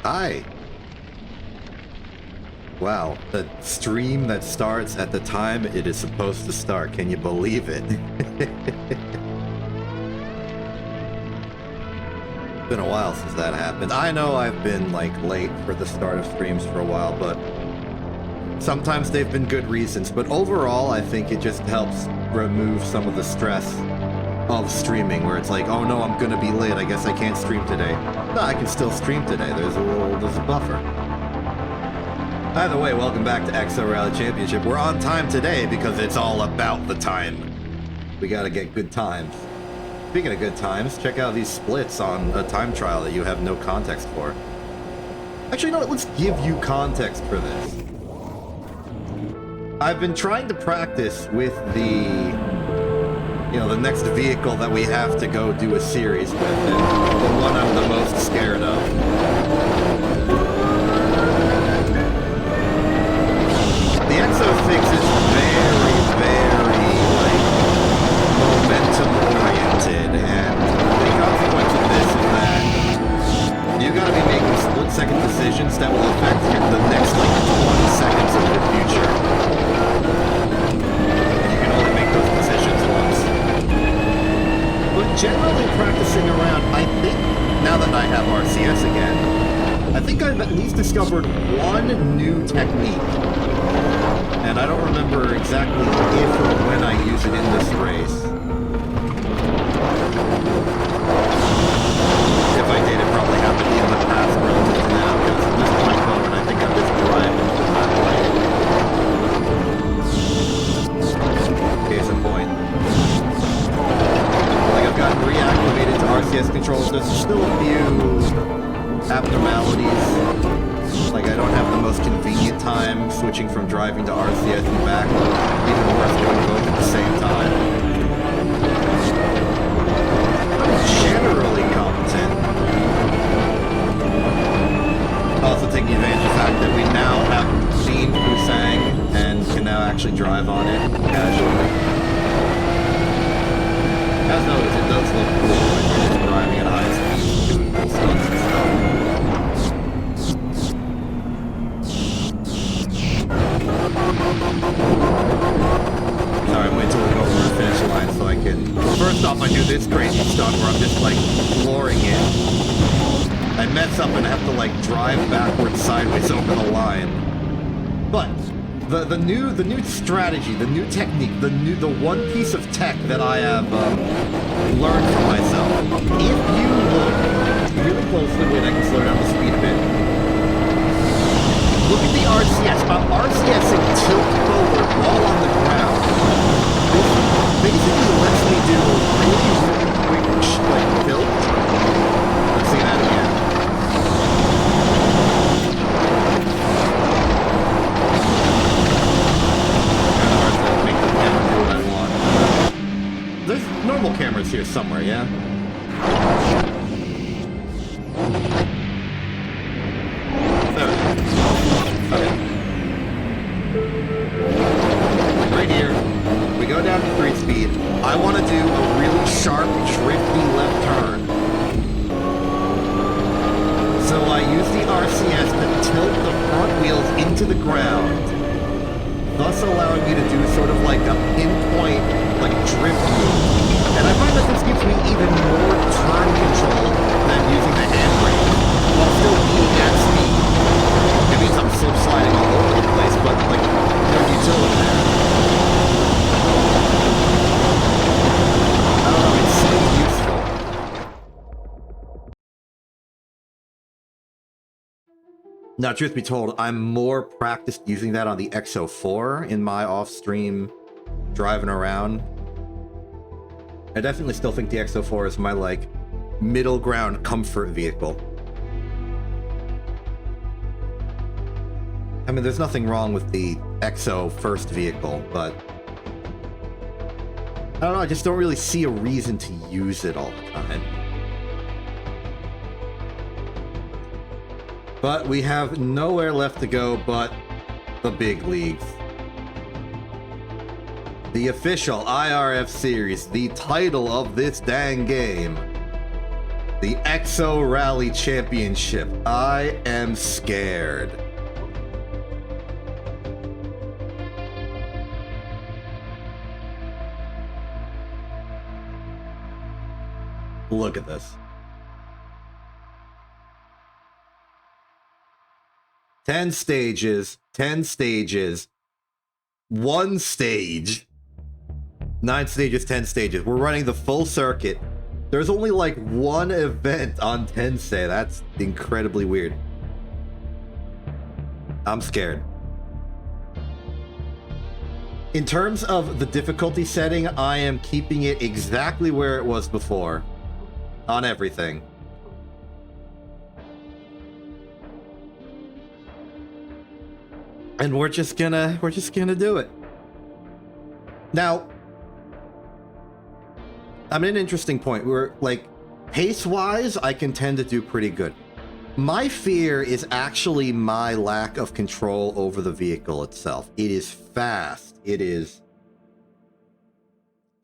Hi. Wow, the stream that starts at the time it is supposed to start. Can you believe it? Been a while since that happened. I know I've been like late for the start of streams for a while, but sometimes they've been good reasons. But overall, I think it just helps remove some of the stress of streaming, where it's like, oh no, I'm gonna be late. I guess I can't stream today. No, I can still stream today. There's a buffer. Either way, welcome back to Exo Rally Championship. We're on time today because it's all about the time. We gotta get good times. Speaking of good times, check out these splits on a time trial that you have no context for. Actually, no, let's give you context for this. I've been trying to practice with the next vehicle that we have to go do a series with, and the one I'm the most scared of. The Exo 6 is very, very, like, momentum-oriented, and the consequence of this is that you gotta be making split-second decisions that will affect the next, like, 20 seconds of your future. And you can only make those decisions once. But generally practicing around, I think, now that I have RCS again, I think I've at least discovered one new technique. And I don't remember exactly if or when I use it in this race. If I did, it probably happened in the past relative to now, because this is my phone and I think I'm just driving that way. Case in point. Like, I've gotten reactivated to RCS controls. There's still a few abnormalities. Like, I don't have the most convenient time switching from driving to RCS and back. Even worse, doing both at the same time. I'm generally competent. Also taking advantage of the fact that we now have seen Busang and can now actually drive on it casually. As noticed, it does look cool when you're just driving at high speed, doing cool stunts and stuff. Sorry, I'm waiting till we go over the finish line so I can... First off, I do this crazy stunt where I'm just, like, flooring it. I mess up and have to, like, drive backwards sideways over the line. But the new strategy, the new technique, the one piece of tech that I have learned from myself. If you look really closely, wait, I can slow down the speed a bit. Look at the RCS. I'm RCSing tilt forward while on the ground. This basically lets me do a really quick, like, tilt. Let's see that again. Kind of hard to make the camera do what I want. There's normal cameras here somewhere, yeah? Okay. Right here, we go down to 3 speed. I want to do a really sharp, drifty left turn. So I use the RCS to tilt the front wheels into the ground, thus allowing me to do sort of like a pinpoint, like, drift move. And I find that this gives me even more turn control than using the handbrake, while still being at speed. It means I'm slip sliding all over the place, but, like, no utility there. I don't know, it seems useful. Now, truth be told, I'm more practiced using that on the Exo 4 in my off-stream driving around. I definitely still think the Exo 4 is my, like, middle ground comfort vehicle. I mean, there's nothing wrong with the Exo first vehicle, but I don't know, I just don't really see a reason to use it all the time. But we have nowhere left to go but the big leagues. The official IRF series, the title of this dang game. The Exo Rally Championship. I am scared. Look at this. 10 stages, 10 stages, 1 stage. 9 stages, 10 stages. We're running the full circuit. There's only like 1 event on Tensei. That's incredibly weird. I'm scared. In terms of the difficulty setting, I am keeping it exactly where it was before. On everything. And we're just gonna do it. Now, I'm at an interesting point. We're like, pace-wise, I can tend to do pretty good. My fear is actually my lack of control over the vehicle itself. It is fast. It is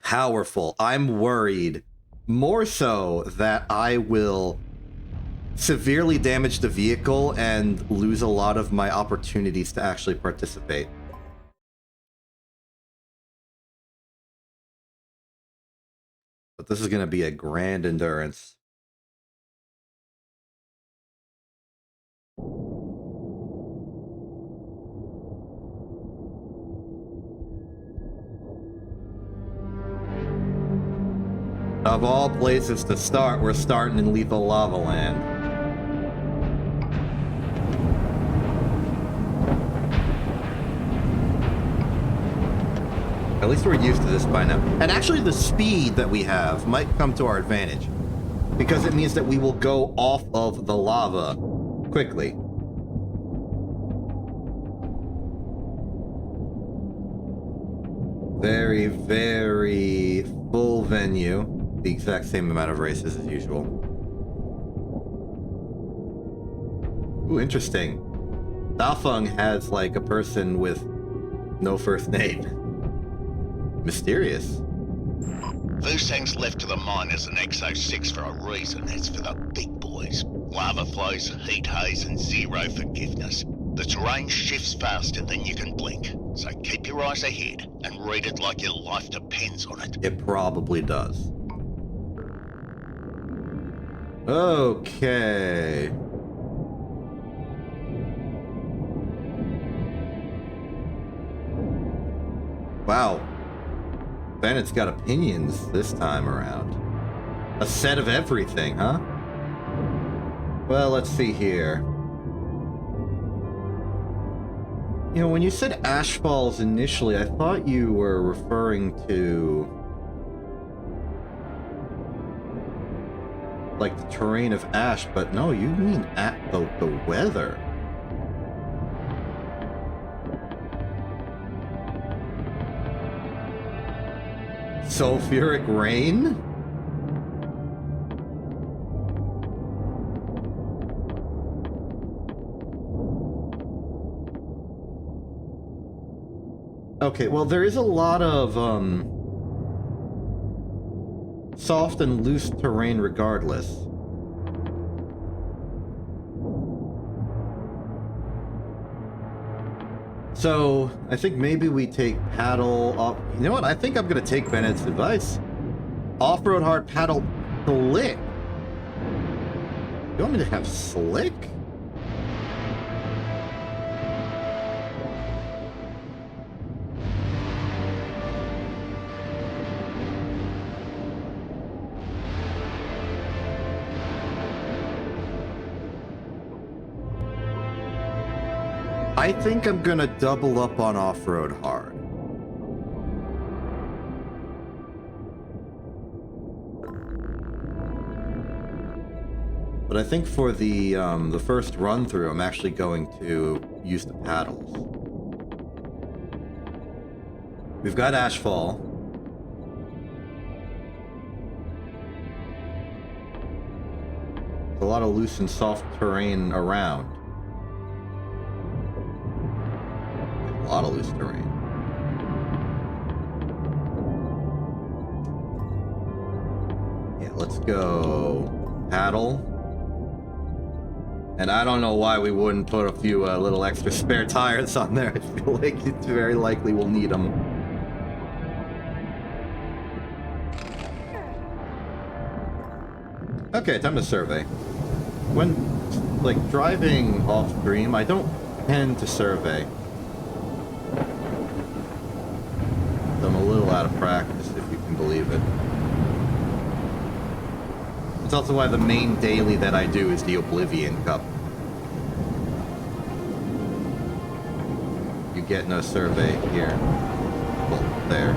powerful. I'm worried more so that I will severely damage the vehicle and lose a lot of my opportunities to actually participate. But this is going to be a grand endurance. Of all places to start, we're starting in Lethal Lava Land. At least we're used to this by now. And actually the speed that we have might come to our advantage, because it means that we will go off of the lava quickly. Very, very full venue. The exact same amount of races as usual. Ooh, interesting. Dafeng has like a person with no first name. Mysterious. Fusang's left to the miners and Exo 6 for a reason. It's for the big boys. Lava flows, heat haze, and zero forgiveness. The terrain shifts faster than you can blink. So keep your eyes ahead and read it like your life depends on it. It probably does. Okay. Wow. Bennett's got opinions this time around. A set of everything, huh? Well, let's see here. You know, when you said Ash Falls initially, I thought you were referring to like the terrain of Ash, but no, you mean at the weather. Sulfuric rain? Okay, well, there is a lot of soft and loose terrain regardless. So, I think maybe we take paddle off. You know what? I think I'm going to take Bennett's advice. Off-road hard, paddle slick. You want me to have slick? I think I'm gonna double up on off-road hard. But I think for the first run through, I'm actually going to use the paddles. We've got Ashfall. There's a lot of loose and soft terrain around. A lot of loose terrain. Yeah, let's go paddle. And I don't know why we wouldn't put a few little extra spare tires on there. I feel like it's very likely we'll need them. Okay, time to survey. When, like, driving off-stream, I don't tend to survey. I'm a little out of practice, if you can believe it. It's also why the main daily that I do is the Oblivion Cup. You get no survey here. Well, there.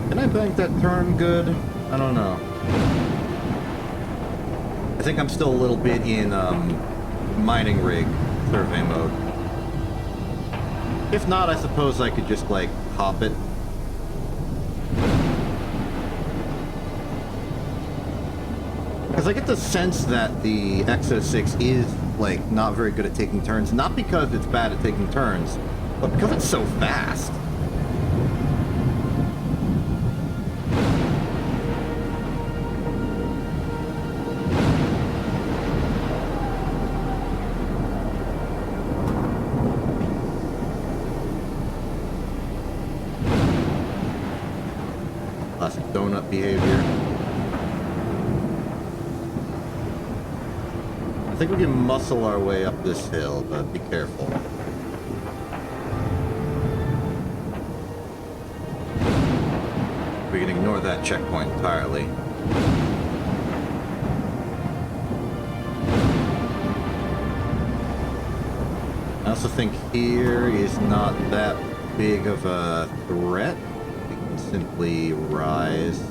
Can I bank that turn good? I don't know. I think I'm still a little bit in mining rig survey mode. If not, I suppose I could just, like, hop it. Because I get the sense that the Exo 6 is, like, not very good at taking turns. Not because it's bad at taking turns, but because it's so fast. Classic donut behavior. I think we can muscle our way up this hill, but be careful. We can ignore that checkpoint entirely. I also think here is not that big of a threat. We can simply rise.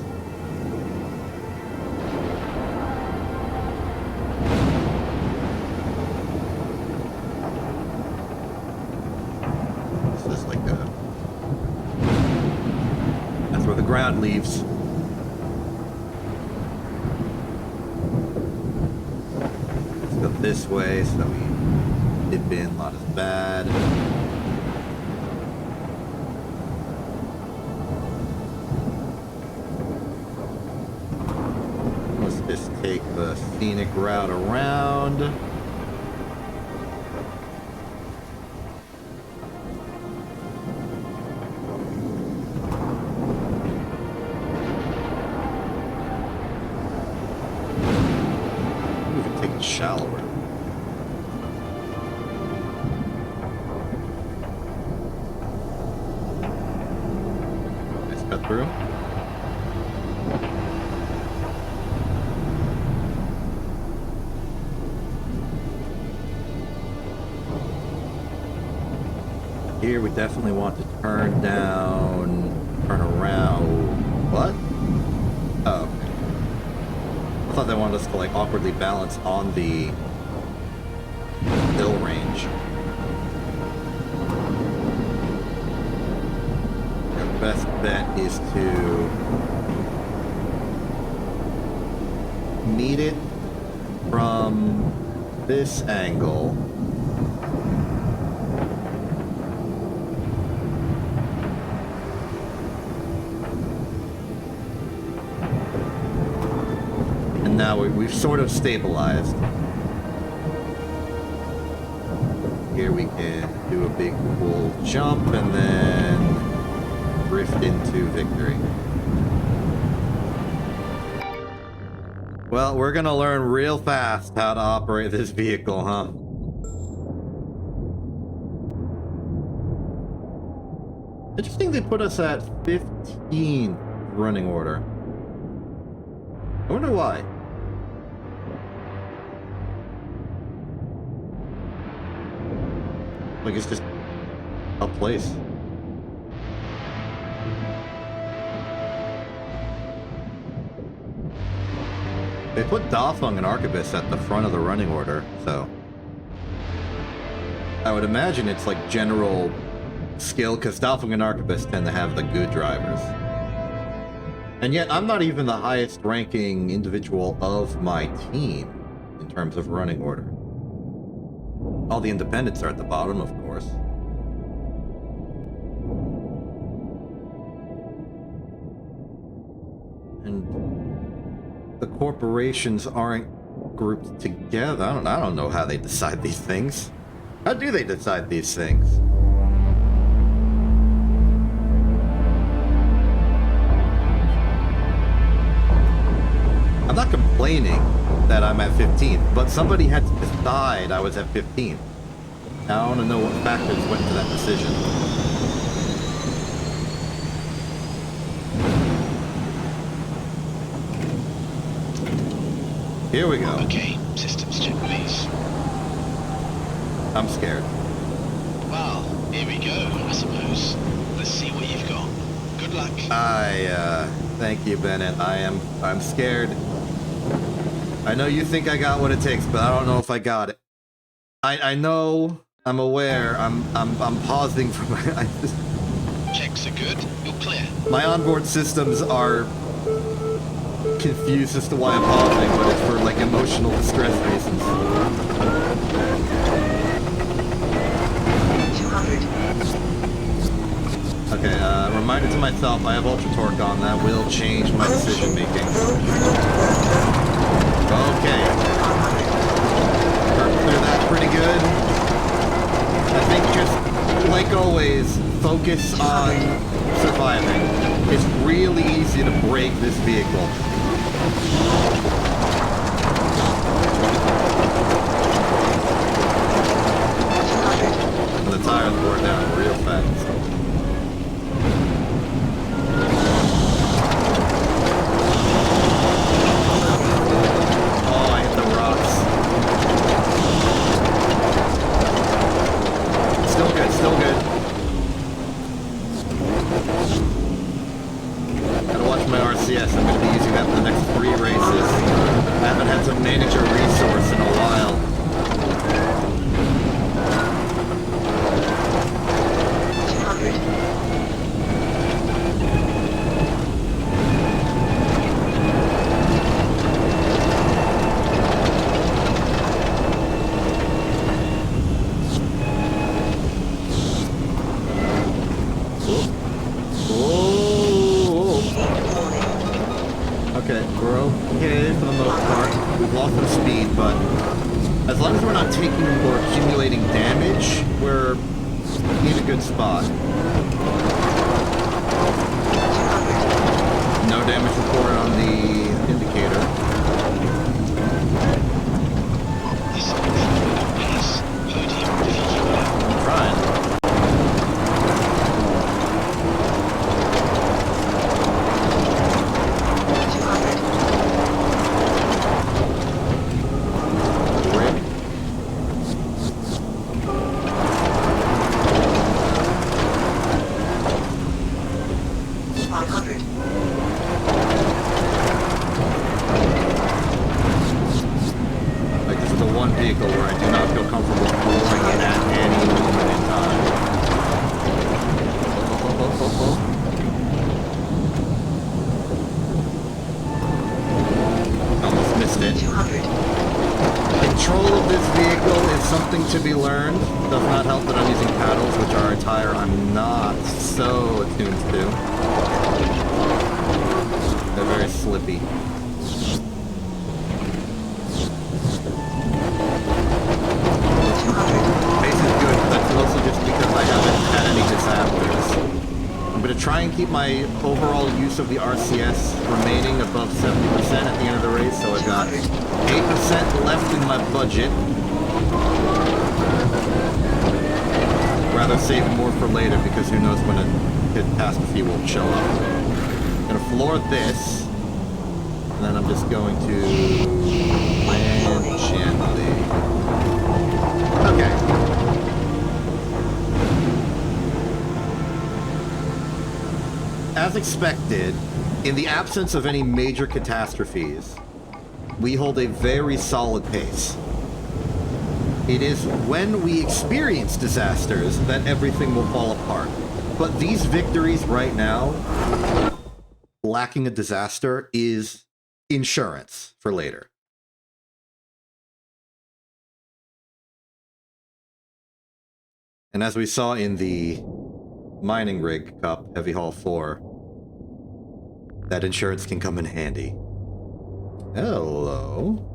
Ground leaves. Let's go this way so we dip in, not as bad. Let's just take the scenic route around. Shallower. Nice cut through. Here we definitely want to turn down, turn around. What? Oh. I thought they wanted us to, like, awkwardly balance on the hill range. Our best bet is to meet it from this angle. Now we've sort of stabilized. Here we can do a big cool jump and then drift into victory. Well, we're gonna learn real fast how to operate this vehicle, huh? Interesting they put us at 15th running order. I wonder why. Like, it's just a place. They put Dafeng and Arquebus at the front of the running order, so I would imagine it's like general skill, because Dafeng and Arquebus tend to have the good drivers. And yet, I'm not even the highest ranking individual of my team in terms of running order. All the independents are at the bottom, of course. And the corporations aren't grouped together. I don't know how they decide these things. How do they decide these things? I'm not complaining that I'm at 15th, but somebody had to decide I was at 15th. Now I want to know what factors went into that decision. Here we go. Okay, systems check, please. I'm scared. Well, here we go, I suppose. Let's see what you've got. Good luck. Thank you, Bennett. I'm scared. I know you think I got what it takes, but I don't know if I got it. I know, I'm aware, I'm pausing for my... Checks are good, you're clear. My onboard systems are confused as to why I'm pausing, but it's for, like, emotional distress reasons. 200. Okay, reminder to myself, I have Ultra Torque on. That will change my decision making. Okay. Worked through that pretty good. I think just, like always, focus on surviving. It's really easy to break this vehicle. And the tires wore down real fast. Oh, I hit the rocks. Still good, still good. Gotta watch my RCS. I'm gonna be using that for the next 3 races. I haven't had to manage a resource in a while. 200. Okay, we're okay for the most part. We've lost some speed, but as long as we're not taking or accumulating damage, we're in a good spot. No damage reported on the indicator. This is pace. Podium vehicle. I'm trying. Rick. Like, this is the one vehicle where I do not feel comfortable pulling in at any moment in time. Almost missed it. 200. Control of this vehicle is something to be learned. Does not help that I'm using paddles, which are a tire I'm not so attuned to. They're very slippy. Pace is good, but that's mostly just because I haven't had any disasters. I'm going to try and keep my overall use of the RCS remaining above 70% at the end of the race, so I've got 8% left in my budget. Rather saving more for later, because who knows when a catastrophe will show up. I'm going to floor this, and then I'm just going to land gently. Okay. As expected, in the absence of any major catastrophes, we hold a very solid pace. It is when we experience disasters that everything will fall apart. But these victories right now, lacking a disaster, is insurance for later. And as we saw in the Mining Rig Cup Heavy Haul 4, That insurance can come in handy. Hello.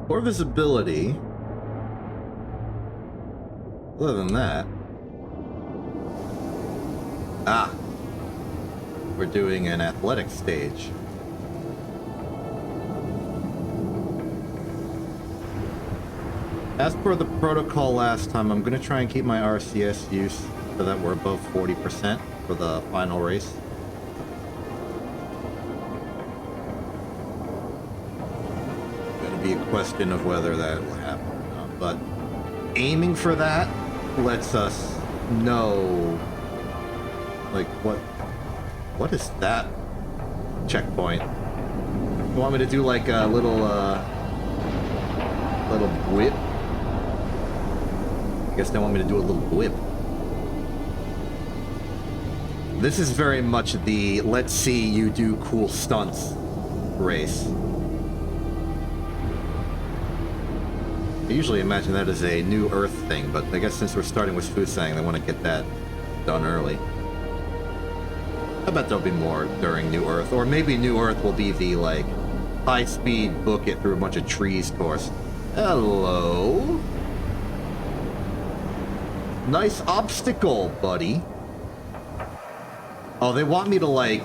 Poor visibility. Other than that... Ah! We're doing an athletic stage. As per the protocol last time, I'm going to try and keep my RCS use so that we're above 40% for the final race. Going to be a question of whether that will happen or not, but aiming for that lets us know, like, what is that checkpoint? You want me to do like a little whip? I guess they want me to do a little whip. This is very much the let's see you do cool stunts race. I usually imagine that as a New Earth thing, but I guess since we're starting with Fusang, they want to get that done early. I bet there'll be more during New Earth, or maybe New Earth will be the, like, high-speed book it through a bunch of trees course. Hello? Nice obstacle, buddy. Oh, they want me to, like...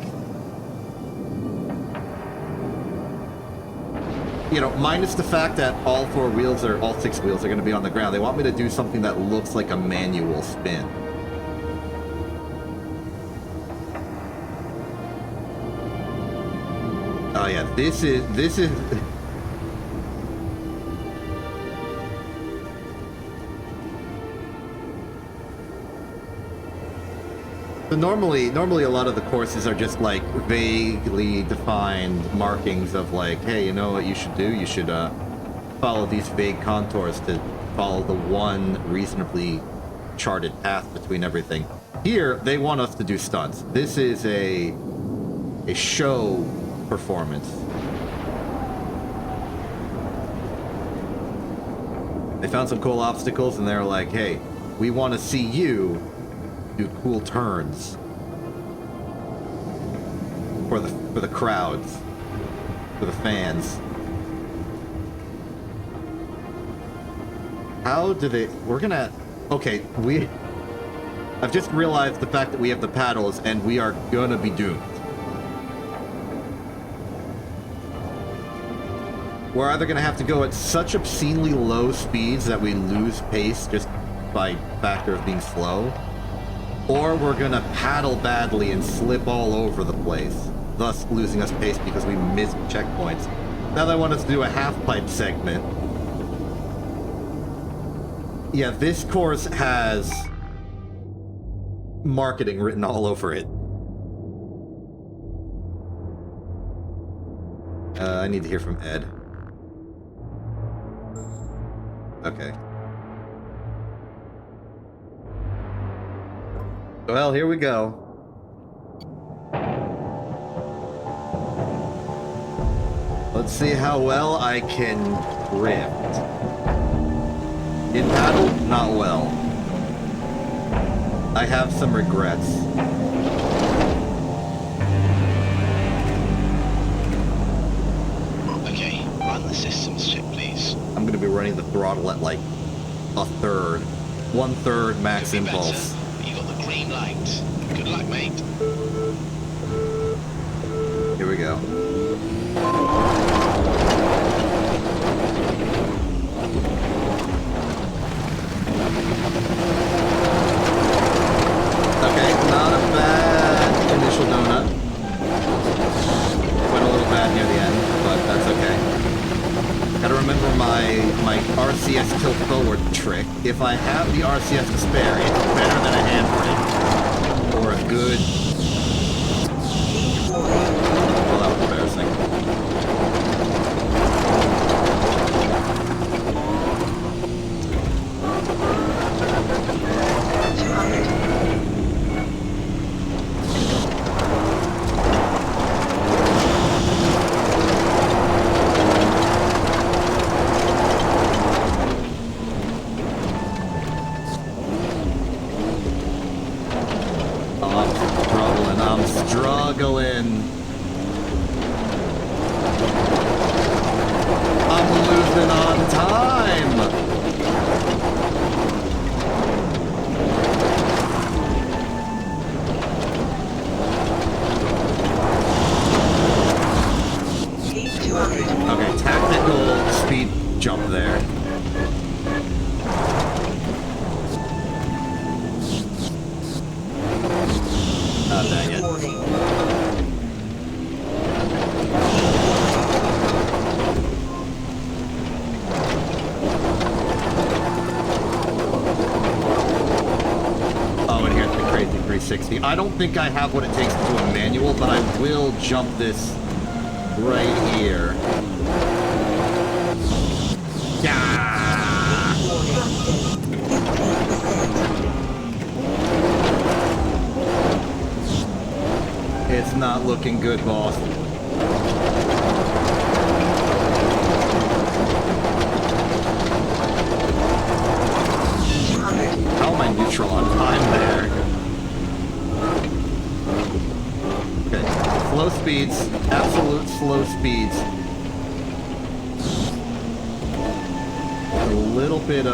You know, minus the fact that all 4 wheels, or all 6 wheels are going to be on the ground, they want me to do something that looks like a manual spin. Oh yeah, this is... So normally a lot of the courses are just like vaguely defined markings of like, hey, you know what you should do? You should follow these vague contours to follow the one reasonably charted path between everything. Here, they want us to do stunts. This is a show performance. They found some cool obstacles and they're like, hey, we want to see you do cool turns for the crowds, for the fans. How do they... We're gonna... Okay, I've just realized the fact that we have the paddles and we are gonna be doomed. We're either gonna have to go at such obscenely low speeds that we lose pace just by factor of being slow, or we're gonna paddle badly and slip all over the place, thus losing us pace because we missed checkpoints. Now they want us to do a half-pipe segment. Yeah, this course has marketing written all over it. I need to hear from Ed. Okay. Well, here we go. Let's see how well I can drift. In paddle, not well. I have some regrets. Okay, run the systems check, please. I'm gonna be running the throttle at like a third. 1/3 max Could be impulse. better. You got the green light. Good luck, mate. Here we go. Okay, not a bad initial donut. Went a little bad near the end, but that's okay. Gotta remember my RCS tilt forward trick. If I have the RCS to spare, it's better than a handbrake. Or a good... Well, that was embarrassing. struggling. I'm losing on time. Okay, tactical speed jump there. Oh, dang it. Oh, and here's the crazy 360. I don't think I have what it takes to do a manual, but I will jump this right here. Yeah. It's not looking good, boss. How am I neutral on time there? Okay, slow speeds, absolute slow speeds. A little bit.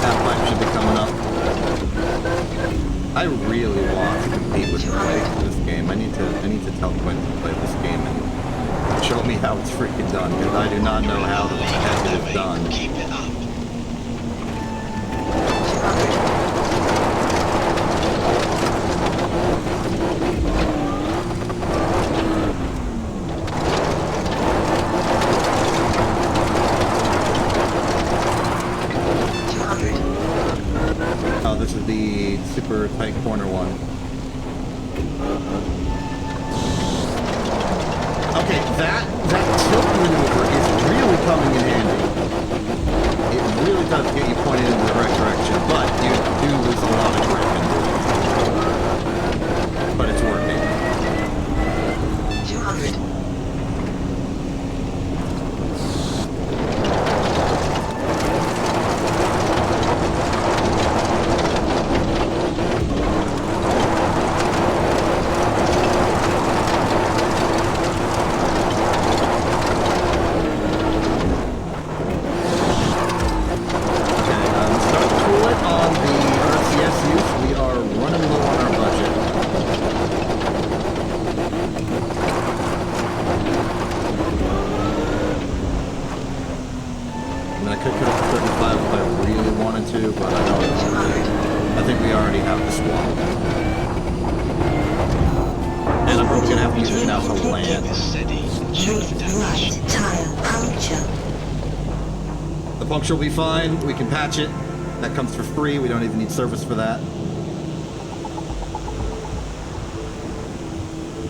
Half-pipe should be coming up. I really want to compete with Quake in this game. I need to tell Quinn to play this game and show me how it's freaking done, because I do not know how the heck it is done. Keep it up. Oh, this is the super tight corner one. Okay, that tilt maneuver is really coming in handy. It really does get you pointed in the right direction, but you do lose a lot of grip in doing it. But it's working. 200. Puncture will be fine. We can patch it. That comes for free. We don't even need service for that.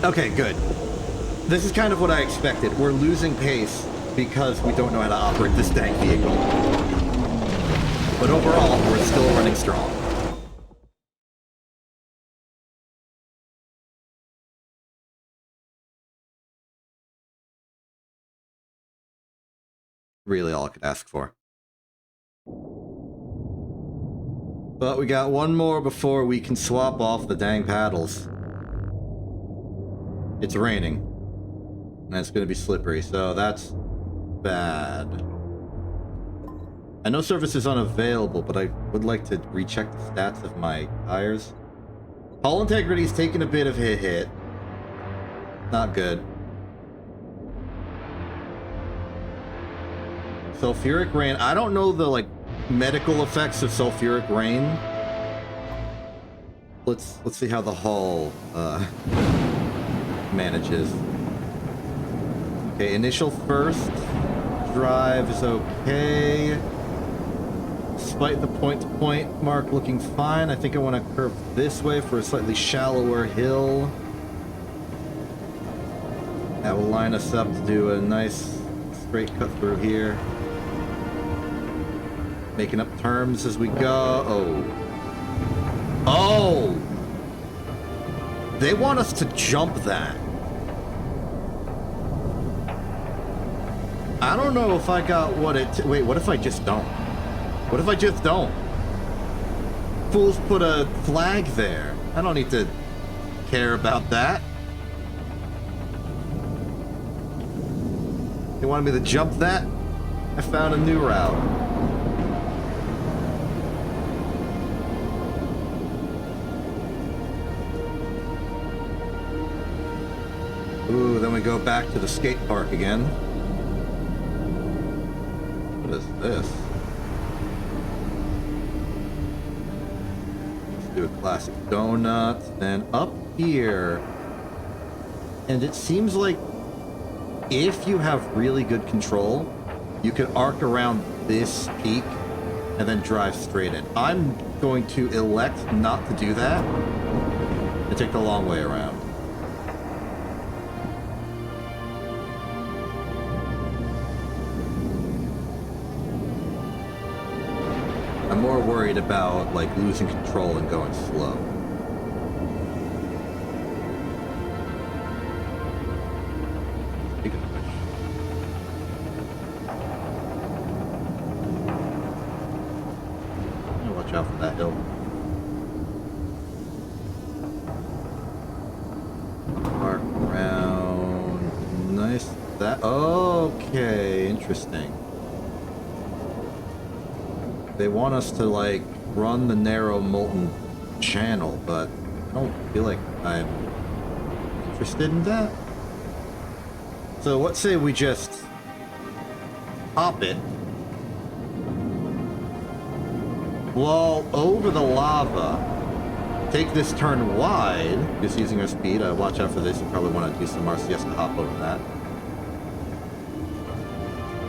Okay, good. This is kind of what I expected. We're losing pace because we don't know how to operate this dang vehicle. But overall, we're still running strong. Really all I could ask for. But we got one more before we can swap off the dang paddles. It's raining. And it's going to be slippery, so that's bad. I know service is unavailable, but I would like to recheck the stats of my tires. Hull integrity's taking a bit of a hit. Not good. Sulfuric rain. I don't know the, like, medical effects of sulfuric rain. Let's see how the hull manages. Okay, initial first drive is okay. Despite the point-to-point mark looking fine, I think I want to curve this way for a slightly shallower hill. That will line us up to do a nice straight cut through here. Making up terms as we go. Oh! They want us to jump that. I don't know if I got what it... Wait, what if I just don't? What if I just don't? Fools put a flag there. I don't need to care about that. You wanted me to jump that? I found a new route. Ooh, then we go back to the skate park again. What is this? Let's do a classic donut. Then up here. And it seems like if you have really good control, you can arc around this peak and then drive straight in. I'm going to elect not to do that and take the long way around. I'm more worried about like losing control and going slow. Speaking of which, I'm gonna watch out for that hill. Park around. Nice. That. Okay. Interesting. They want us to, like, run the narrow molten channel, but I don't feel like I'm interested in that. So let's say we just hop it, blow over the lava, take this turn wide, just using our speed. Watch out for this. You probably want to do some RCS to hop over that.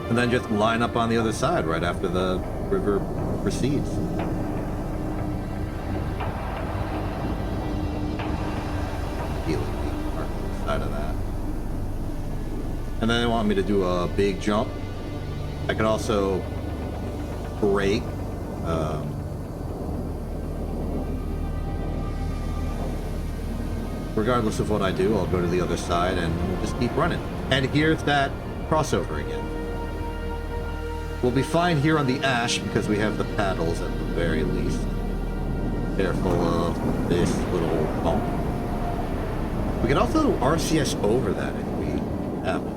And then just line up on the other side right after the river recedes. Park on the side of that. And then they want me to do a big jump. I could also brake. Regardless of what I do, I'll go to the other side and we'll just keep running. And here's that crossover again. We'll be fine here on the ash because we have the paddles at the very least. Careful of this little bump. We can also RCS over that if we have it.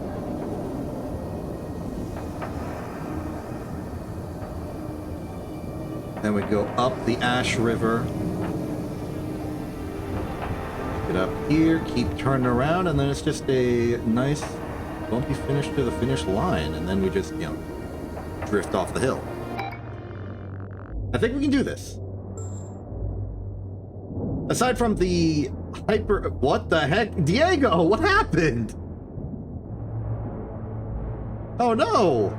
Then we go up the Ash River. Get up here, keep turning around, and then it's just a nice bumpy finish to the finish line. And then we just, you know, drift off the hill. I think we can do this. Aside from the hyper... What the heck? Diego, what happened? Oh no!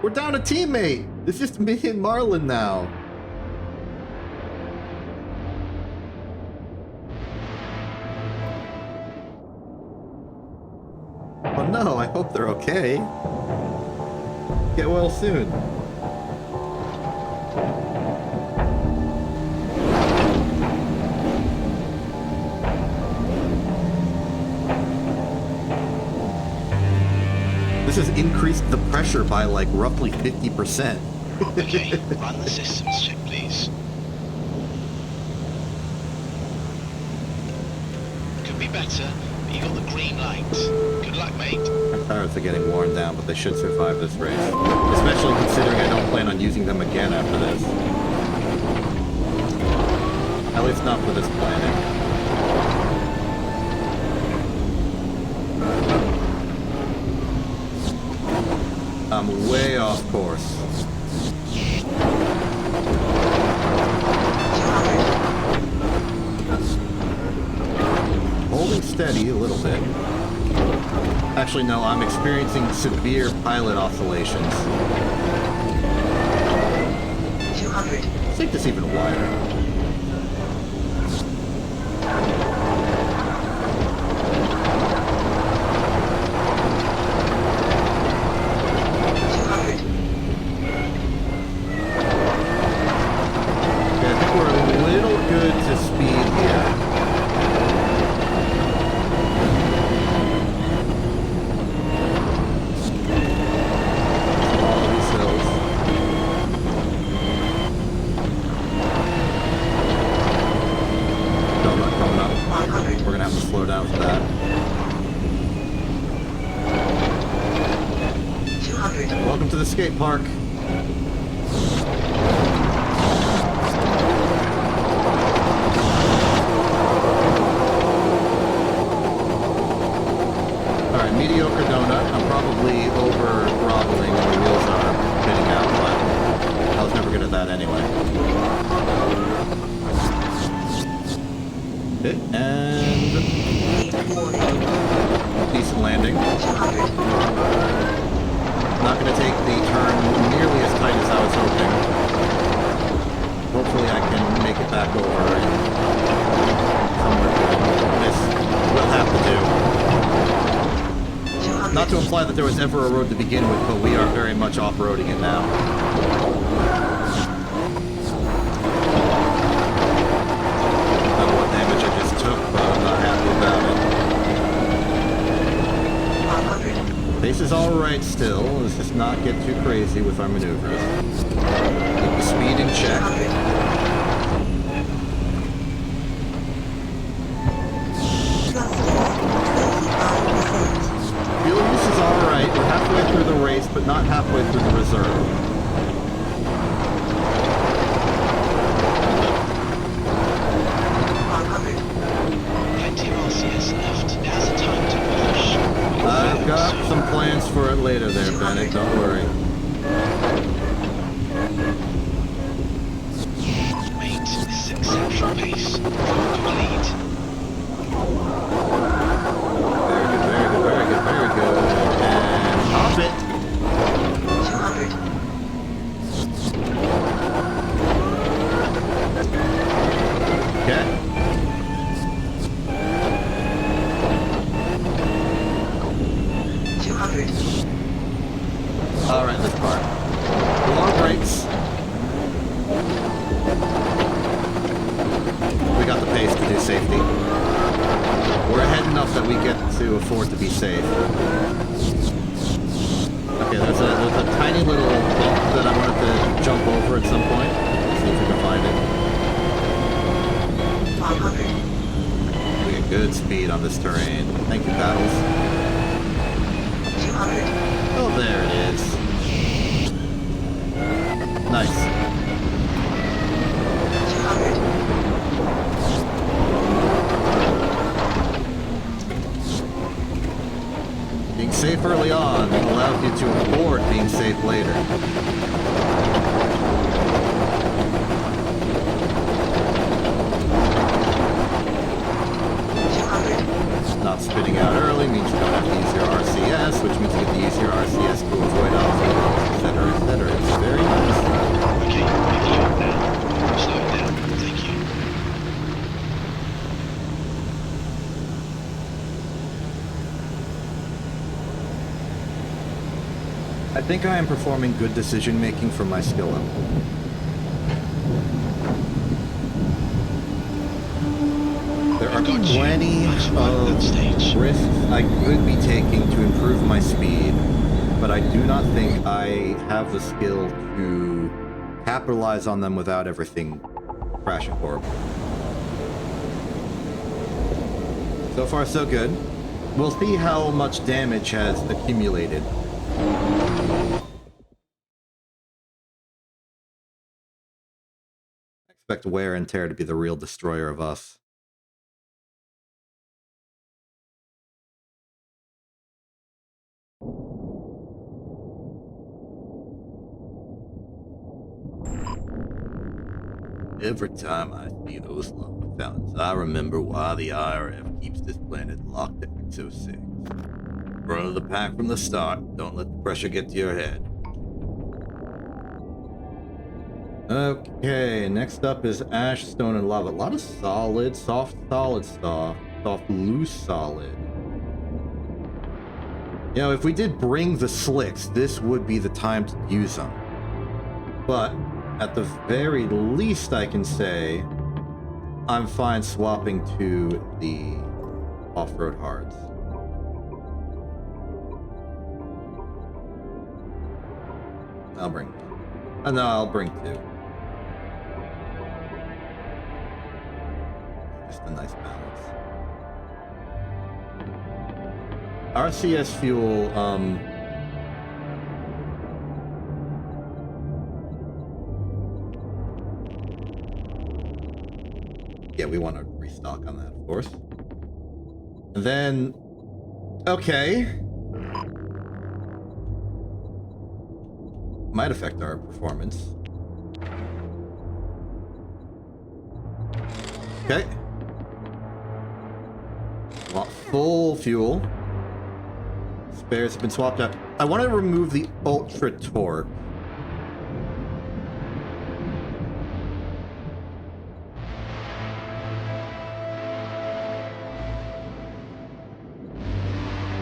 We're down a teammate! It's just me and Marlon now. Oh no, I hope they're okay. Get well soon. This has increased the pressure by like roughly 50%. Okay, run the systems check, please. Could be better, but you got the green light. Good luck, mate. My tires are getting worn down, but they should survive this race. Especially considering I don't plan on using them again after this. At least not for this planet. I'm way off course. 200. Holding steady a little bit. Actually, no, I'm experiencing severe pilot oscillations. 200. Let's make this even wider. slow down for that. 200. Welcome to the skate park. Alright, mediocre donut. I'm probably over throttling and the wheels are spinning out, but I was never good at that anyway. Okay, and decent landing. 200. Not going to take the turn nearly as tight as I was hoping. Hopefully I can make it back over and somewhere good. This will have to do. 200. Not to imply that there was ever a road to begin with, but we are very much off-roading it now. I don't know what damage I just took, but I'm not happy about it. 100. Pace is alright still. Let's just not get too crazy with our maneuvers. Keep the speed in check. 200. Fuel use is alright. We're halfway through the race, but not halfway through the reserve. 100. Plenty of RCS left. Now's the time to push. I've got some plans for it later there, Bennett. Don't worry. Mate, this is exceptional pace. You lead. Very good, very good, very good, very good. And pop it. 200. Okay. Alright, this part. Long brakes. We got the pace to do safety. We're ahead enough that we get to afford to be safe. Okay, there's a tiny little bump that I wanted to jump over at some point. Let's see if we can find it. 100. We get good speed on this terrain. Thank you, Paddles. 200. Oh, there it is. Nice. 200. Being safe early on allows you to afford being safe later. 200. Not spitting out early means you don't have to use your RCS, which means you get to use your RCS to avoid obstacles, etc., etc. It's very nice. Okay, picking you up now. Slow it down. Thank you. I think I am performing good decision making for my skill level. There are plenty of risks I could be taking to improve my speed, but I do not think I have the skill to capitalize on them without everything crashing horribly. So far, so good. We'll see how much damage has accumulated. I expect wear and tear to be the real destroyer of us. Every time I see those lava fountains, I remember why the IRF keeps this planet locked at Exo 6. Front of the pack from the start. Don't let the pressure get to your head. Okay, next up is ash, stone, and lava. A lot of solid, soft, solid stuff. Soft, loose, solid. You know, if we did bring the slicks, this would be the time to use them. But at the very least, I can say I'm fine swapping to the off-road hards. I'll bring one. No, I'll bring two. Just a nice balance. RCS fuel, yeah, we want to restock on that, of course. And then, okay. Might affect our performance. Okay. Want full fuel. Spares have been swapped out. I want to remove the ultra torque.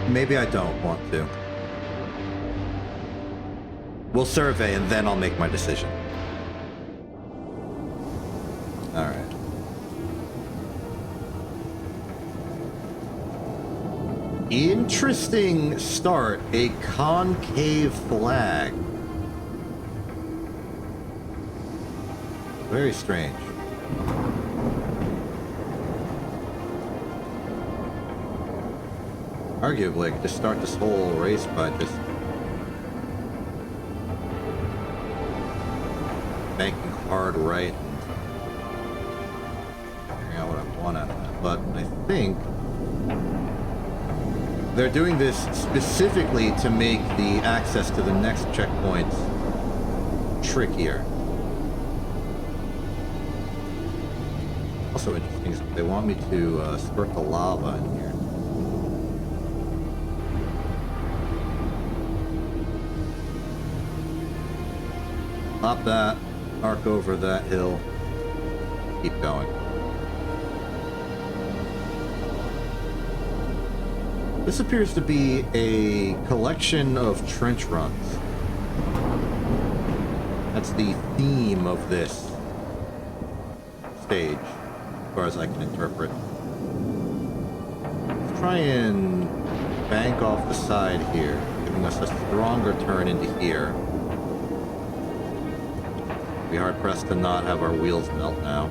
Maybe I don't want to. We'll survey and then I'll make my decision. All right. Interesting start. A concave flag. Very strange. Arguably, I could just start this whole race by just banking hard right and figuring out what I want out of that. But I think they're doing this specifically to make the access to the next checkpoints trickier. Also interesting is they want me to skirt the lava in here. Pop that, arc over that hill, keep going. This appears to be a collection of trench runs. That's the theme of this stage, as far as I can interpret. Let's try and bank off the side here, giving us a stronger turn into here. Be hard pressed to not have our wheels melt now.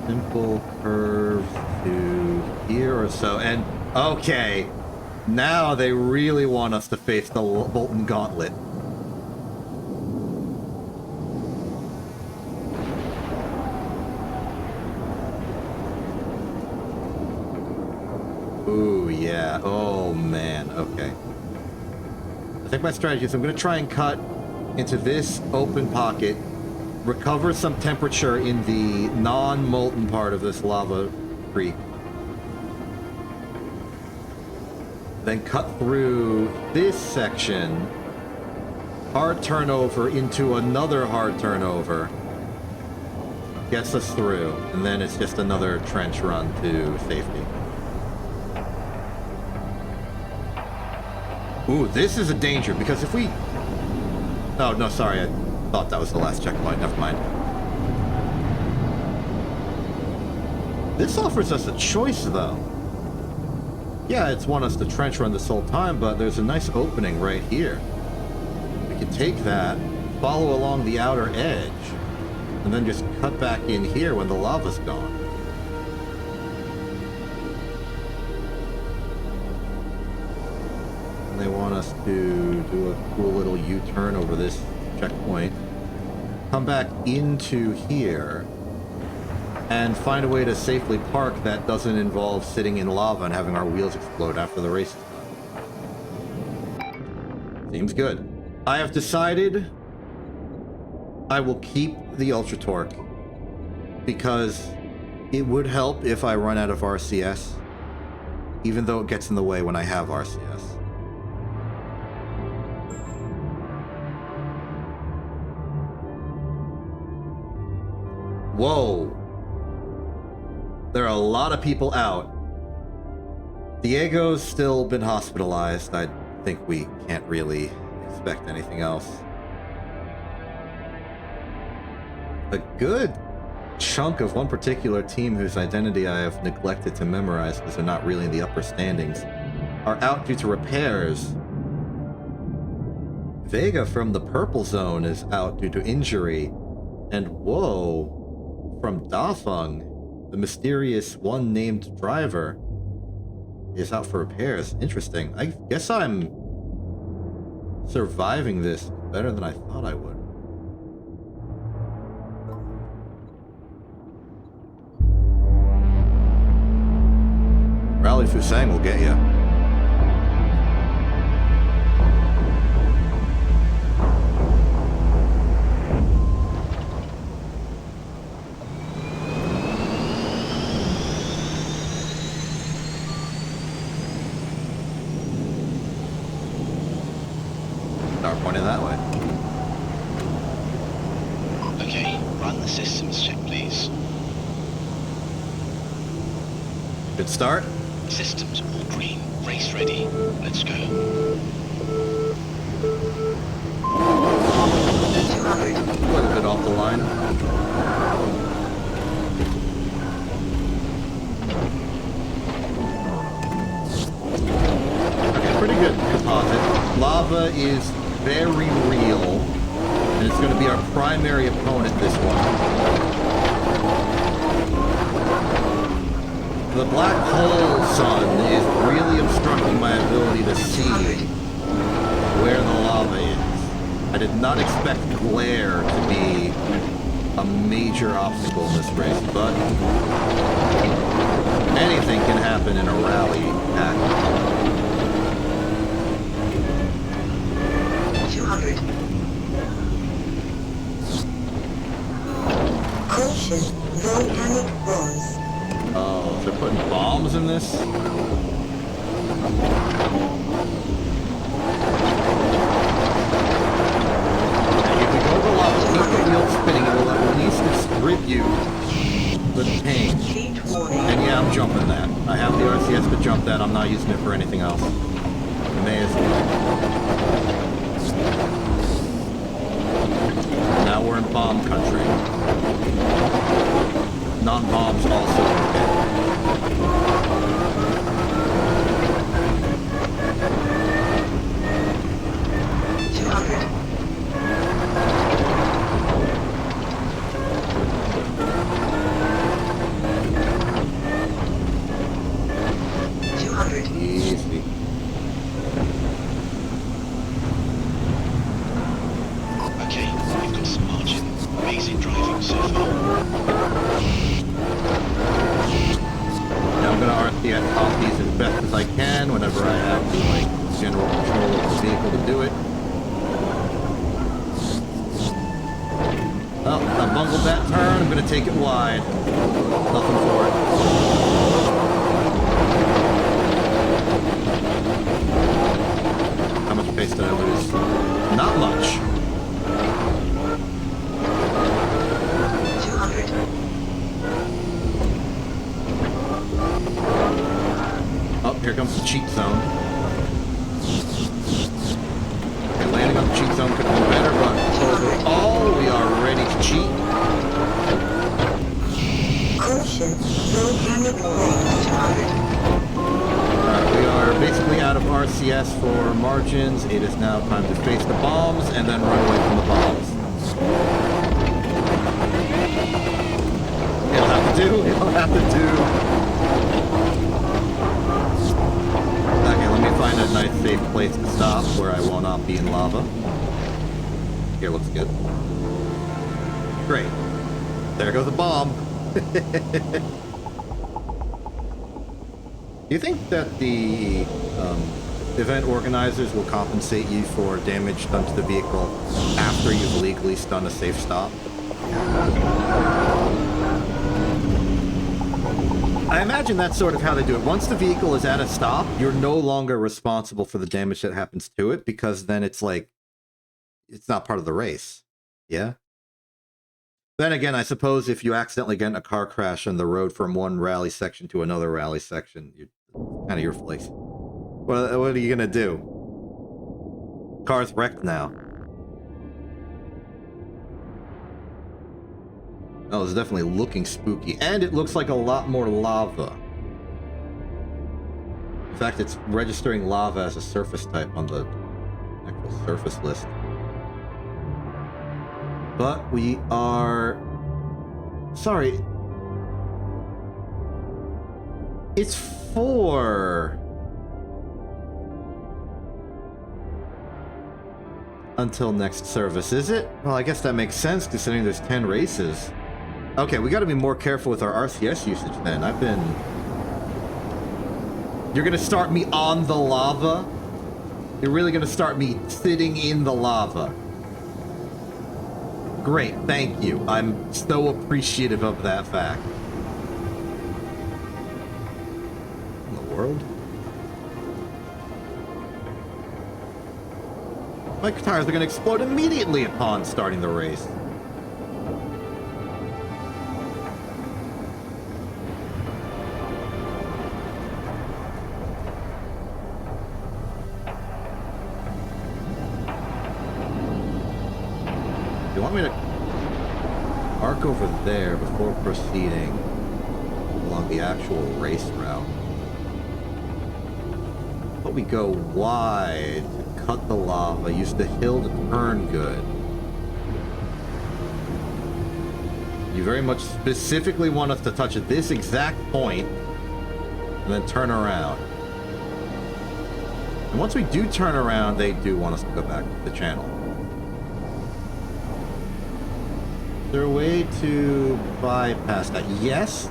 Simple curves to here or so, and okay. Now they really want us to face the Bolton Gauntlet. Ooh, yeah. Oh, man. Okay. I think my strategy is I'm going to try and cut into this open pocket, recover some temperature in the non-molten part of this lava creek, then cut through this section, hard turnover into another hard turnover, gets us through, and then it's just another trench run to safety. Ooh, this is a danger, because if we... Oh, no, sorry, I thought that was the last checkpoint, never mind. This offers us a choice, though. Yeah, it's want us to trench run this whole time, but there's a nice opening right here. We can take that, follow along the outer edge, and then just cut back in here when the lava's gone. And they want us to do a cool little U-turn over this checkpoint, come back into here, and find a way to safely park that doesn't involve sitting in lava and having our wheels explode after the race is done. Seems good. I have decided I will keep the Ultra Torque because it would help if I run out of RCS, even though it gets in the way when I have RCS. Whoa. There are a lot of people out. Diego's still been hospitalized. I think we can't really expect anything else. A good chunk of one particular team whose identity I have neglected to memorize because they're not really in the upper standings are out due to repairs. Vega from the purple zone is out due to injury. And whoa, from Dafeng, the mysterious one named driver, is out for repairs. Interesting. I guess I'm surviving this better than I thought I would. Rally Fusang will get you. Start pointing that way. Okay, run the systems check, please. Good start. Systems all green. Race ready. Let's go. 200. A little bit off the line. Okay, pretty good composite. Lava is very real, and it's going to be our primary opponent this one. The black hole sun is really obstructing my ability to see where the lava is. I did not expect glare to be a major obstacle in this race, but anything can happen in a rally act. 200. Caution, volcanic bombs. Oh, they're putting bombs in this? If we go to lava, keep the wheel spinning, it will at least distribute the pain. Heat warning. And yeah, I'm jumping that. I have the RCS to jump that. I'm not using it for anything else. May as well. Now we're in bomb country. Non-bombs also okay. Easy. Okay, we've got some margin. Amazing driving so far. Now I'm gonna RCS off these as best as I can whenever I have the general control of the vehicle to do it. Oh, I bungled that turn. I'm gonna take it wide. Nothing for it. How much pace did I lose? Not much. 200. Oh, here comes the cheat zone. Okay, landing on the cheat zone could have been better, but overall, we are ready to cheat. Caution, volcanic bombs. 200. Alright, we are basically out of RCS for margins. It is now time to face the bombs and then run away from the bombs. It'll have to do. It'll have to do. Okay, let me find a nice safe place to stop where I will not be in lava. Here looks good. Great. There goes a bomb. Do you think that the event organizers will compensate you for damage done to the vehicle after you've legally done a safe stop? I imagine that's sort of how they do it. Once the vehicle is at a stop, you're no longer responsible for the damage that happens to it, because then it's like, it's not part of the race. Yeah? Then again, I suppose if you accidentally get in a car crash on the road from one rally section to another rally section, you're kind of your place. What are you gonna do? Car's wrecked now. Oh, it's definitely looking spooky. And it looks like a lot more lava. In fact, it's registering lava as a surface type on the actual surface list. But we are... Sorry. It's 4... until next service, is it? Well, I guess that makes sense considering there's 10 races. Okay, we gotta be more careful with our RCS usage then. You're gonna start me on the lava? You're really gonna start me sitting in the lava? Great, thank you. I'm so appreciative of that fact. In the world? My tires are going to explode immediately upon starting the race. You want me to arc over there before proceeding along the actual race route? But we go wide. Cut the lava, use the hill to turn good. You very much specifically want us to touch at this exact point and then turn around. And once we do turn around, they do want us to go back to the channel. Is there a way to bypass that? Yes.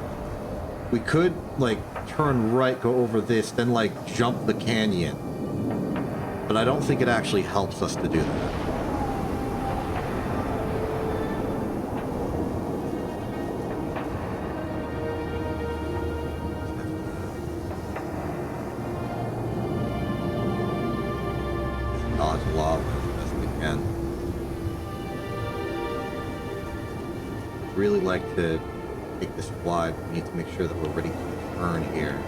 We could, like, turn right, go over this, then, like, jump the canyon. But I don't think it actually helps us to do that. Dodge lava as best we can. Really like to take this wide. We need to make sure that we're ready to turn here.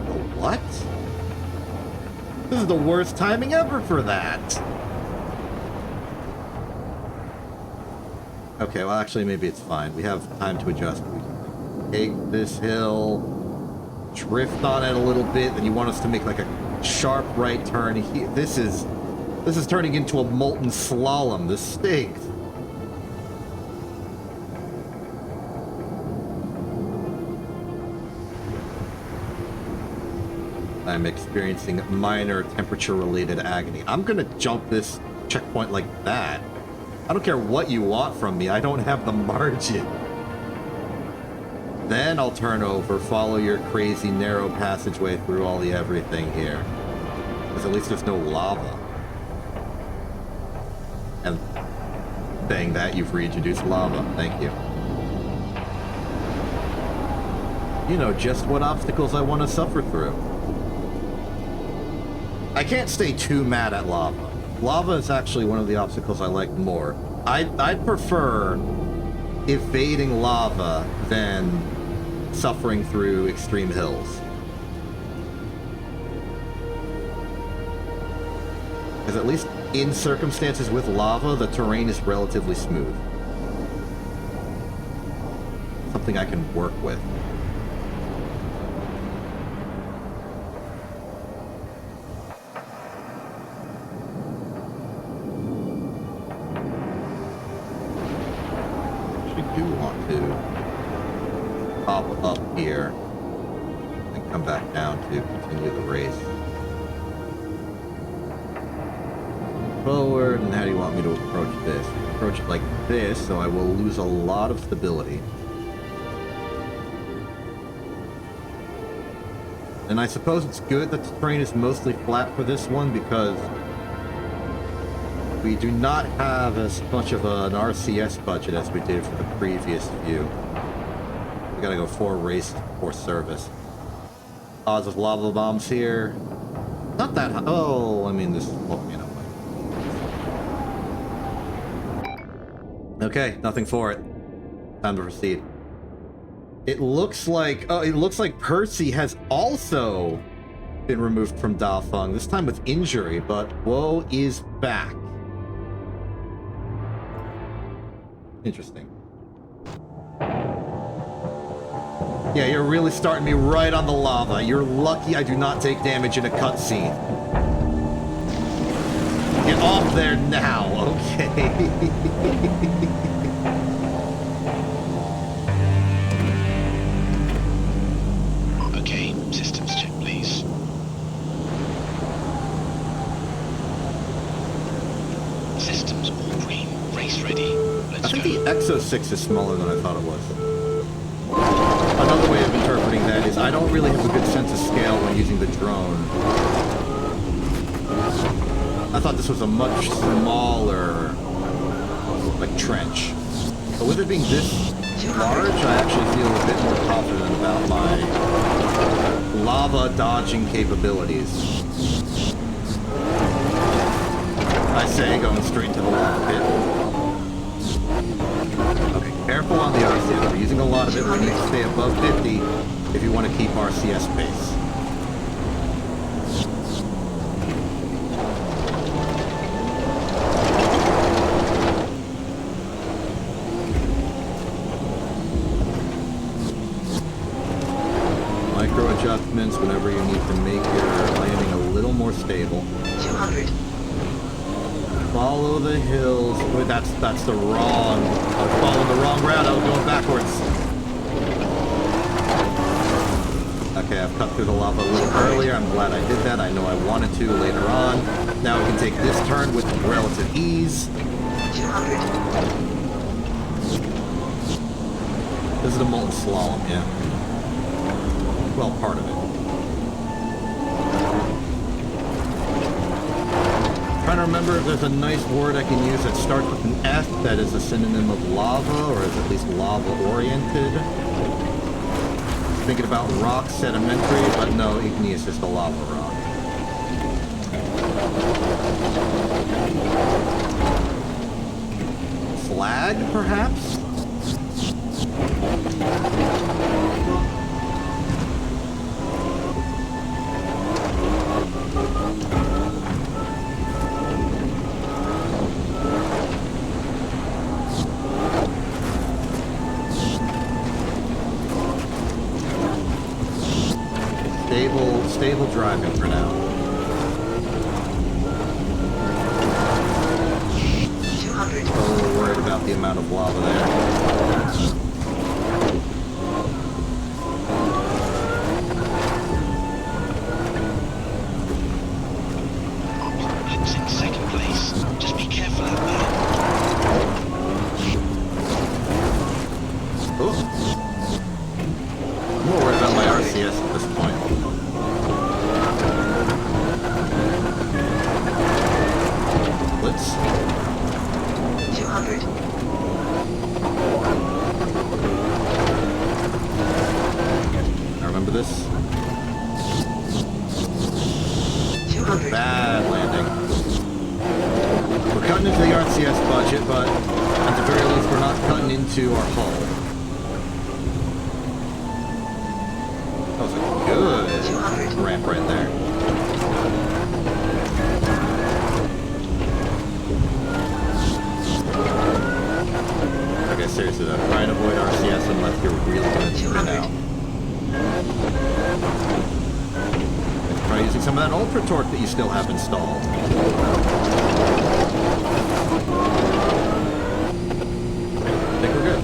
Oh, what? This is the worst timing ever for that. Okay, well, actually, maybe it's fine. We have time to adjust. We can take this hill, drift on it a little bit, then you want us to make like a sharp right turn. This is turning into a molten slalom. This stinks. I'm experiencing minor temperature-related agony. I'm gonna jump this checkpoint like that. I don't care what you want from me. I don't have the margin. Then I'll turn over, follow your crazy narrow passageway through all the everything here. Because at least there's no lava. And saying that, you've reintroduced lava. Thank you. You know just what obstacles I want to suffer through. I can't stay too mad at lava. Lava is actually one of the obstacles I like more. I'd prefer evading lava than suffering through extreme hills. Because at least in circumstances with lava, the terrain is relatively smooth. Something I can work with. Do want to pop up here and come back down to continue the race. Forward, and how do you want me to approach this? Approach it like this, so I will lose a lot of stability. And I suppose it's good that the terrain is mostly flat for this one because we do not have as much of an RCS budget as we did for the previous few. We gotta go 4 races before service. Odds of lava bombs here. Not that high. Oh, I mean, this is volcano. Okay, nothing for it. Time to proceed. It looks like Percy has also been removed from Dafeng, this time with injury, but Woe is back. Interesting. Yeah, you're really starting me right on the lava. You're lucky I do not take damage in a cutscene. Get off there now, okay? Okay, systems check, please. Systems all green. Race ready. Let's I think go. the Exo 6 is smaller than I thought it was. Another way of interpreting that is I don't really have a good sense of scale when using the drone. I thought this was a much smaller, like, trench. But with it being this large, I actually feel a bit more confident about my lava dodging capabilities. I say going straight to the lava pit. Okay, careful on the RCS. We're using a lot of it. We need to stay above 50 if you want to keep RCS pace. Micro adjustments whenever you need to make your landing a little more stable. 200. Follow the hills. Wait, that's the wrong. I was following the wrong route. I was going backwards. Okay, I've cut through the lava a little earlier. I'm glad I did that. I know I wanted to later on. Now we can take this turn with relative ease. 200. This is the molten slalom, yeah. Well, part of it. Trying to remember if there's a nice word I can use that starts with an F that is a synonym of lava, or is at least lava-oriented. Thinking about rock sedimentary, but no, igneous is the lava rock. Flag, perhaps? Stable driving for now. 200. A little worried about the amount of lava there. Looks in second place. Just be careful out there. Oh. I'm more worried about my RCS at this point. Blitz. 200. I remember this. 200. Bad landing. We're cutting into the RCS budget, but at the very least, we're not cutting into our hull. That was a good 200. ramp right there. Okay, seriously though, try and avoid RCS unless you're really going to spin out. Try using some of that Ultra Torque that you still have installed. I think we're good.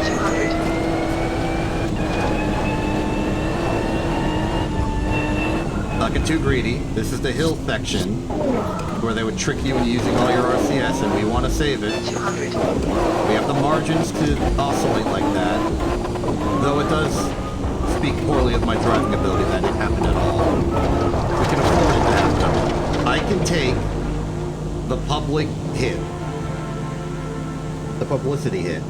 200. Not get too greedy. This is the hill section where they would trick you into using all your RCS, and we want to save it. 200. We have the margins to oscillate like that, though it does speak poorly of my driving ability that it happened at all. We can afford it to happen. I can take the public hit. The publicity hit.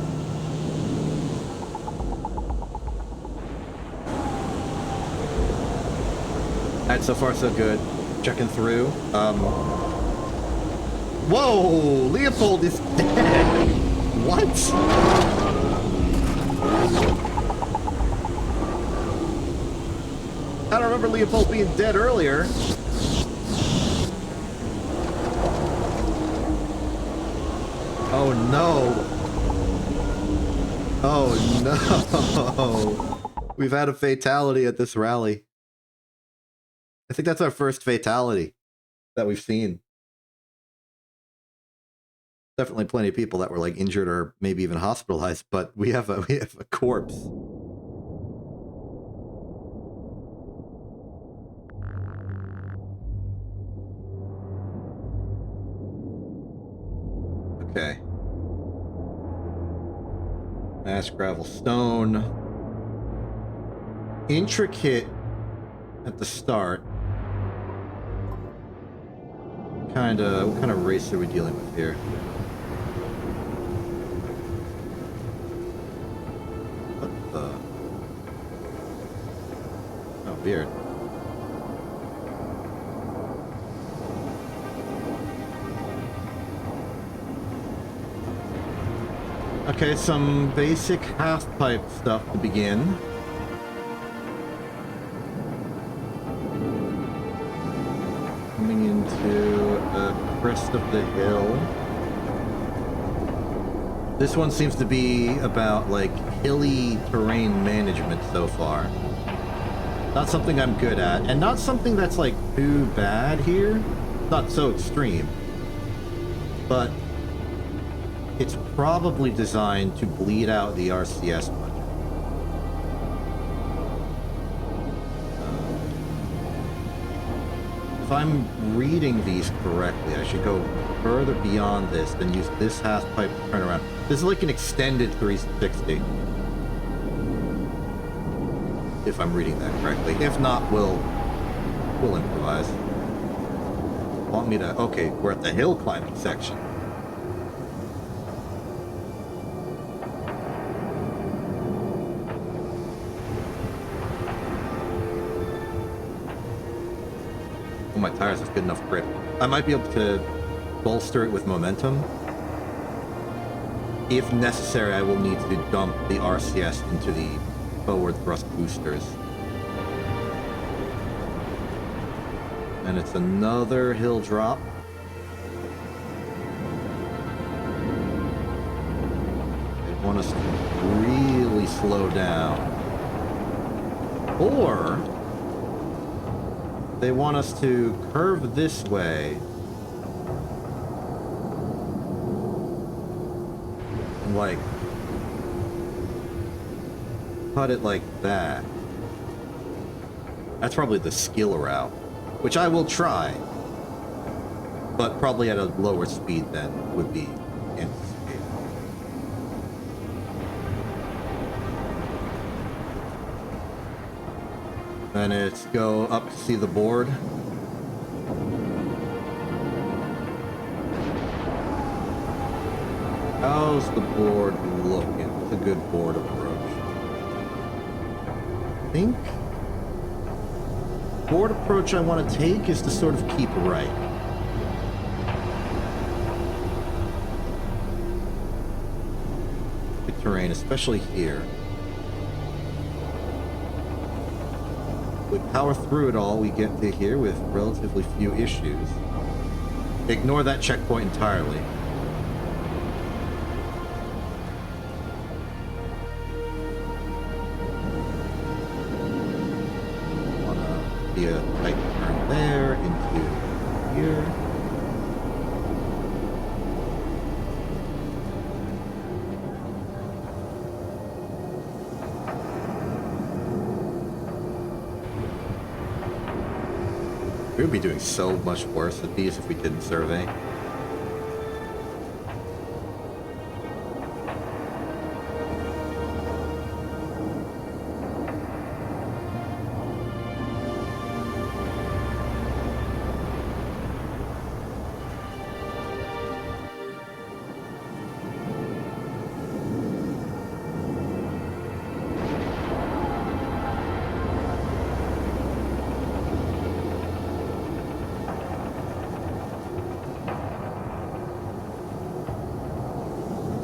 Alright, so far so good. Checking through. Whoa! Leopold is dead! What? I don't remember Leopold being dead earlier. Oh no. Oh no! We've had a fatality at this rally. I think that's our first fatality that we've seen. Definitely plenty of people that were like injured or maybe even hospitalized, but we have a corpse. Okay. Mass gravel stone. Intricate at the start. What kind of race are we dealing with here? What the? Oh, weird. Okay, some basic half-pipe stuff to begin. Coming into the crest of the hill. This one seems to be about, like, hilly terrain management so far. Not something I'm good at, and not something that's, like, too bad here. Not so extreme. But it's probably designed to bleed out the RCS budget. If I'm reading these correctly, I should go further beyond this than use this half pipe to turn around. This is like an extended 360. If I'm reading that correctly. If not, we'll improvise. Want me to... Okay, we're at the hill climbing section. My tires have good enough grip. I might be able to bolster it with momentum. If necessary, I will need to dump the RCS into the forward thrust boosters. And it's another hill drop. They want us to really slow down. Or they want us to curve this way and, like, cut it like that. That's probably the skill route, which I will try, but probably at a lower speed than would be anticipated. Then it's go up to see the board. How's the board looking? It's a good board approach. I think board approach I want to take is to sort of keep right. Good terrain, especially here. We power through it all, we get to here with relatively few issues. Ignore that checkpoint entirely. Wanna be a tight turn there, into here. We would be doing so much worse at these if we didn't survey.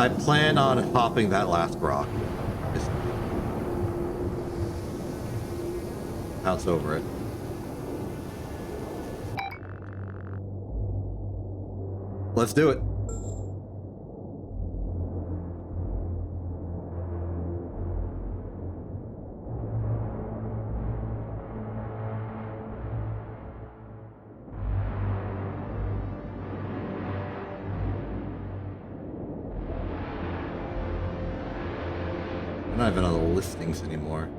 I plan on hopping that last rock. Just bounce over it. Let's do it. not even on the listings anymore.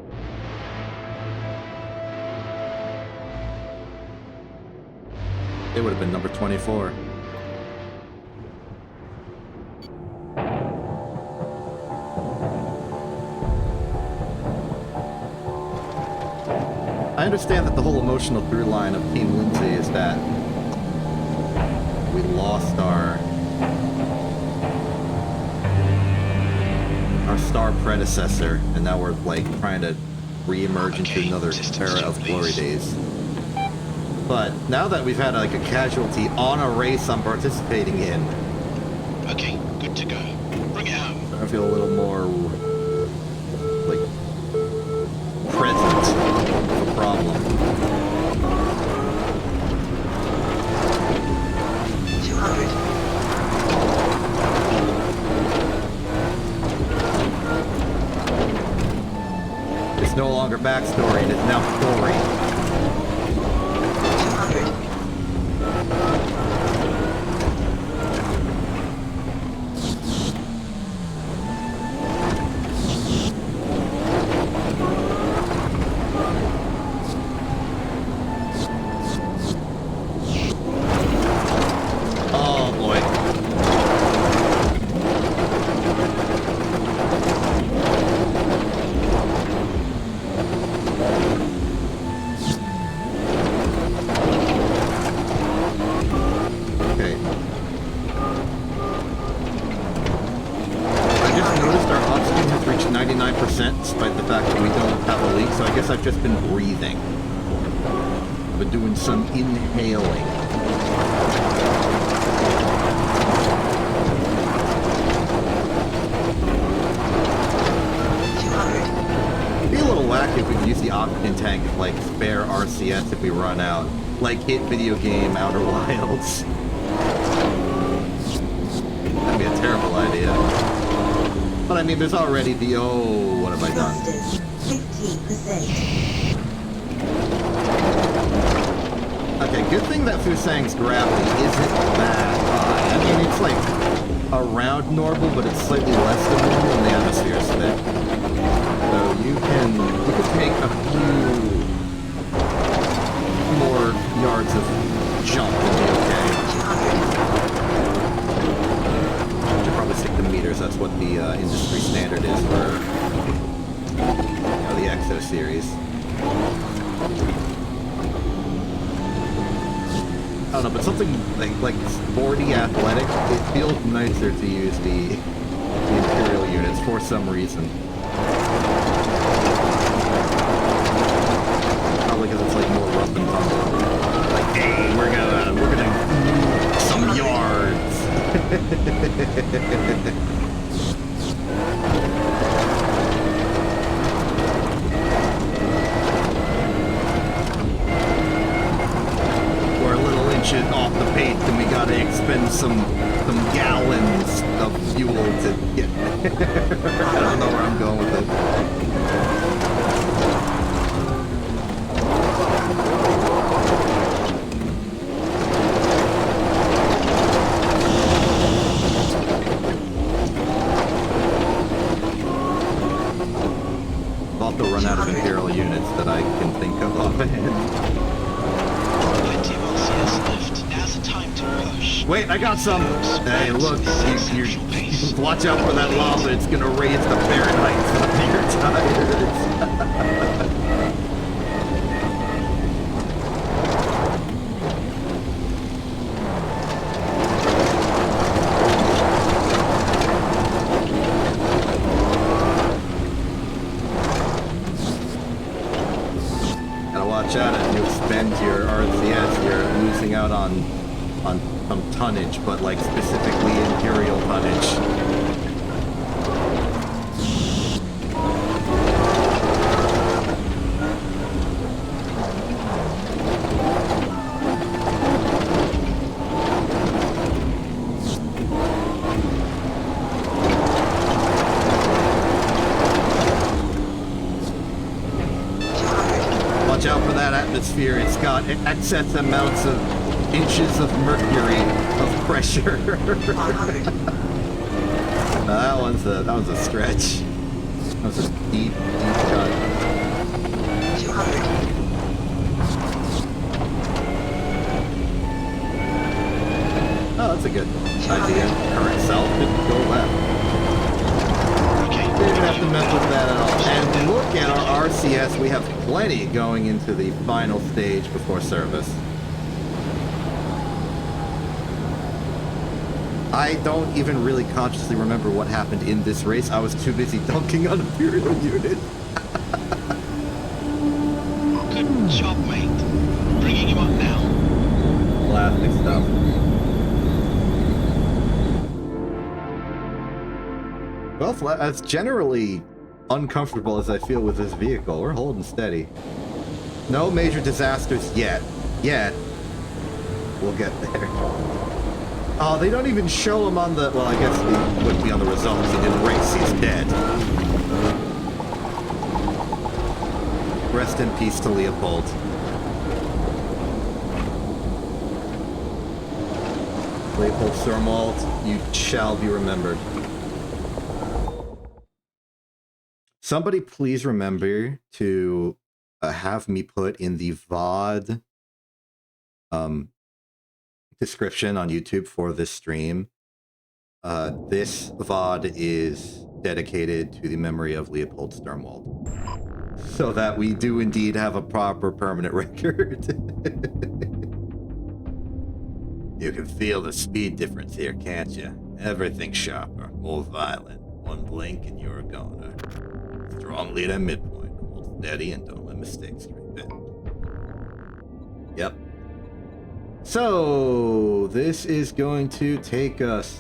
It would have been number 24. I understand that the whole emotional through line of Team Lindsay is that we lost our star predecessor, and now we're like trying to re-emerge into another era of glory days. But now that we've had like a casualty on a race I'm participating in, Okay, good to go. Bring it home. I feel a little more like present of a problem. 200. It's no longer backstory, it is now story. 200. Oh boy. Okay. I just noticed our oxygen has reached 99% despite the fact that we don't have a leak, so I guess I've just been breathing. I've been doing some inhaling. It'd be a little wacky if we could use the oxygen tank as like spare RCS if we run out. Like hit video game Outer Wilds. That'd be a terrible idea. But I mean, there's already the, oh, what have I done? Thrusters, 15%. Okay, good thing that Fusang's gravity isn't that high. I mean, it's like around normal, but it's slightly less than normal when the atmosphere's thick. So you can take a few more yards of jump and be okay. 200. Should probably stick to meters. That's what the industry standard is for the Exo series. I don't know, but something like sporty athletic, it feels nicer to use the Imperial units for some reason. Probably because it's like more rough and tumble. Like, hey, we're gonna move some yards. We're a little inches off the pace, and we gotta expend some gallons of fuel to get. I don't know where I'm going with it. I'll have to run out of Imperial units that I can think of offhand. Plenty of RCS left. Now's the time to rush. Wait, I got some! Hey, look, you watch out for that lava, it's gonna raise the Fahrenheit on your tires. Watch out as you expend your RCS, you're losing out on some tonnage, but like specifically Imperial tonnage. Watch out for that atmosphere. It's got excess amounts of inches of mercury of pressure. 500. That was a stretch. That was a deep, deep cut. 200. Oh, that's a good idea. Current self didn't go left. Okay. Didn't have to mess with that at all. And look at our RCS. We have plenty going into the final stage before service. I don't even really consciously remember what happened in this race. I was too busy dunking on Imperial unit. Good job, mate. Bringing you up now. Classic stuff. Well, as generally uncomfortable as I feel with this vehicle, we're holding steady. No major disasters yet. We'll get there. Oh, they don't even show him on the... Well, I guess he wouldn't be on the results. He didn't race. He's dead. Rest in peace to Leopold. Leopold Sturmwald, you shall be remembered. Somebody please remember to have me put in the VOD description on YouTube for this stream. This VOD is dedicated to the memory of Leopold Sturmwald, so that we do indeed have a proper permanent record. You can feel the speed difference here, can't you? Everything sharper, more violent. One blink and you're a goner. Strong lead at midpoint. Hold steady and don't let mistakes creep in. Yep. So, this is going to take us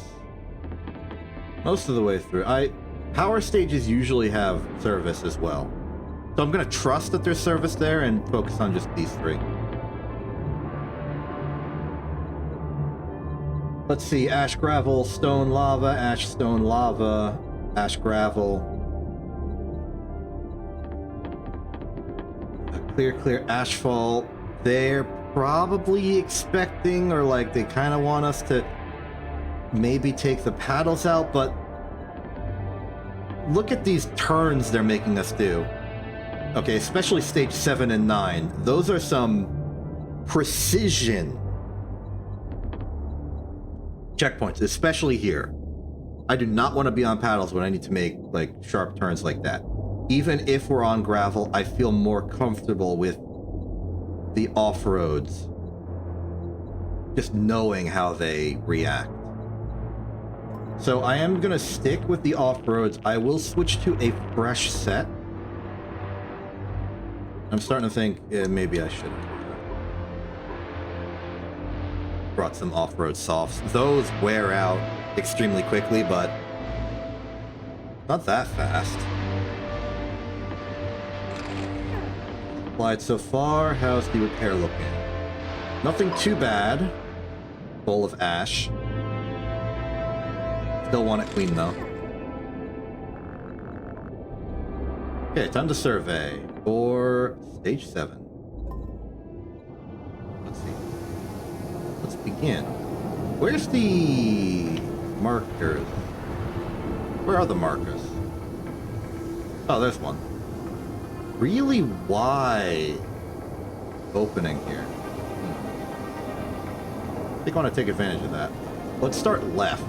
most of the way through. Power stages usually have service as well. So I'm going to trust that there's service there and focus on just these three. Let's see, ash, gravel, stone, lava, ash, stone, lava, ash, gravel. Clear, asphalt. They're probably expecting, or like they kind of want us to maybe take the paddles out, but look at these turns they're making us do. Okay, especially stage 7 and 9. Those are some precision checkpoints, especially here. I do not want to be on paddles when I need to make like sharp turns like that. Even if we're on gravel, I feel more comfortable with the off-roads. Just knowing how they react. So I am going to stick with the off-roads. I will switch to a fresh set. I'm starting to think maybe I should have brought some off-road softs. Those wear out extremely quickly, but not that fast. Applied so far. How's the repair looking? Nothing too bad. Bowl of ash. Still want it clean though. Okay, time to survey for stage 7. Let's see. Let's begin. Where's the markers? Where are the markers? Oh, there's one. Really wide opening here. I think I want to take advantage of that. Let's start left.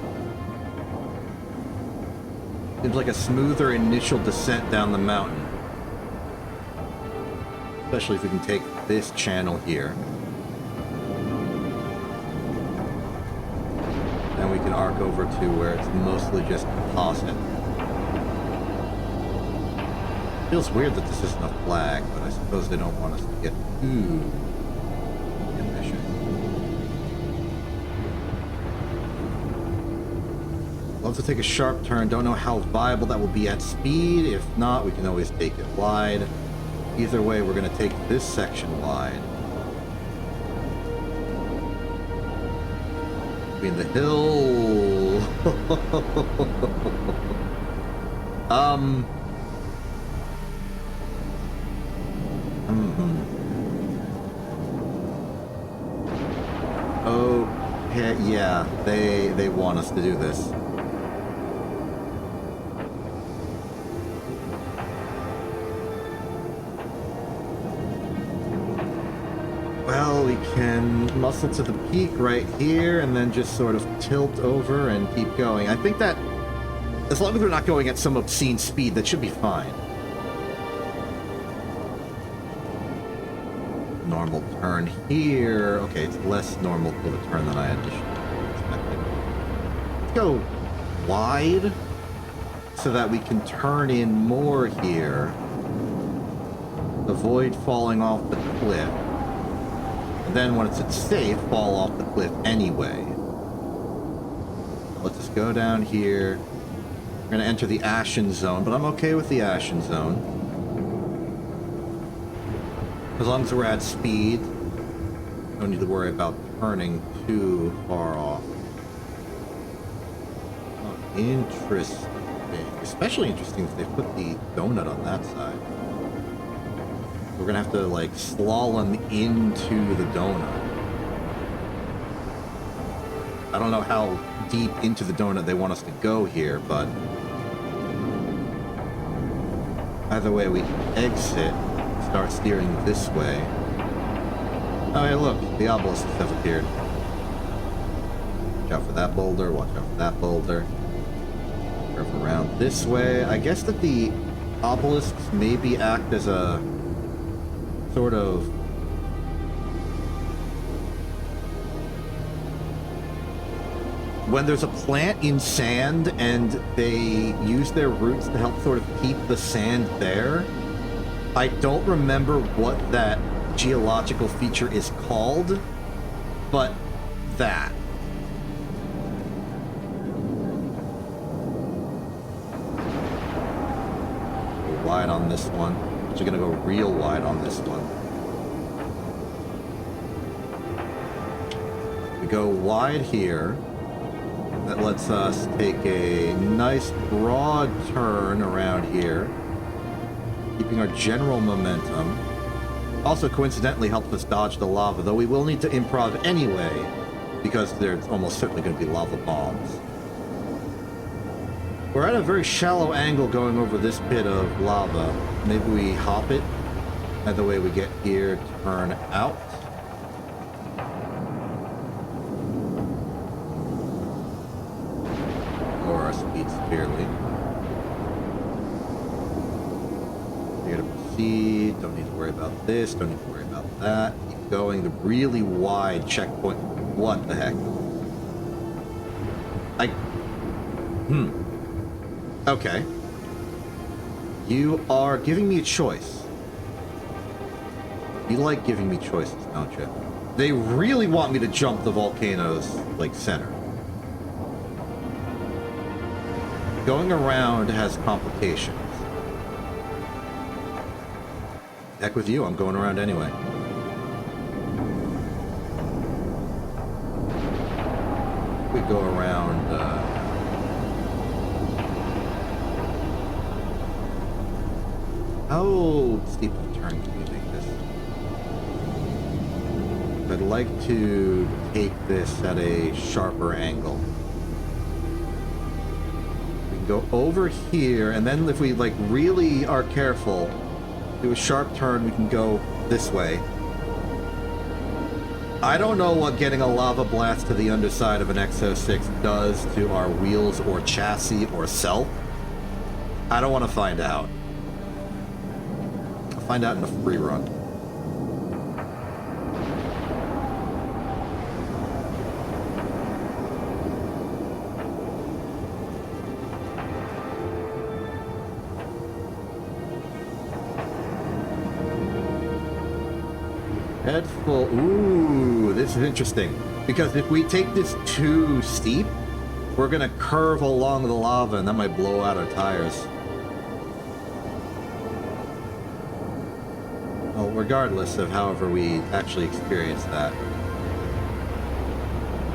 Seems like a smoother initial descent down the mountain. Especially if we can take this channel here. Then we can arc over to where it's mostly just composite. Feels weird that this isn't a flag, but I suppose they don't want us to get too ambitious. Love to take a sharp turn. Don't know how viable that will be at speed. If not, we can always take it wide. Either way, we're going to take this section wide. Between the hill. Okay, yeah, they want us to do this. can muscle to the peak right here and then just sort of tilt over and keep going. I think that as long as we're not going at some obscene speed, that should be fine. Normal turn here. Okay, it's less normal for the turn than I had expected. Let's go wide so that we can turn in more here. Avoid falling off the cliff. And then when it's safe, fall off the cliff anyway. Let's just go down here. We're going to enter the Ashen Zone, but I'm okay with the Ashen Zone. As long as we're at speed, don't need to worry about turning too far off. Oh, interesting. Especially interesting if they put the donut on that side. We're gonna have to like slalom into the donut. I don't know how deep into the donut they want us to go here, but either way we exit, start steering this way. Oh hey look, the obelisks have appeared. Watch out for that boulder, watch out for that boulder. Curve around this way. I guess that the obelisks maybe act as a sort of when there's a plant in sand and they use their roots to help sort of keep the sand there. I don't remember what that geological feature is called, but that. Go wide on this one. Actually gonna go real wide on this one. We go wide here. That lets us take a nice broad turn around here, keeping our general momentum. Also coincidentally helps us dodge the lava, though we will need to improv anyway, because there's almost certainly going to be lava bombs. We're at a very shallow angle going over this pit of lava. Maybe we hop it. Either way we get here, turn out. Lower our speed severely. Here to proceed. Don't need to worry about this. Don't need to worry about that. Keep going. The really wide checkpoint. What the heck? Okay. You are giving me a choice. You like giving me choices, don't you? They really want me to jump the volcano's, like, center. Going around has complications. Heck with you, I'm going around anyway. We go around, how steep of a turn can we make this? I'd like to take this at a sharper angle. We can go over here, and then if we like really are careful, do a sharp turn, we can go this way. I don't know what getting a lava blast to the underside of an Exo 6 does to our wheels or chassis or self. I don't want to find out. I'll find out in a free run. Head full. Ooh, this is interesting. Because if we take this too steep, we're going to curve along the lava and that might blow out our tires. Well, regardless of however we actually experience that.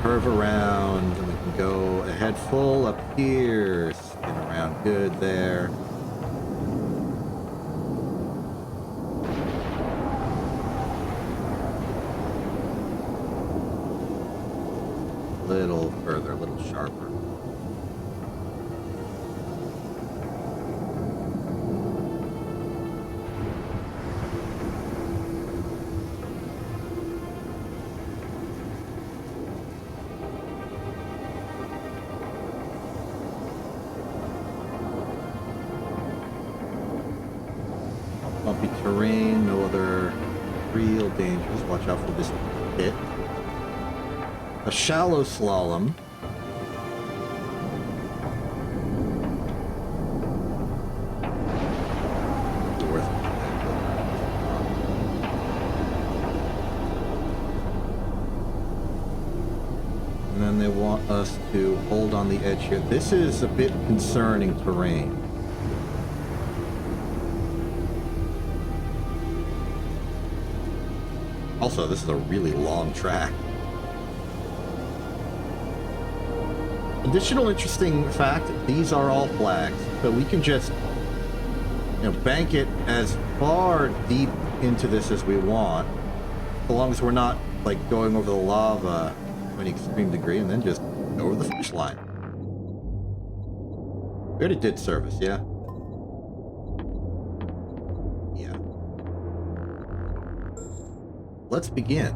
Curve around, and we can go a head full up here, spin around good there. Little further, a little sharper. real dangerous. Watch out for this pit. A shallow slalom. Worth it. And then they want us to hold on the edge here. This is a bit concerning terrain. Also, this is a really long track. Additional interesting fact, these are all flags, so we can just, bank it as far deep into this as we want, so long as we're not, like, going over the lava to an extreme degree, and then just go over the finish line. We already did service, yeah? Yeah. Let's begin.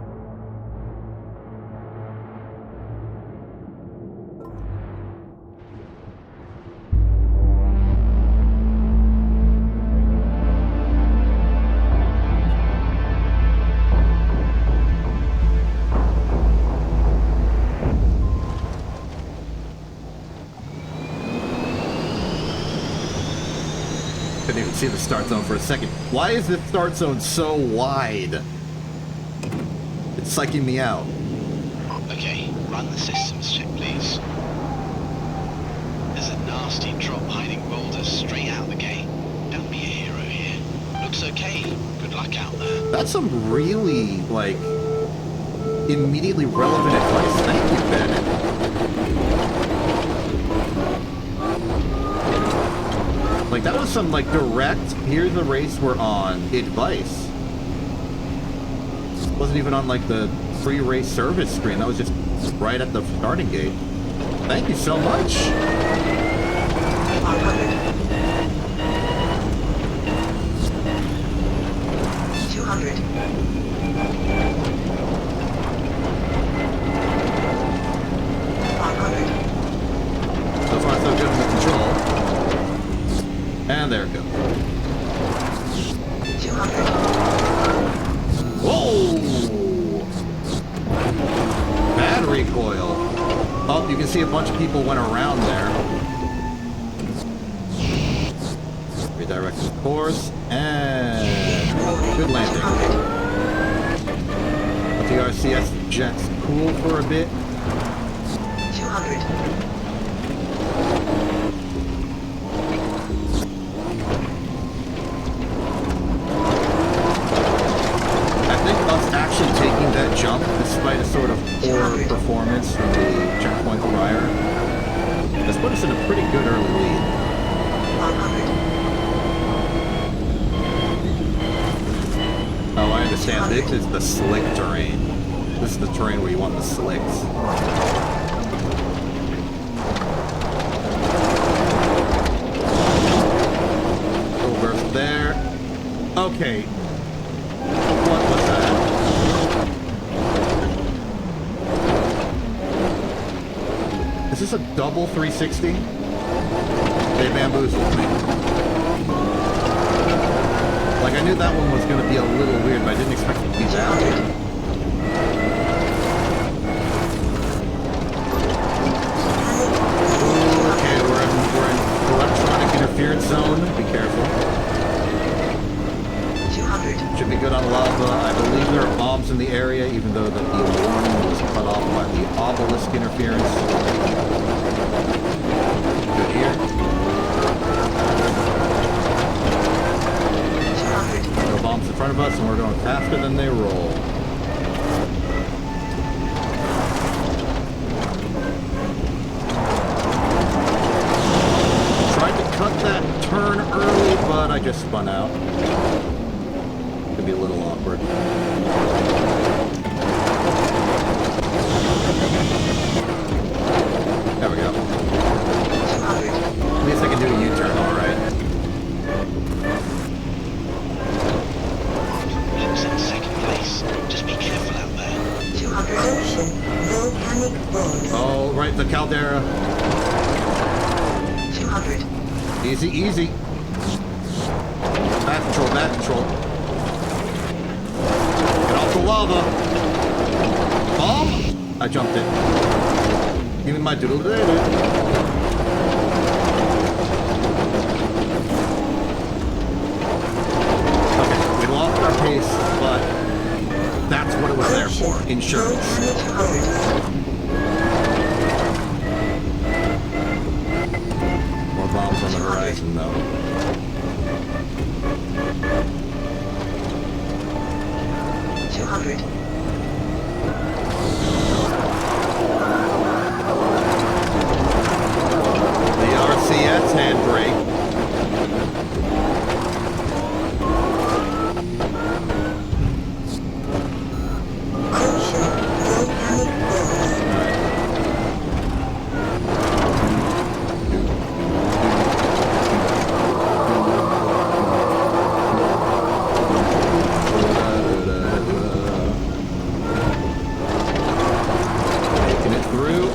Couldn't even see the start zone for a second. Why is this start zone so wide? It's psyching me out. Okay, run the systems check, please. There's a nasty drop hiding boulders straight out the gate. Don't be a hero here. Looks okay. Good luck out there. That's some really, like, immediately relevant advice. Thank you, Bennett. Like, that was some, like, direct, here's the race we're on advice. It wasn't even on, like, the pre-race service screen. That was just right at the starting gate. Thank you so much. 100. 200. 500. So far, so good in the control. And there it goes. 200. Whoa! Bad recoil. Oh, you can see a bunch of people went around there. Redirect the course, and good landing. Let the RCS jets cool for a bit. 200. Actually taking that jump, despite a sort of poor performance from the checkpoint prior, has put us in a pretty good early lead. 100. Oh, I understand. This is the slick terrain. This is the terrain where you want the slicks. Little burst there. Okay. What was that? Is this a double 360? They bamboozled me. Like, I knew that one was going to be a little weird, but I didn't expect it to be that weird. Okay, we're in electronic interference zone. Be careful. 200. Should be good on lava. I believe there are bombs in the area, even though the warning was cut off by the obelisk interference. Good here. 200. No bombs in front of us, and we're going faster than they roll. Tried to cut that turn early, but I just spun out. Could be a little awkward. There we go. 200. At least I can do a U-turn, alright. Looks in second place. Just be careful out there. 200. Ocean. Volcanic balls. Oh, right, the caldera. 200. Easy, easy. Back control, back control. Get off lava. Bomb! I jumped it. Give me my doodle. Okay, we lost our pace, but that's what it was there for. Insurance. More bombs on the horizon, though. The RCS handbrake. Making it through.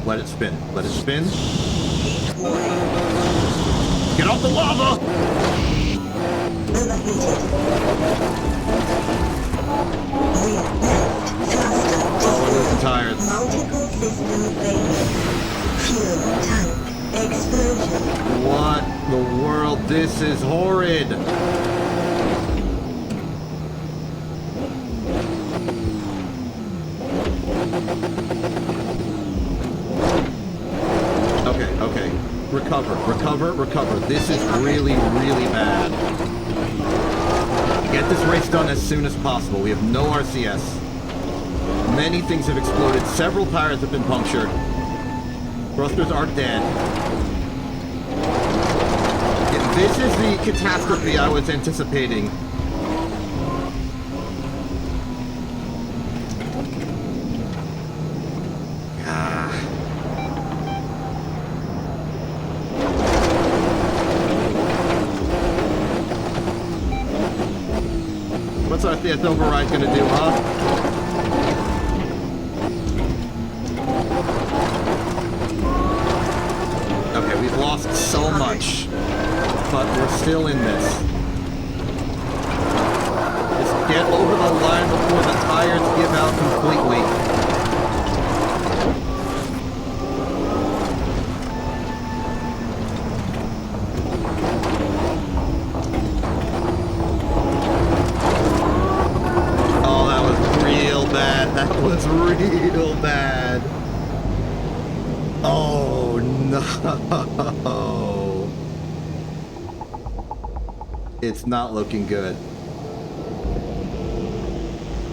Let it spin. Let it spin. Get off the lava! Oh, we're losing tires. Multiple system failure. Fuel tank explosion. What the world? This is horrid! Okay. Recover. This is really, really bad. Get this race done as soon as possible. We have no RCS. Many things have exploded. Several tires have been punctured. Thrusters are dead. This is the catastrophe I was anticipating. What's our RCS override gonna do, huh? Okay, we've lost so much, but we're still in this. Just get over the line before the tires give out completely. That was real bad. Oh no. It's not looking good.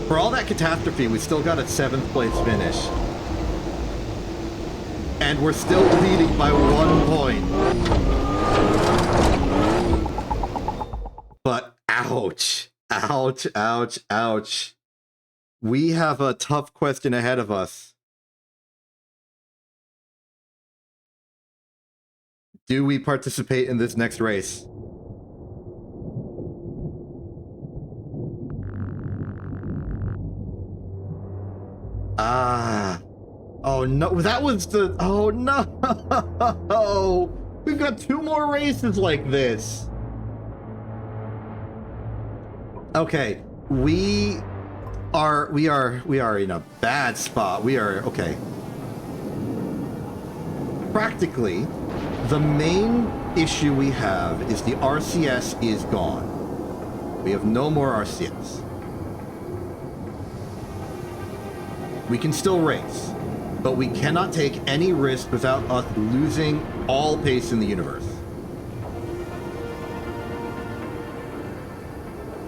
For all that catastrophe, we still got a 7th place finish. And we're still leading by 1 point. But ouch. Ouch. We have a tough question ahead of us. Do we participate in this next race? Oh no, that was the... Oh no! We've got 2 more races like this. Okay, we are in a bad spot. We are, okay. Practically, the main issue we have is the RCS is gone. We have no more RCS. We can still race, but we cannot take any risk without us losing all pace in the universe.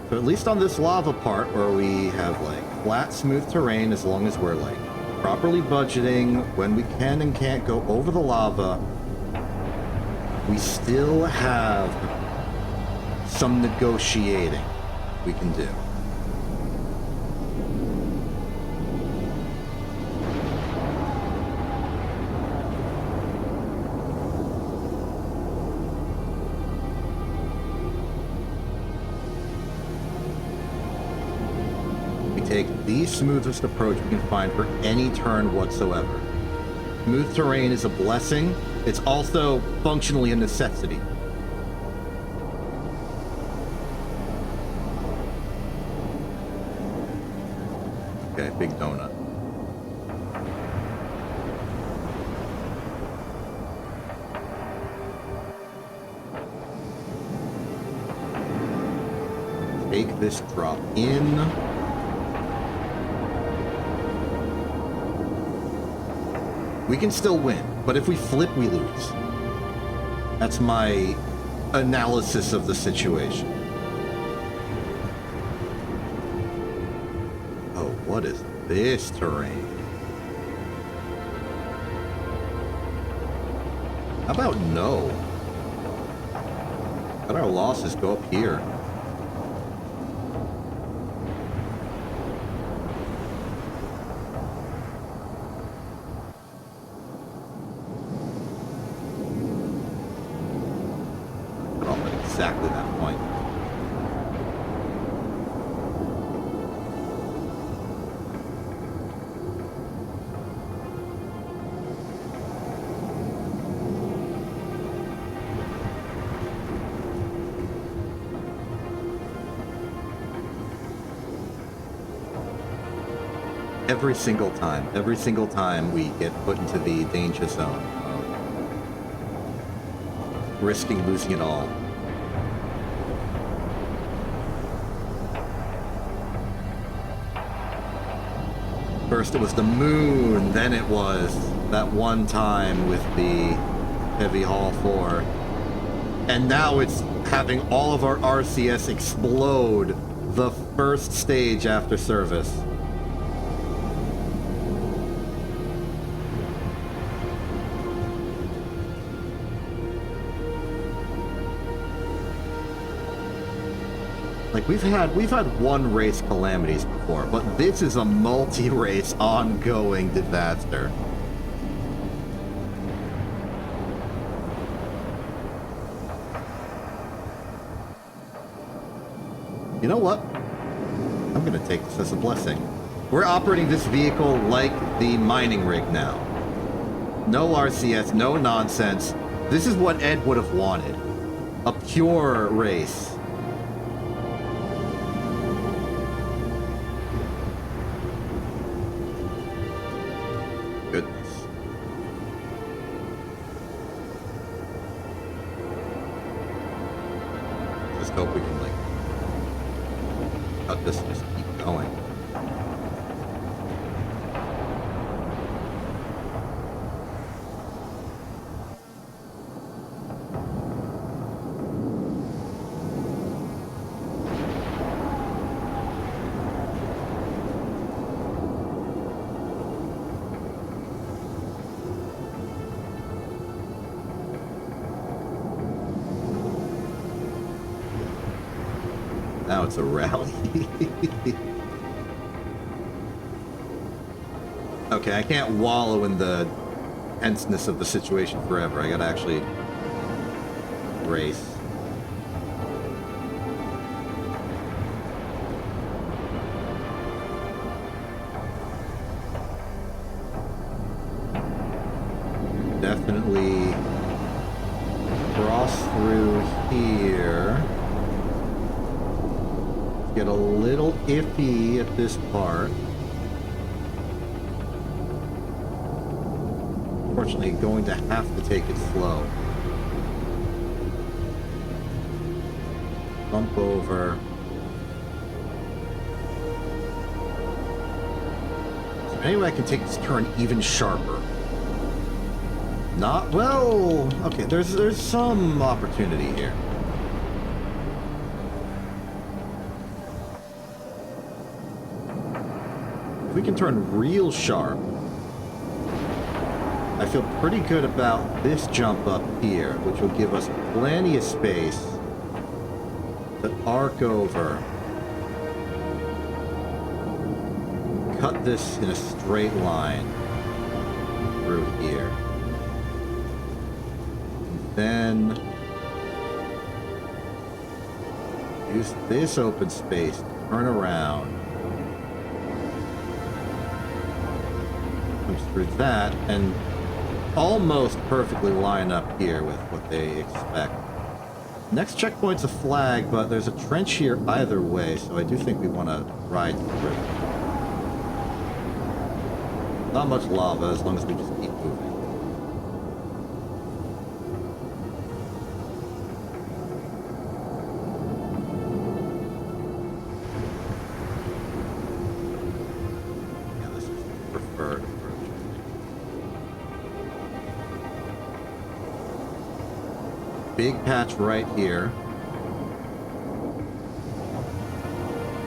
So at least on this lava part where we have like flat, smooth terrain, as long as we're like properly budgeting when we can and can't go over the lava, we still have some negotiating we can do. Take the smoothest approach we can find for any turn whatsoever. Smooth terrain is a blessing. It's also functionally a necessity. Okay, big donut. Take this drop in. We can still win, but if we flip, we lose. That's my analysis of the situation. Oh, what is this terrain? How about no? Let our losses go up here. Exactly that point. Every single time we get put into the danger zone of risking losing it all. First it was the moon, then it was that one time with the Heavy Haul 4. And now it's having all of our RCS explode the first stage after service. Like we've had one race calamities before, but this is a multi-race ongoing disaster. You know what? I'm gonna take this as a blessing. We're operating this vehicle like the mining rig now. No RCS, no nonsense. This is what Ed would have wanted. A pure race. Goodness. Just hope we can, like, cut this and just keep going. Now it's a rally. Okay, I can't wallow in the tenseness of the situation forever. I gotta actually race. Definitely cross through here. Get a little iffy at this part. Unfortunately, going to have to take it slow. Bump over. So anyway, I can take this turn even sharper. Not well. Okay, there's some opportunity here. If we can turn real sharp, I feel pretty good about this jump up here, which will give us plenty of space to arc over. Cut this in a straight line through here. And then use this open space to turn around. Through that, and almost perfectly line up here with what they expect. Next checkpoint's a flag, but there's a trench here either way, so I do think we want to ride through. Not much lava as long as we just keep moving. Yeah, this is the preferred approach. Big patch right here.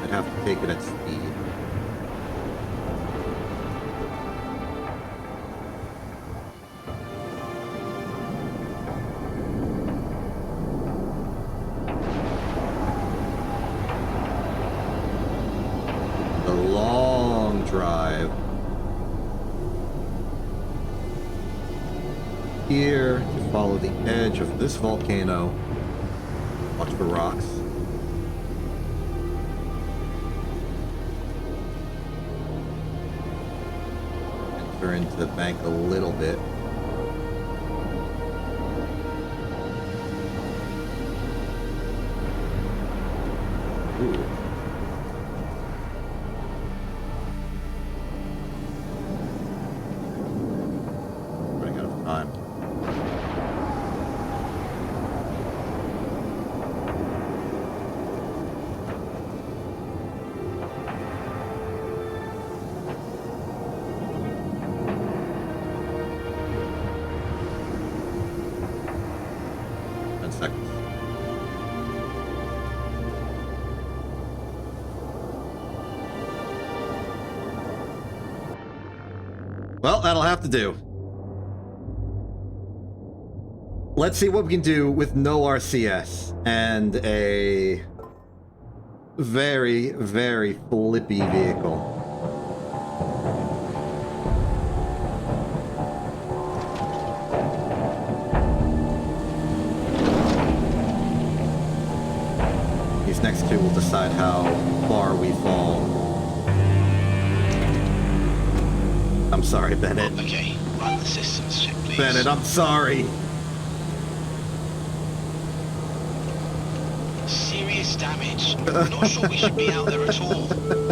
I'd have to take it at speed. The long drive. Here, to follow the edge of this volcano. Watch for rocks. Enter into the bank a little bit. Ooh. Running out of time. Seconds. Well, that'll have to do. Let's see what we can do with no RCS and a very, very flippy vehicle. These next two will decide how far we fall. I'm sorry, Bennett. Okay, run the systems check, please. Bennett, I'm sorry. Serious damage. Not sure we should be out there at all.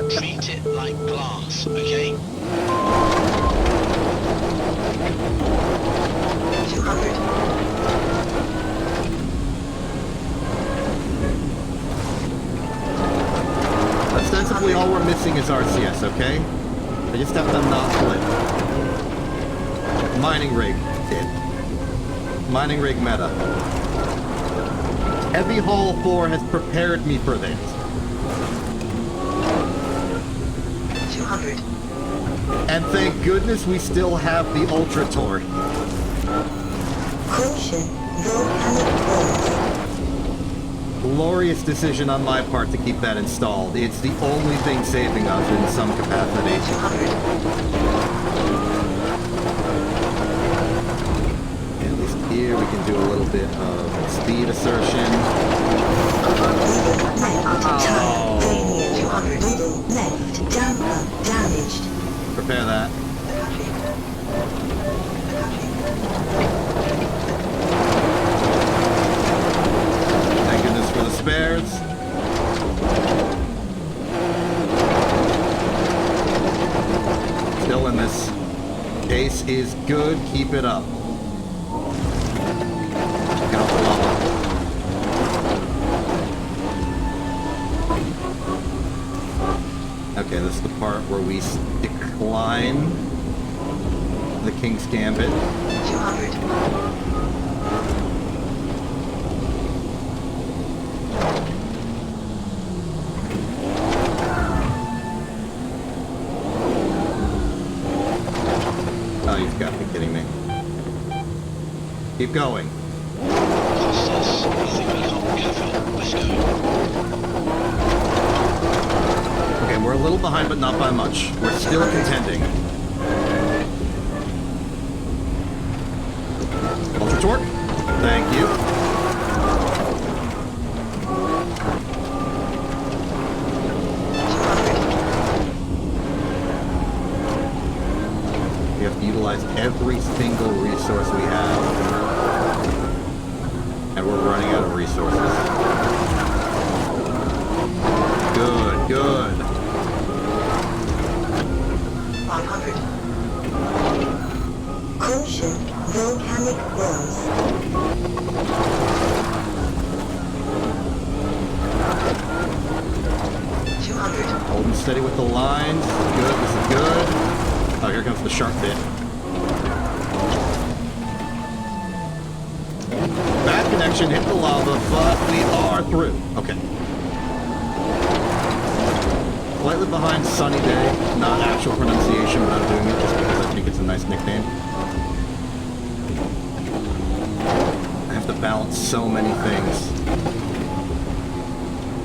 Treat it like glass, okay? 200. Ostensibly, all we're missing is RCS, okay? I just have to not flip. Mining rig. Mining rig meta. Heavy Haul 4 has prepared me for this. 200. And thank goodness we still have the Ultra Torque. Caution, volcanic faults. Glorious decision on my part to keep that installed. It's the only thing saving us in some capacity. 200. At least here we can do a little bit of speed assertion. Tire failure. 200. Middle left damper damaged. Prepare that. Thank goodness for the spares. Still in this. Pace is good. Keep it up. Get off the lava. Okay, this is the part where we decline the King's Gambit. 200. Oh, you've got to be kidding me. Keep going. Costas, anything we can't recover? Let's go. Okay, we're a little behind, but not by much. We're still contending. Ultra Torque. Thank you. We have to utilize utilize every single resource we have. And we're running out of resources. Good, good. 500. Caution, volcanic wells. 200. Holding steady with the lines. Good, this is good. Oh, here comes the sharp bit. Bad connection, hit the lava, but we are through. Okay. Slightly behind Sunny Day. Not actual pronunciation, but I'm doing it just because I think it's a nice nickname. I have to balance so many things.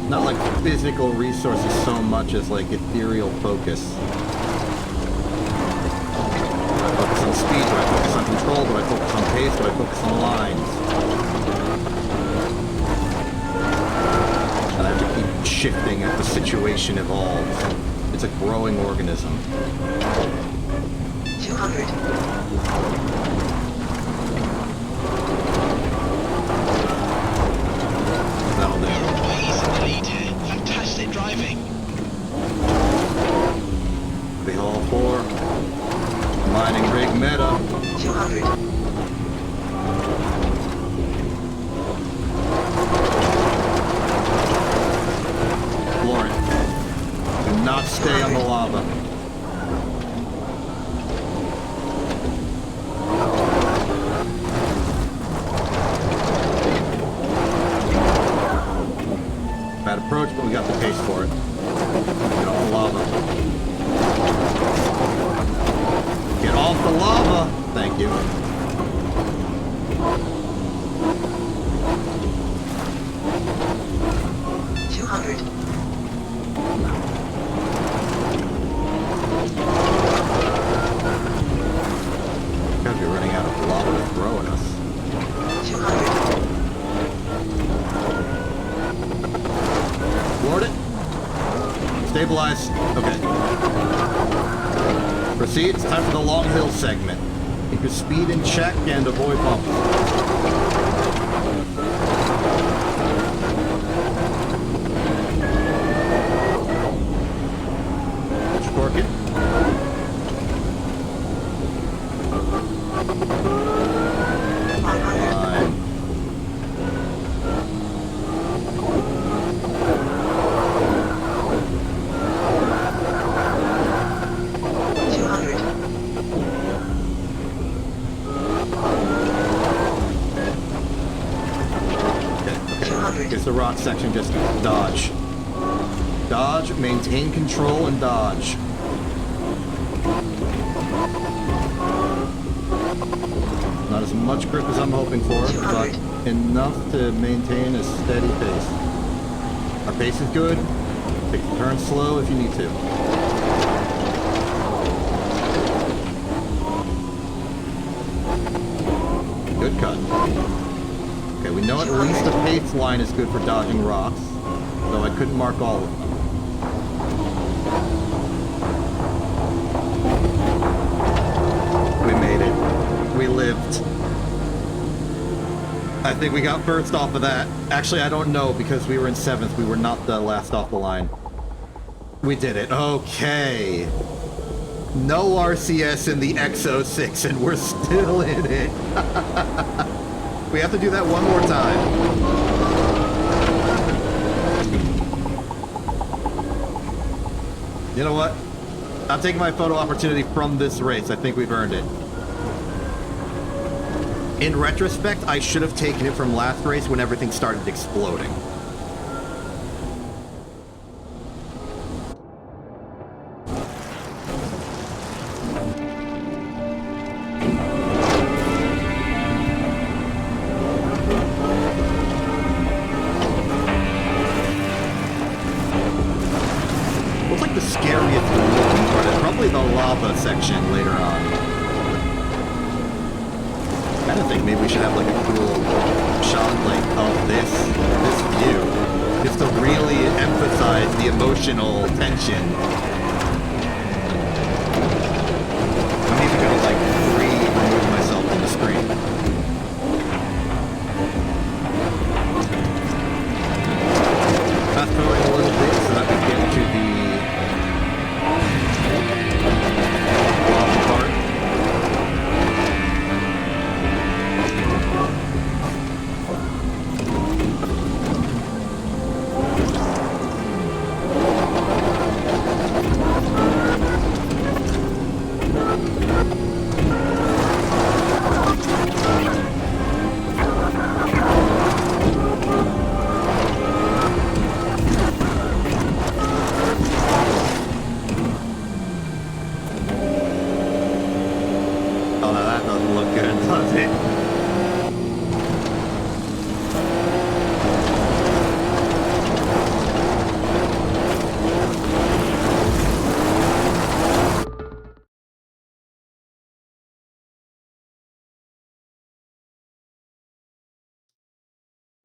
Not like physical resources so much as like ethereal focus. Do I focus on speed? Do I focus on control? Do I focus on pace? Do I focus on lines? And I have to keep shifting as the situation evolves. It's a growing organism. 200. That'll do. Fantastic driving. The Hall 4. Mining rig meta. 200. Floor it. Do not stay on the lava. Bad approach, but we got the pace for it. Get off the lava. Get off the lava! Thank you. Gotta be running out of lava to throw at us. 200. Board it. Stabilize. Okay. Proceed. It's time for the long hill segment. Keep your speed in check and avoid bumps. Cork it. Fine. Here's the rock section, just dodge. Dodge, maintain control, and dodge. Not as much grip as I'm hoping for, but enough to maintain a steady pace. Our pace is good. Take the turn slow if you need to. Good cut. Okay, we know at least the pace line is good for dodging rocks, though I couldn't mark all of them. We made it. We lived. I think we got first off of that. Actually, I don't know, because we were in 7th. We were not the last off the line. We did it. Okay. No RCS in the Exo 6, and we're still in it. We have to do that one more time. You know what? I'm taking my photo opportunity from this race. I think we've earned it. In retrospect, I should have taken it from last race when everything started exploding. What's like the scariest looking part? It's probably the lava section later on. I don't think maybe we should have like a cool shot like of this view, just to really emphasize the emotional tension. I'm even gonna like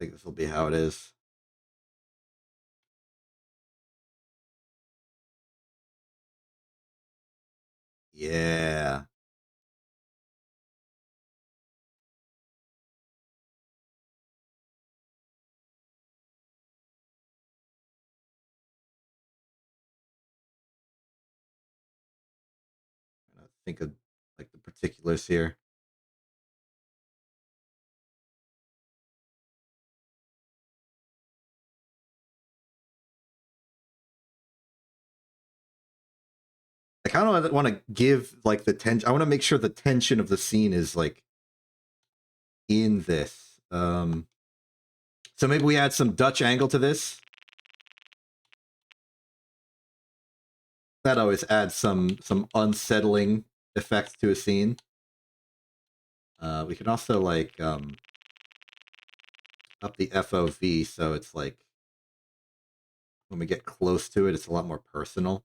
think this will be how it is. Yeah. I think of like the particulars here. I kind of want to give like the tension. I want to make sure the tension of the scene is like in this. So maybe we add some Dutch angle to this. That always adds some unsettling effects to a scene. We can also like up the FOV so it's like when we get close to it, it's a lot more personal.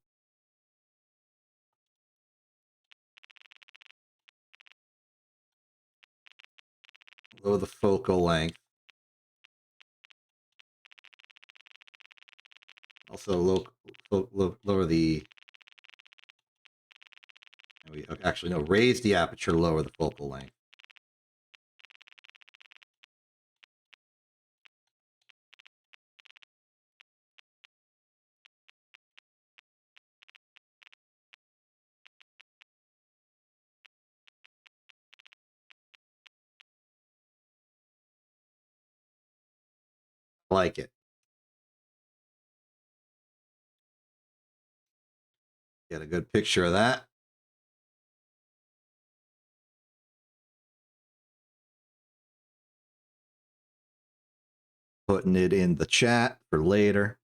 Lower the focal length. Also lower the... Actually, no, raise the aperture, lower the focal length. Like it. Get a good picture of that. Putting it in the chat for later.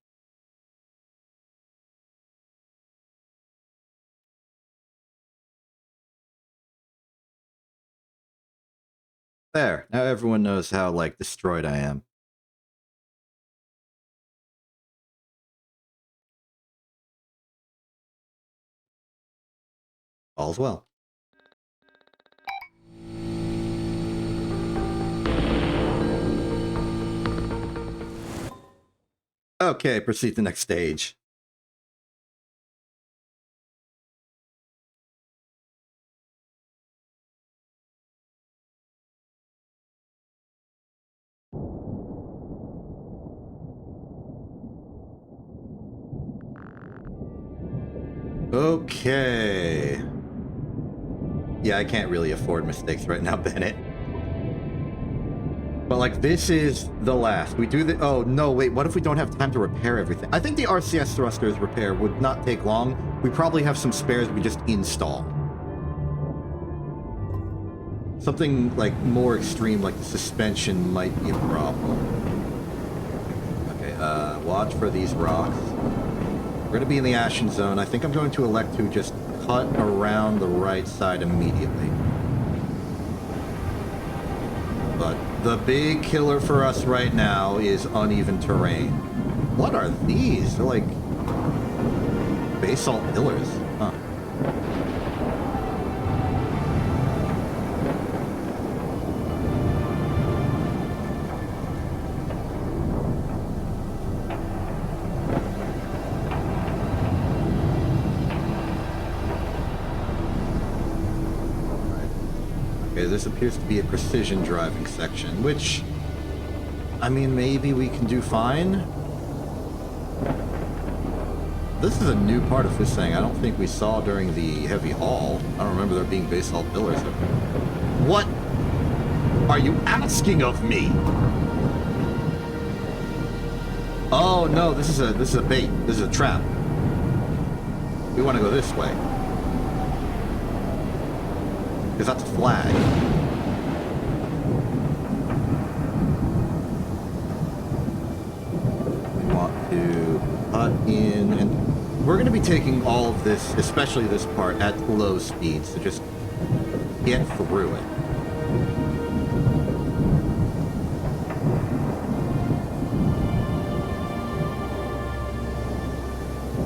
There. Now everyone knows how like destroyed I am. All's well. Okay, proceed to the next stage. Okay. Yeah, I can't really afford mistakes right now, Bennett. But like, this is the last. We do the... Oh, no, wait. What if we don't have time to repair everything? I think the RCS thrusters repair would not take long. We probably have some spares we just install. Something like more extreme, like the suspension, might be a problem. Okay, watch for these rocks. We're going to be in the Ashen Zone. I think I'm going to elect to just cut around the right side immediately. But the big killer for us right now is uneven terrain. What are these? They're like basalt pillars. Huh. This appears to be a precision driving section, which, I mean, maybe we can do fine. This is a new part of this thing I don't think we saw during the heavy haul. I don't remember there being basalt pillars. What are you asking of me? Oh no, this is a bait. This is a trap. We want to go this way. Because that's a flag. We want to cut in, and we're going to be taking all of this, especially this part, at low speeds to just get through it.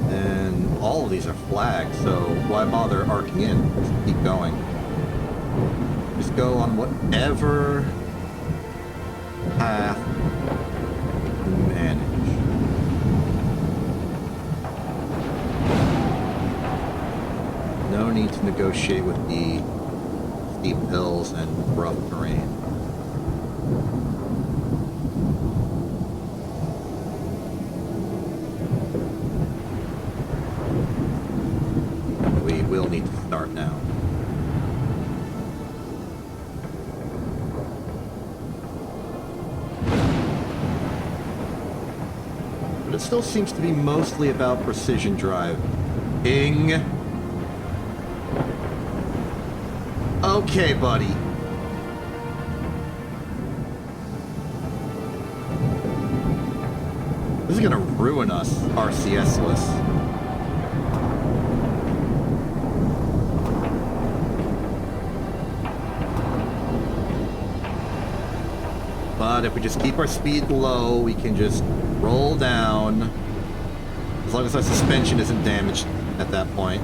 And all of these are flagged, so why bother arcing in? Just keep going. Just go on whatever path to manage. No need to negotiate with the steep hills and rough terrain. We will need to start now. But it still seems to be mostly about precision driving. Okay, buddy. This is gonna ruin us, RCS-less. But if we just keep our speed low, we can just roll down. As long as our suspension isn't damaged at that point.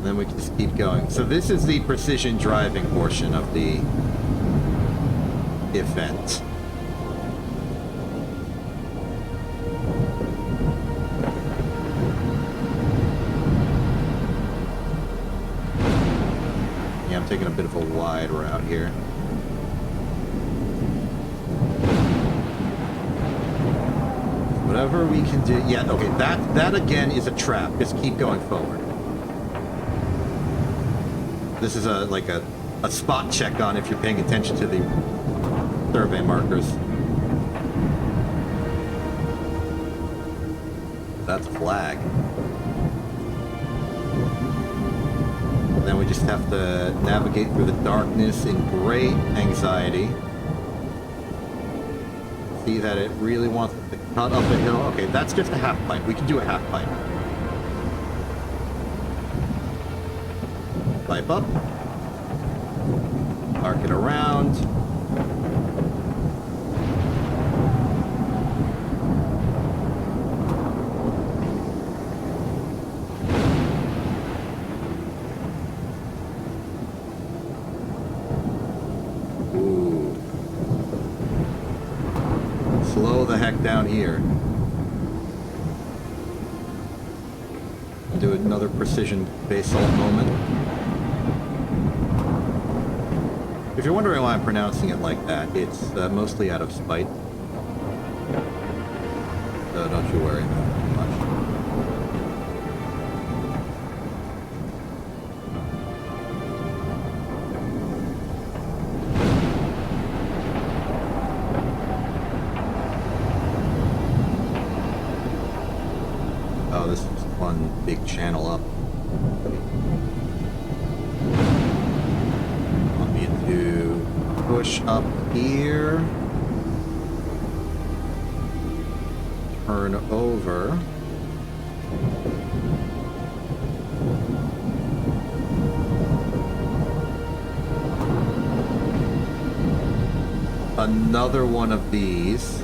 Then we can just keep going. So this is the precision driving portion of the event. Yeah, I'm taking a bit of a wide route here. Whatever we can do. Yeah, okay, that again is a trap. Just keep going forward. This is like a spot check on if you're paying attention to the survey markers. That's a flag. And then we just have to navigate through the darkness in great anxiety. See that it really wants to cut up a hill. Okay, that's just a half pipe. We can do a half pipe. Pipe up. Arc it around. Ooh. Slow the heck down here. Do another precision basalt moment. If you're wondering why I'm pronouncing it like that, it's mostly out of spite. So don't you worry about it too much. Oh, this is a fun big channel up. To push up here, turn over, another one of these.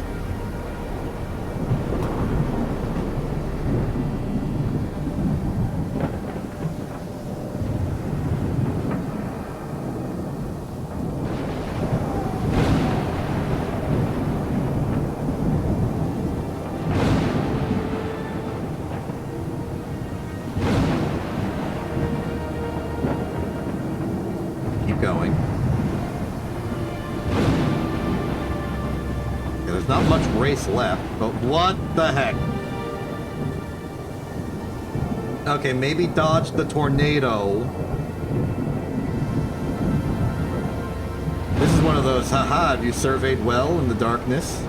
Going. Yeah, there's not much race left, but what the heck? Okay, maybe dodge the tornado. This is one of those, haha, have you surveyed well in the darkness?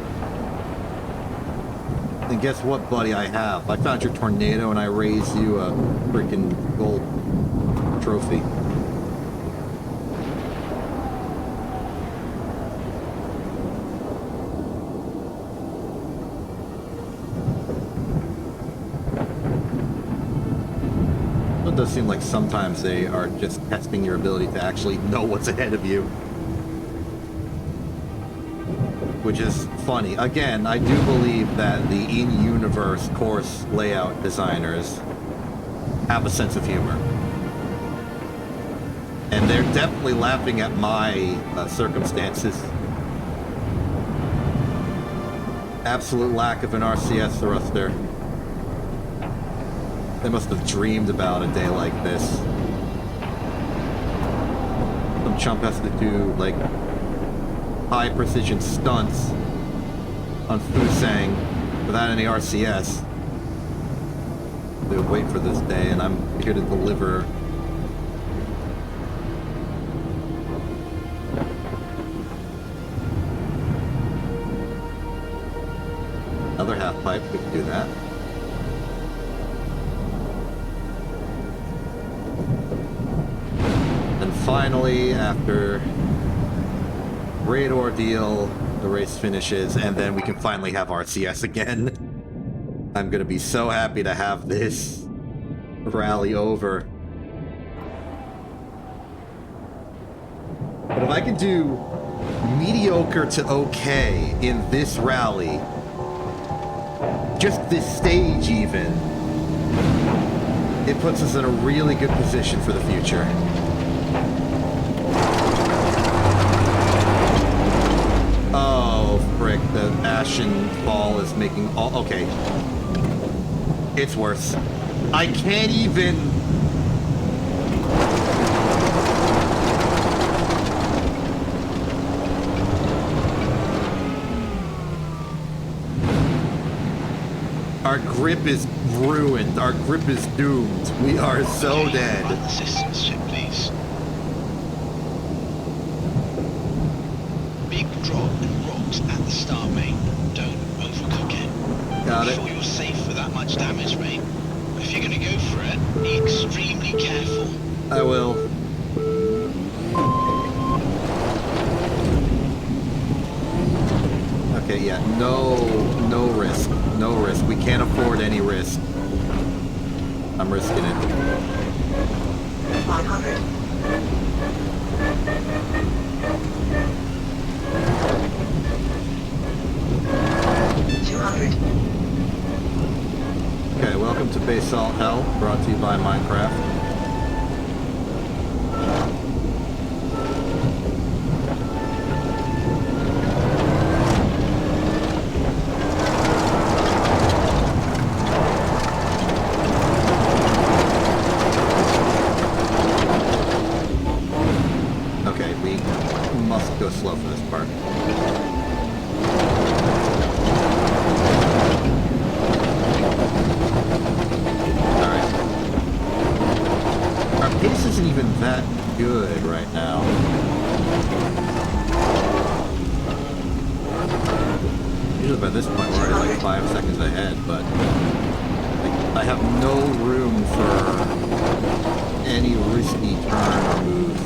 And guess what, buddy, I have. I found your tornado and I raised you a freaking gold trophy. It does seem like sometimes they are just testing your ability to actually know what's ahead of you. Which is funny. Again, I do believe that the in-universe course layout designers have a sense of humor. And they're definitely laughing at my circumstances Absolute lack of an RCS thruster. They must have dreamed about a day like this. Some chump has to do, like, high precision stunts on Fusang without any RCS. They would wait for this day, and I'm here to deliver. Another half pipe, we can do that. And finally, after great ordeal, the race finishes, and then we can finally have RCS again. I'm gonna be so happy to have this rally over. But if I can do mediocre to okay in this rally, just this stage even, it puts us in a really good position for the future. Oh, frick, the ashen fall is making all... Okay. It's worse. I can't even... Our grip is ruined. Our grip is doomed. We are so dead. Assistance ship, please. Big drop and rocks at the start, mate. Don't overcook it. Got it. Make sure you're safe for that much damage, mate. If you're gonna go for it, be extremely careful. I will. Okay, yeah, no risk. No risk. We can't afford any risk. I'm risking it. 500. Okay, welcome to Basalt Hell, brought to you by Minecraft. Okay, we must go slow for this part. Pace isn't even that good right now. Usually by this point we're already like 5 seconds ahead, but I have no room for any risky turn or move.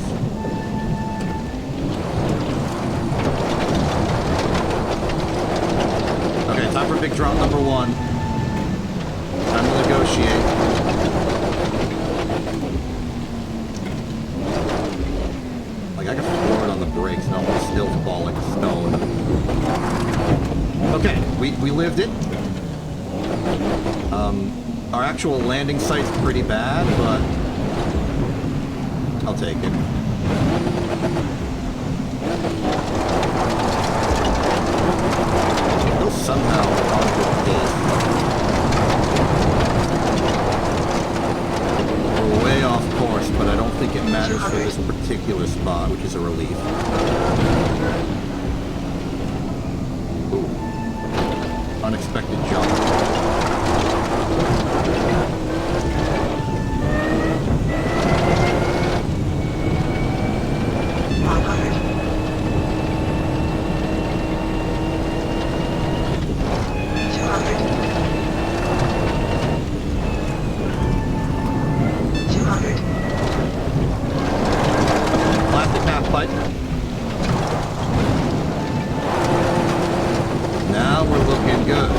Okay, time for big drop number 1. Time to negotiate. Like, I can floor it on the brakes and I'll still fall like a stone. Okay, we lived it. Our actual landing site's pretty bad, but I'll take it. Still somehow on a good pace. We're way off course, but I don't think it matters for this particular spot, which is a relief. Ooh. Unexpected jump. Now we're looking good.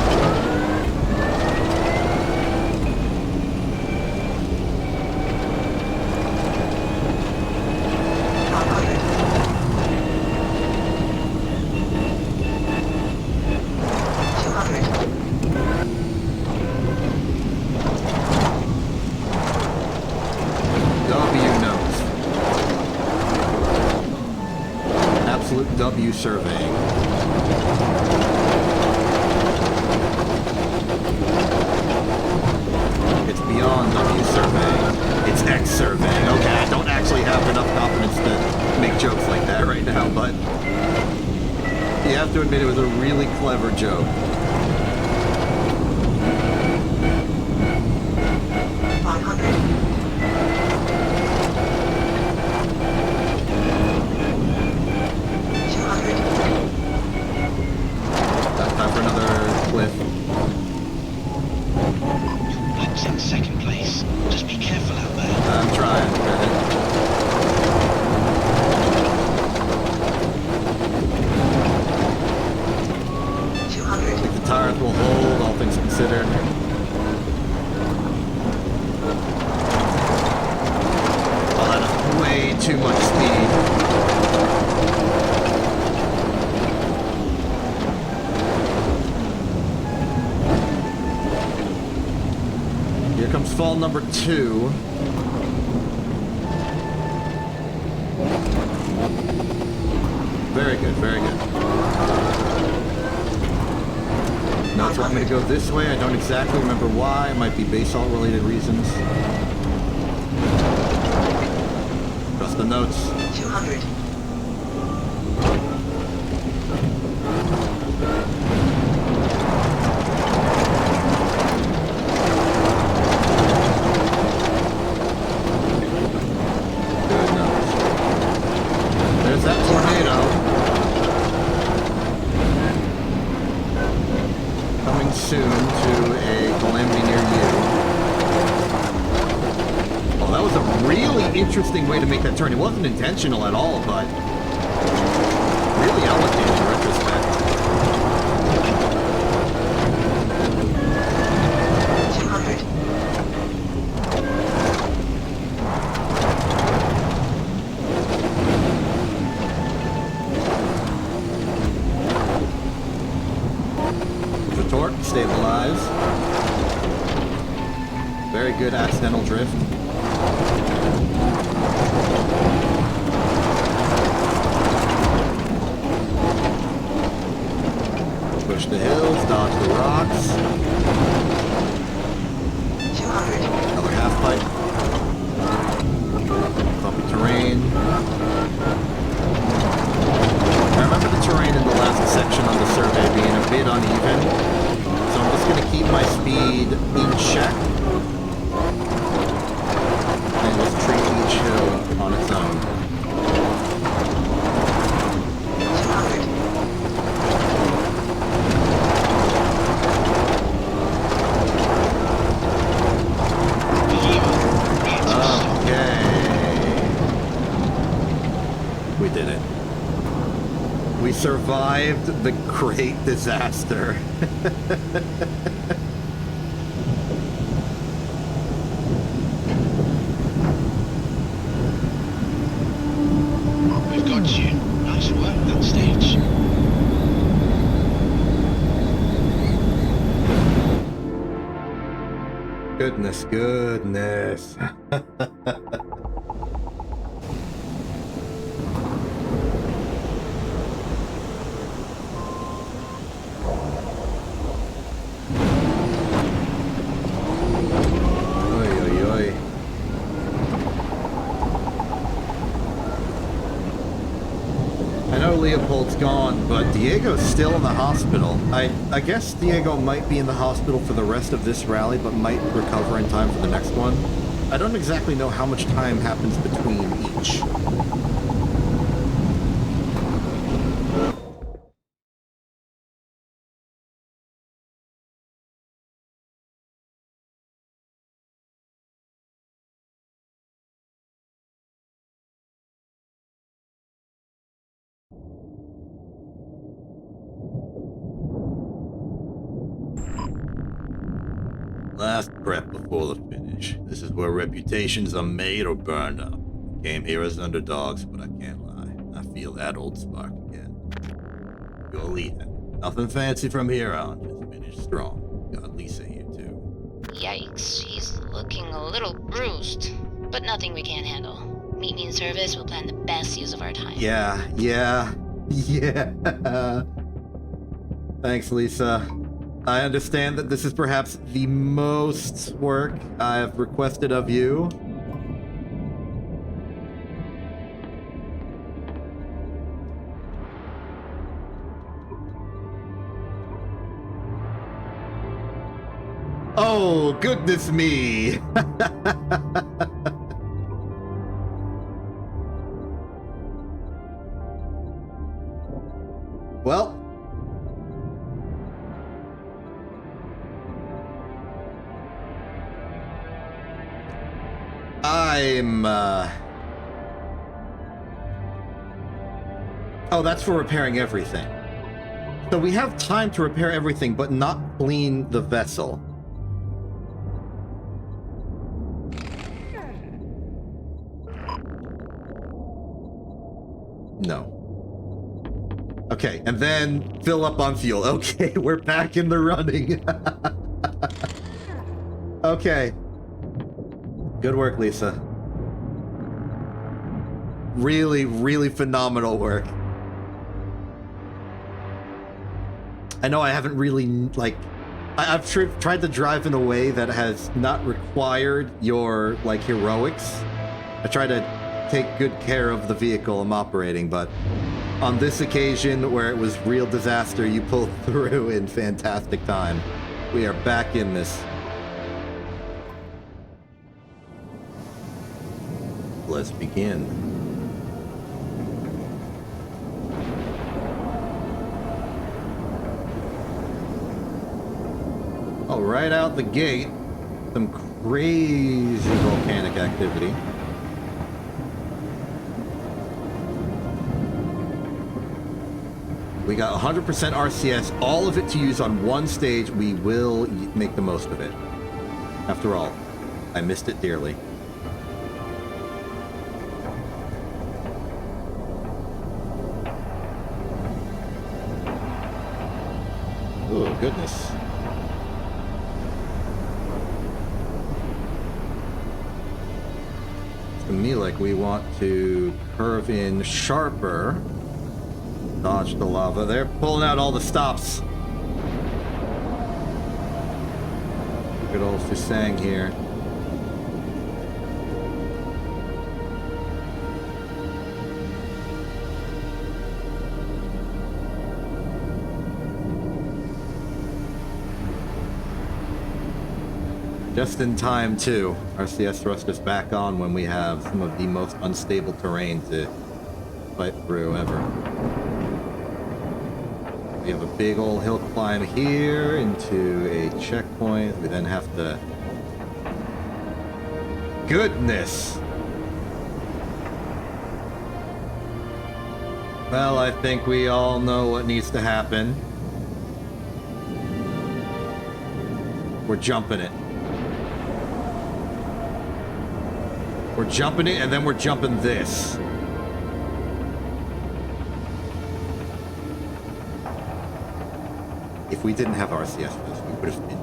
W surveying. really clever joke. 500. 200. Time for another cliff. Laps in second place. Just be careful out there. I'm trying. The tires will hold, all things considered. Oh, that is way too much speed. Here comes fall number 2. Very good, very good. Now it's want me to go this way. I don't exactly remember why. It might be basalt related reasons. Trust the notes. 200. Good notes. There's that tornado. Coming soon to a calamity near you. Oh, that was a really interesting way to make that turn. It wasn't intentional at all, but really elegant in retrospect. 200. The torque, stabilize. Very good accidental drift. Push the hills, dodge the rocks. 200. Another half pipe. Bumpy terrain. I remember the terrain in the last section on the survey being a bit uneven, so I'm just going to keep my speed in check and just treat each hill on its own. 200. Okay. We did it. We survived the great disaster. We've got you. Nice work that stage. Goodness, goodness. Leopold's gone, but Diego's still in the hospital. I guess Diego might be in the hospital for the rest of this rally, but might recover in time for the next one. I don't exactly know how much time happens between each. Last prep before the finish. This is where reputations are made or burned up. Came here as underdogs, but I can't lie. I feel that old spark again. You're leaving. Nothing fancy from here on. Just finish strong. Got Lisa here too. Yikes, she's looking a little bruised, but nothing we can't handle. Meet me in service, we'll plan the best use of our time. Yeah. Thanks, Lisa. I understand that this is perhaps the most work I've requested of you. Oh, goodness me. Well, I'm, oh, that's for repairing everything. So we have time to repair everything, but not clean the vessel. No. Okay, and then fill up on fuel. Okay, we're back in the running. Okay. Good work, Lisa. Really, really phenomenal work. I know I haven't really, like... I've tried to drive in a way that has not required your, like, heroics. I try to take good care of the vehicle I'm operating, but... on this occasion, where it was real disaster, you pulled through in fantastic time. We are back in this. Let's begin. Oh, right out the gate, some crazy volcanic activity. We got 100% RCS, all of it to use on one stage. We will make the most of it. After all, I missed it dearly. Oh, goodness. It's to me like we want to curve in sharper. Dodge the lava. They're pulling out all the stops. Good old Fusang here. Just in time, too. RCS thrusters back on when we have some of the most unstable terrain to fight through ever. We have a big old hill climb here into a checkpoint. We then have to... Goodness! Well, I think we all know what needs to happen. We're jumping it. We're jumping it, and then we're jumping this. If we didn't have RCS for this, we would have been...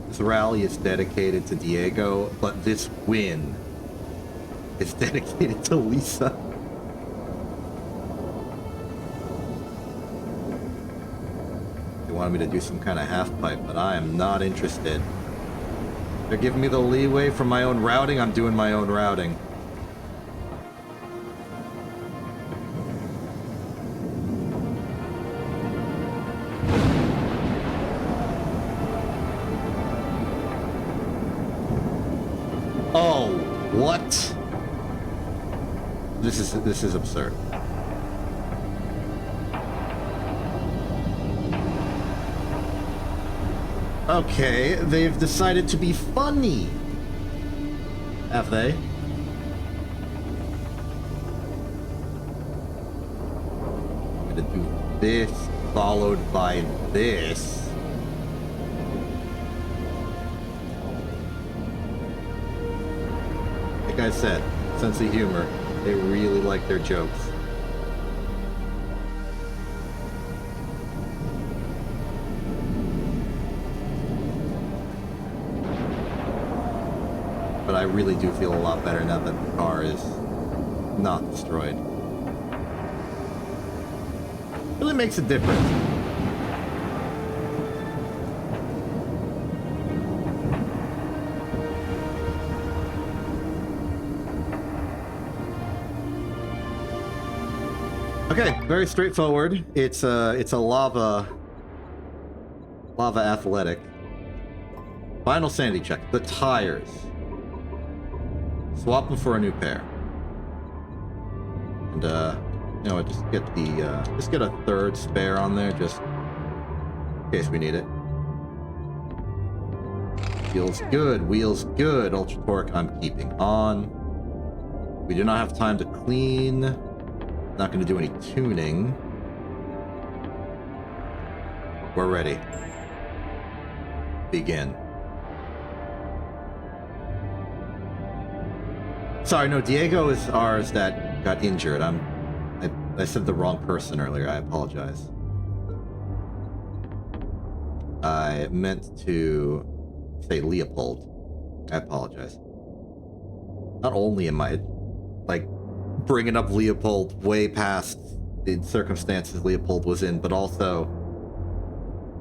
This rally is dedicated to Diego, but this win is dedicated to Lisa. They wanted me to do some kind of half pipe, but I am not interested. They're giving me the leeway for my own routing. I'm doing my own routing. Oh, what? This is absurd. Okay, they've decided to be funny. Have they? I'm gonna do this, followed by this. Like I said, sense of humor. They really like their jokes. But I really do feel a lot better now that the car is not destroyed. Really makes a difference. Okay, very straightforward. It's a lava athletic. Final sanity check. The tires. Swap them for a new pair. And you know, just get a third spare on there, just in case we need it. Feels good, wheels good. Ultra torque I'm keeping on. We do not have time to clean. Not going to do any tuning. We're ready. Begin. Sorry, no, Diego is ours that got injured. I said the wrong person earlier. I apologize. I meant to say Leopold. I apologize. Not only am I, like, bringing up Leopold way past the circumstances Leopold was in, but also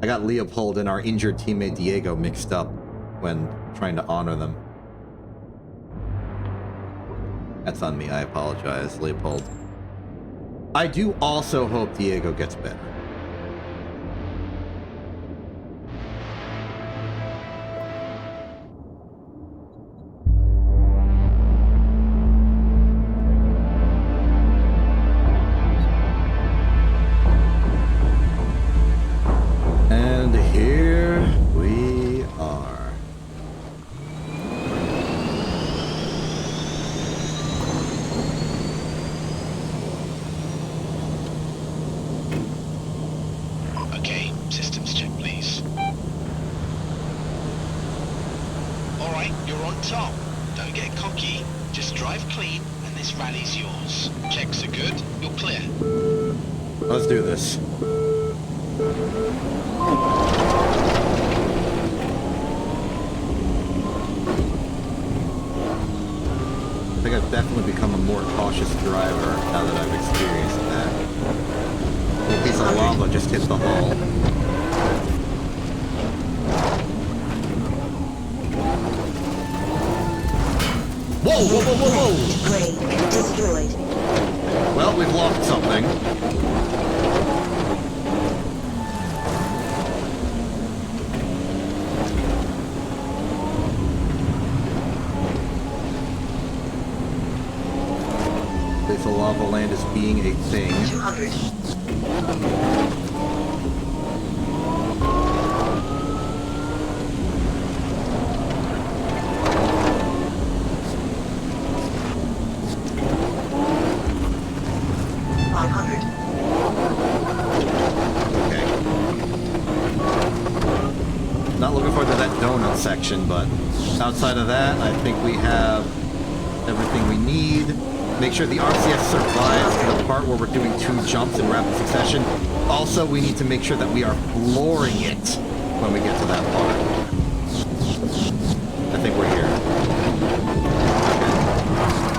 I got Leopold and our injured teammate Diego mixed up when trying to honor them. That's on me. I apologize, Leopold. I do also hope Diego gets better. And here we are. Okay, systems check, please. Alright, you're on top. Don't get cocky. Just drive clean, and this rally's yours. Checks are good. You're clear. Let's do this. I think I've definitely become a more cautious driver now that I've experienced that. A piece of lava just hit the hull. Whoa, whoa, whoa, whoa, whoa! Brake destroyed. Well, we've lost something. This lava land is being a thing. 200. Not looking forward to that donut section, but outside of that, I think we have everything we need. Make sure the RCS survives to the part where we're doing 2 jumps in rapid succession. Also, we need to make sure that we are flooring it when we get to that part. I think we're here.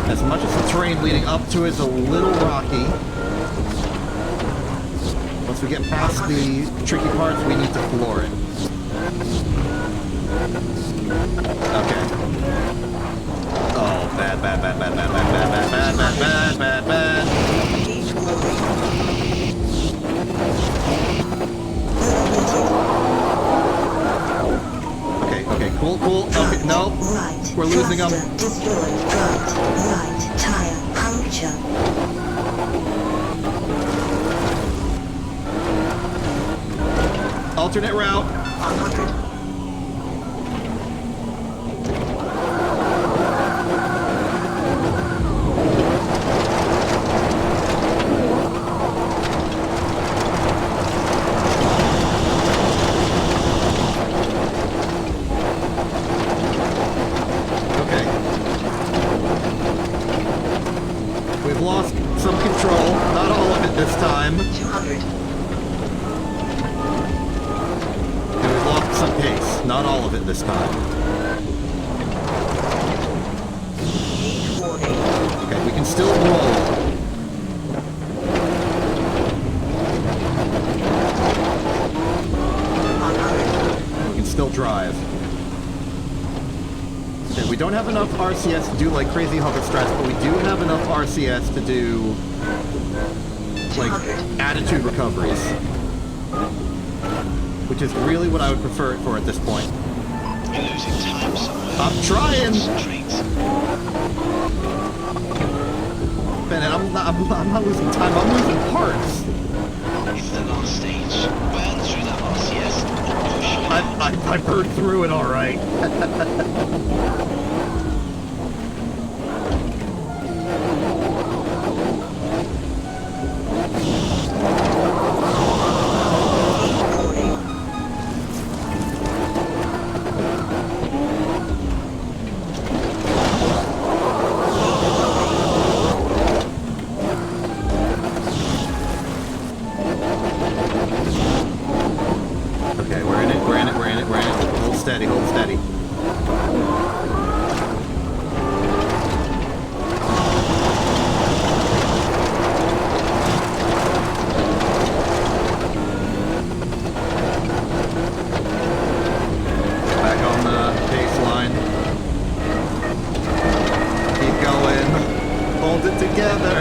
Okay. As much as the terrain leading up to it is a little rocky, once we get past the tricky parts, we need to floor it. Okay. Oh, bad, bad, bad, bad, bad, bad, bad, bad, bad, bad, bad, bad. Okay, okay, cool, cool. Okay, no. Right. We're losing them. Destroyed. Right. Tire puncture. Alternate route. 100. We've lost some control. Not all of it this time. 200. And we've lost some pace. Not all of it this time. Heat warning. Okay, we can still roll. We can still drive. Okay, we don't have enough RCS to do like crazy hover strats, but we do have enough RCS to do like, attitude recoveries. Which is really what I would prefer it for at this point. You're losing time somewhere. I'm trying! Concentrate. Man, I'm not losing time, I'm losing parts! It's the last stage. Burn through that RCS and push hard. I burned through it alright. Okay, we're in it. Hold steady, hold steady. Back on the baseline. Keep going. Hold it together.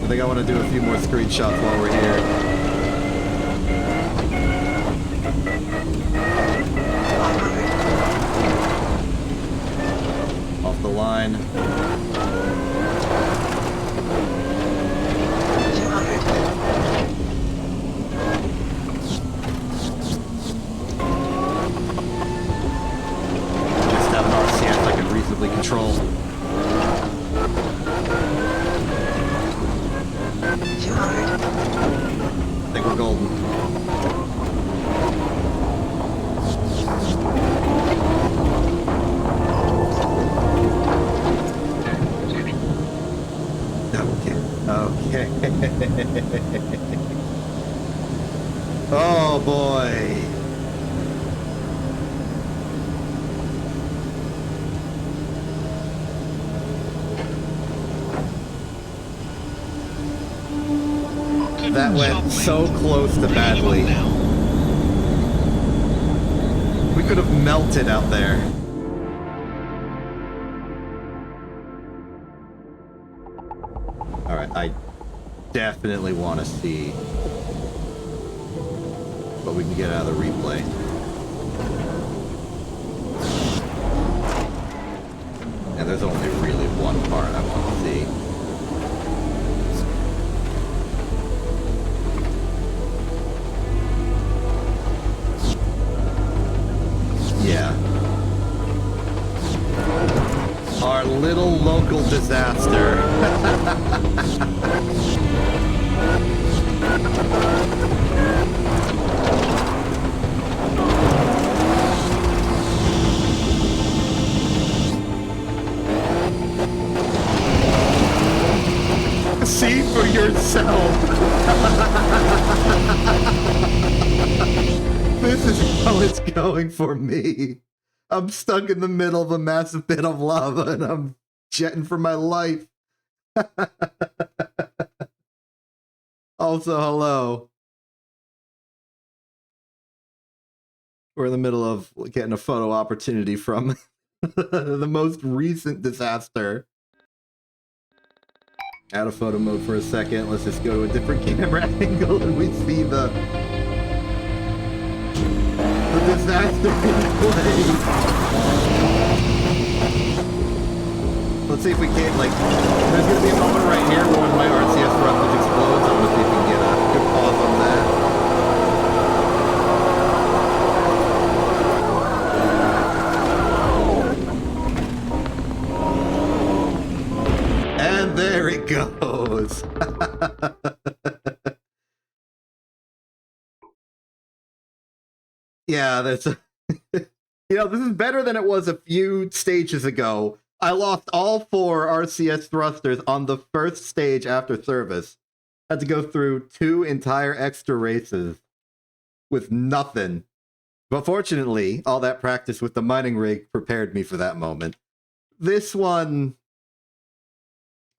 I think I want to do a few more screenshots while we're here. Off the line. 200. Just have an RCS I can reasonably control. 200. I think we're golden. Okay. Oh boy. That went so close to badly. We could have melted out there. Alright, I definitely want to see what we can get out of the replay. And there's only really one part I want to see. Yeah. Our little local disaster. See for yourself. This is how it's going for me. I'm stuck in the middle of a massive pit of lava and I'm jetting for my life. Also, hello. We're in the middle of getting a photo opportunity from the most recent disaster. Out of photo mode for a second. Let's just go to a different camera angle and we see the disaster in play. Let's see if we can, like, there's gonna be a moment right here where when my RCS rifle explodes. I want to see if we can get a good pause on that. And there it goes. Yeah, that's you know, this is better than it was a few stages ago. I lost all 4 RCS thrusters on the first stage after service. Had to go through 2 entire extra races with nothing. But fortunately, all that practice with the mining rig prepared me for that moment. This one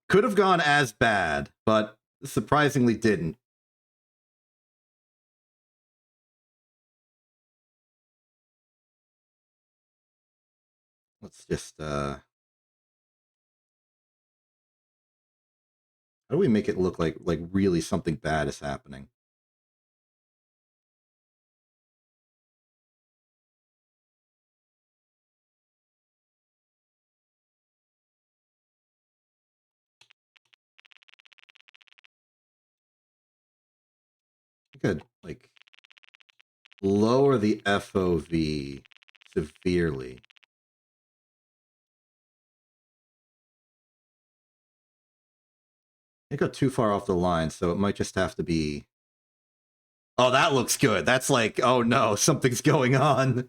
could have gone as bad, but surprisingly didn't. Let's just How do we make it look like really something bad is happening? I could like lower the FOV severely. It got too far off the line, so it might just have to be... Oh, that looks good. That's like, oh no, something's going on.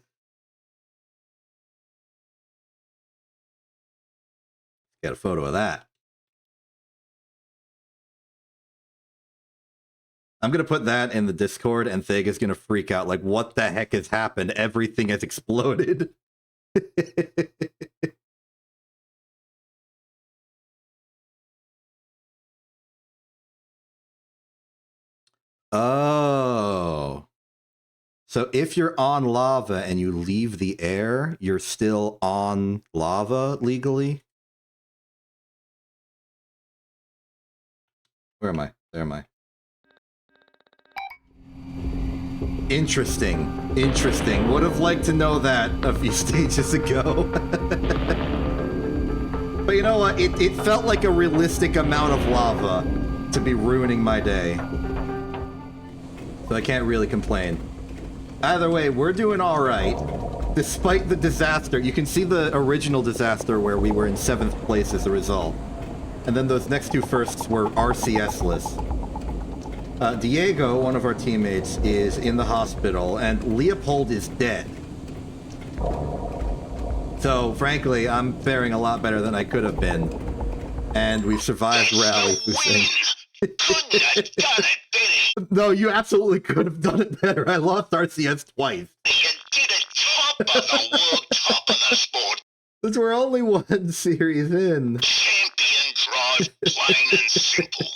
Get a photo of that. I'm going to put that in the Discord, and Thega's going to freak out. Like, what the heck has happened? Everything has exploded. Oh. So if you're on lava and you leave the air, you're still on lava legally? Where am I? There am I. Interesting. Interesting. Would have liked to know that a few stages ago. But you know what? It felt like a realistic amount of lava to be ruining my day. So I can't really complain. Either way, we're doing all right. Despite the disaster, you can see the original disaster where we were in 7th place as a result. And then those next two firsts were RCS-less. Diego, one of our teammates, is in the hospital, and Leopold is dead. So, frankly, I'm faring a lot better than I could have been. And we've survived Rally. Couldn't have done it, did he? No, you absolutely could have done it better. I lost RCS twice. You did it top of the world, top of the sport. Because we're only one series in. Champion drive, plain and simple.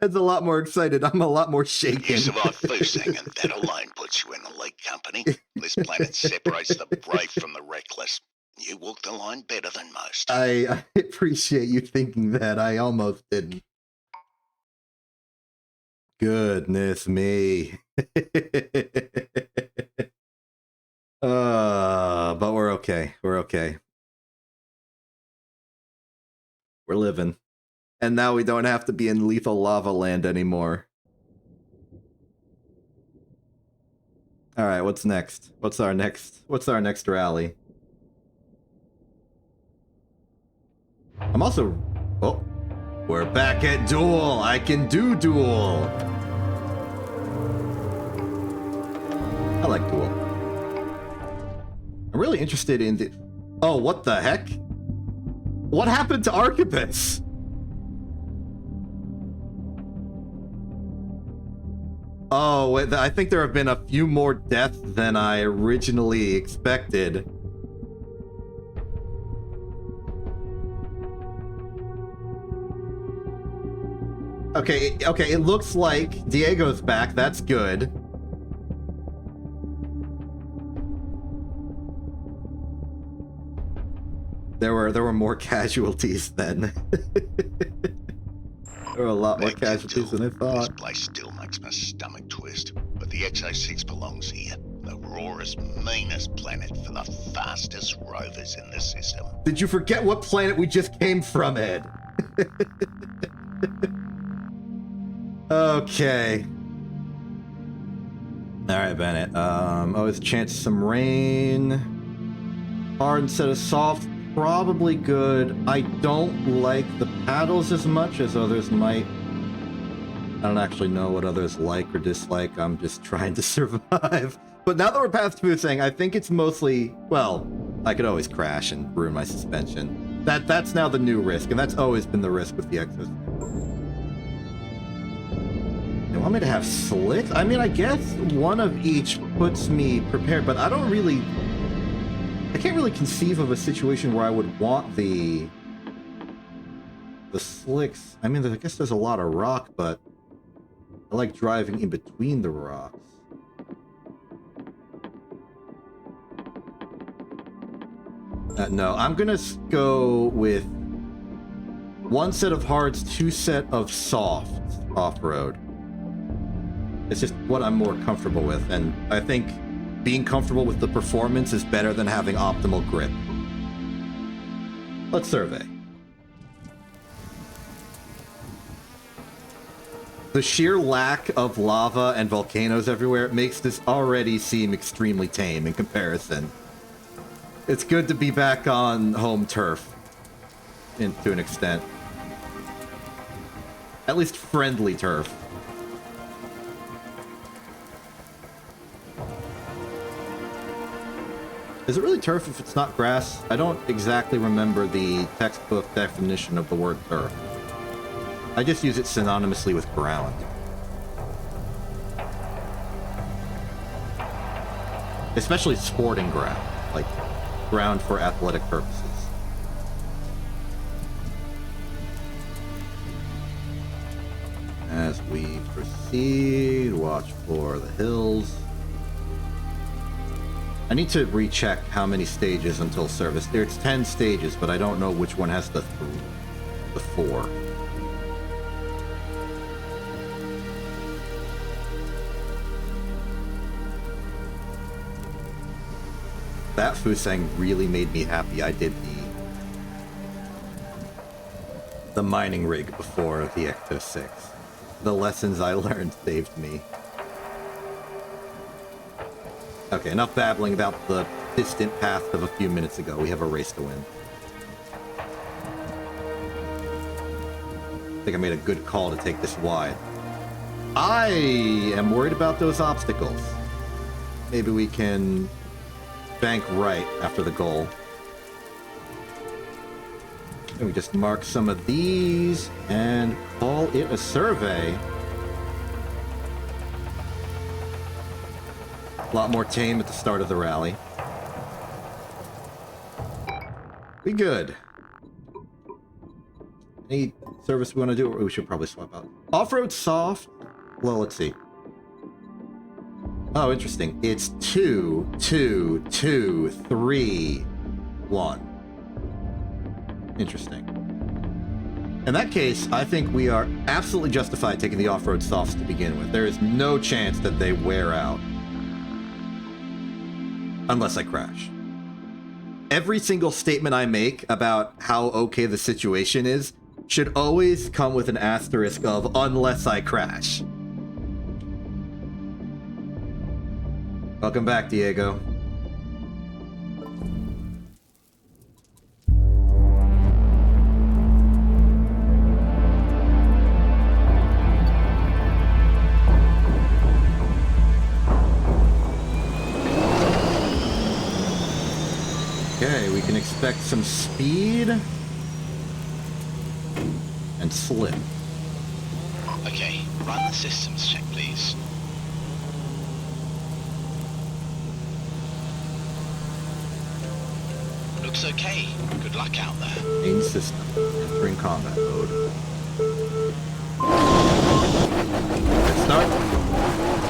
That's a lot more excited. I'm a lot more shaken. You survived Fusang, and that alone puts you in elite company. This planet separates the brave from the reckless. You walked the line better than most. I appreciate you thinking that. I almost didn't. Goodness me. But we're okay. We're okay. We're living. And now we don't have to be in lethal lava land anymore. All right, what's next? What's our next rally? I'm also... Oh, we're back at duel. I can do duel. I like duel. I'm really interested in the... Oh, what the heck? What happened to Archibus? Oh, wait, I think there have been a few more deaths than I originally expected. Okay, it looks like Diego's back. That's good. There were more casualties then. There were a lot more casualties than I thought. This place still makes my stomach twist, but the Exo 6 belongs here. The rawest, meanest planet for the fastest rovers in the system. Did you forget what planet we just came from, Ed? Okay. Alright, Bennett. Always a chance of some rain. Hard instead of soft. Probably good. I don't like the paddles as much as others might. I don't actually know what others like or dislike. I'm just trying to survive. But now that we're past Fusang, I think it's mostly... Well, I could always crash and ruin my suspension. That's now the new risk, and that's always been the risk with the Exo. They want me to have slicks? I mean, I guess one of each puts me prepared, but I don't really... I can't really conceive of a situation where I would want the slicks. I mean, I guess there's a lot of rock, but I like driving in between the rocks. No, I'm gonna go with 1 set of hards, 2 set of softs off-road. It's just what I'm more comfortable with, and I think being comfortable with the performance is better than having optimal grip. Let's survey. The sheer lack of lava and volcanoes everywhere makes this already seem extremely tame in comparison. It's good to be back on home turf, to an extent. At least friendly turf. Is it really turf if it's not grass? I don't exactly remember the textbook definition of the word turf. I just use it synonymously with ground. Especially sporting ground, like ground for athletic purposes. As we proceed, watch for the hills. I need to recheck how many stages until service. There's 10 stages, but I don't know which one has the 4. That Fusang really made me happy. I did the mining rig before the Ecto 6. The lessons I learned saved me. Okay, enough babbling about the distant past of a few minutes ago. We have a race to win. I think I made a good call to take this wide. I am worried about those obstacles. Maybe we can bank right after the goal. And we just mark some of these and call it a survey. A lot more tame at the start of the rally. We good. Any service we want to do? Or we should probably swap out. Off-road soft? Well, let's see. Oh, interesting. It's 2, 2, 2, 3, 1. Interesting. In that case, I think we are absolutely justified taking the off-road softs to begin with. There is no chance that they wear out. Unless I crash. Every single statement I make about how okay the situation is should always come with an asterisk of unless I crash. Welcome back, Diego. Okay, we can expect some speed and slip. Okay, run the systems check, please. Looks okay. Good luck out there. Main system. Entering combat mode. Let's start.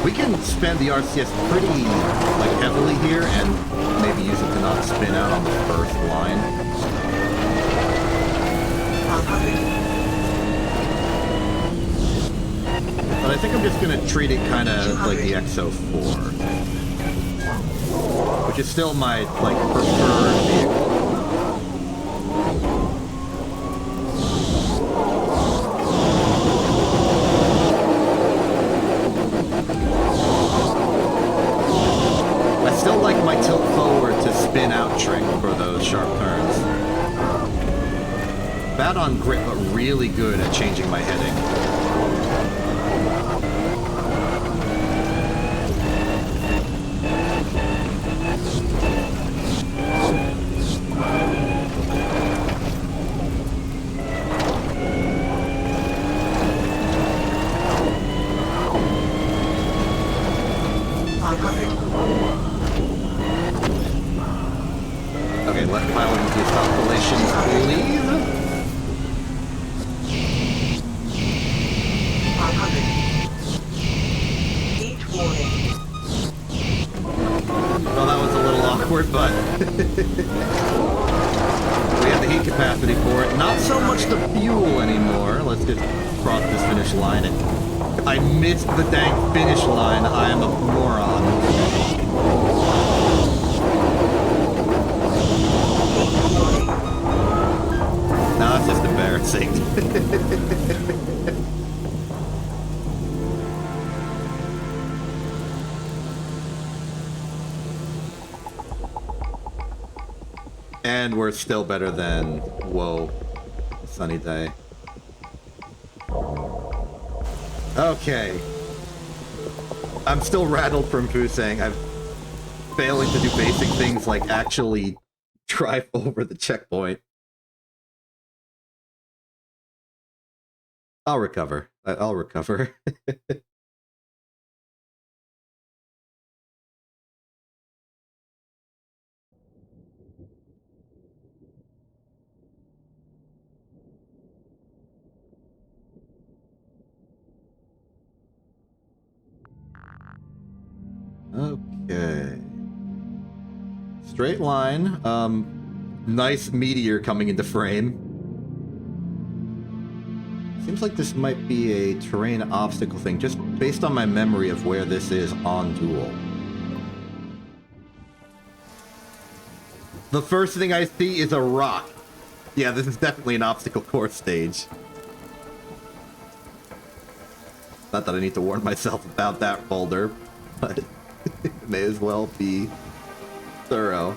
We can spend the RCS pretty heavily here and maybe use it to not spin out on the first line. 100. But I think I'm just gonna treat it kind of like the Exo 4. Which is still my, preferred vehicle. I still like my tilt forward to spin out trick for those sharp turns. Bad on grip, but really good at changing my heading. Okay, left pilot into his calculations, please. so much the fuel anymore. Let's just cross this finish line. I missed the dang finish line. I am a moron. No, it's just embarrassing. And we're still better than, whoa, sunny day. Okay. I'm still rattled from Fusang. I'm failing to do basic things like actually drive over the checkpoint. I'll recover. I'll recover. Okay. Straight line. Nice meteor coming into frame. Seems like this might be a terrain obstacle thing, just based on my memory of where this is on Duel. The first thing I see is a rock. Yeah, this is definitely an obstacle course stage. Not that I need to warn myself about that boulder, but it may as well be thorough.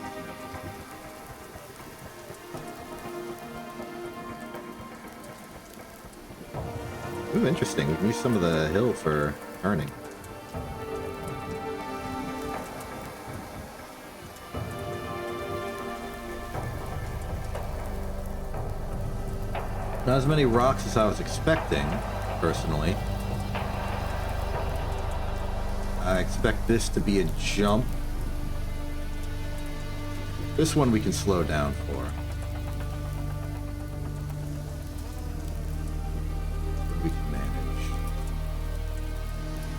Ooh, interesting. We can use some of the hill for turning. Not as many rocks as I was expecting, personally. I expect this to be a jump. This one we can slow down for. We can manage.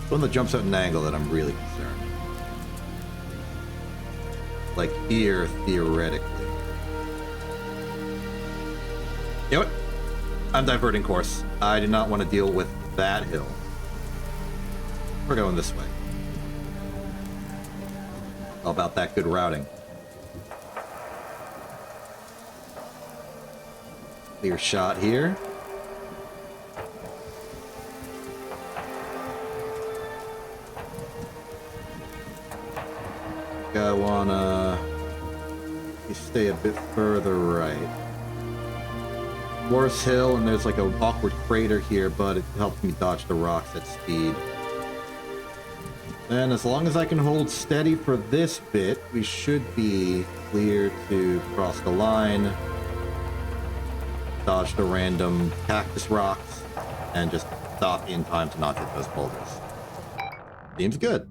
It's one that jumps at an angle that I'm really concerned. Like here, theoretically. You know what? I'm diverting course. I do not want to deal with that hill. We're going this way. How about that good routing? Clear shot here. I wanna stay a bit further right. Worse hill, and there's like an awkward crater here, but it helps me dodge the rocks at speed. And as long as I can hold steady for this bit, we should be clear to cross the line, dodge the random cactus rocks, and just stop in time to not hit those boulders. Seems good.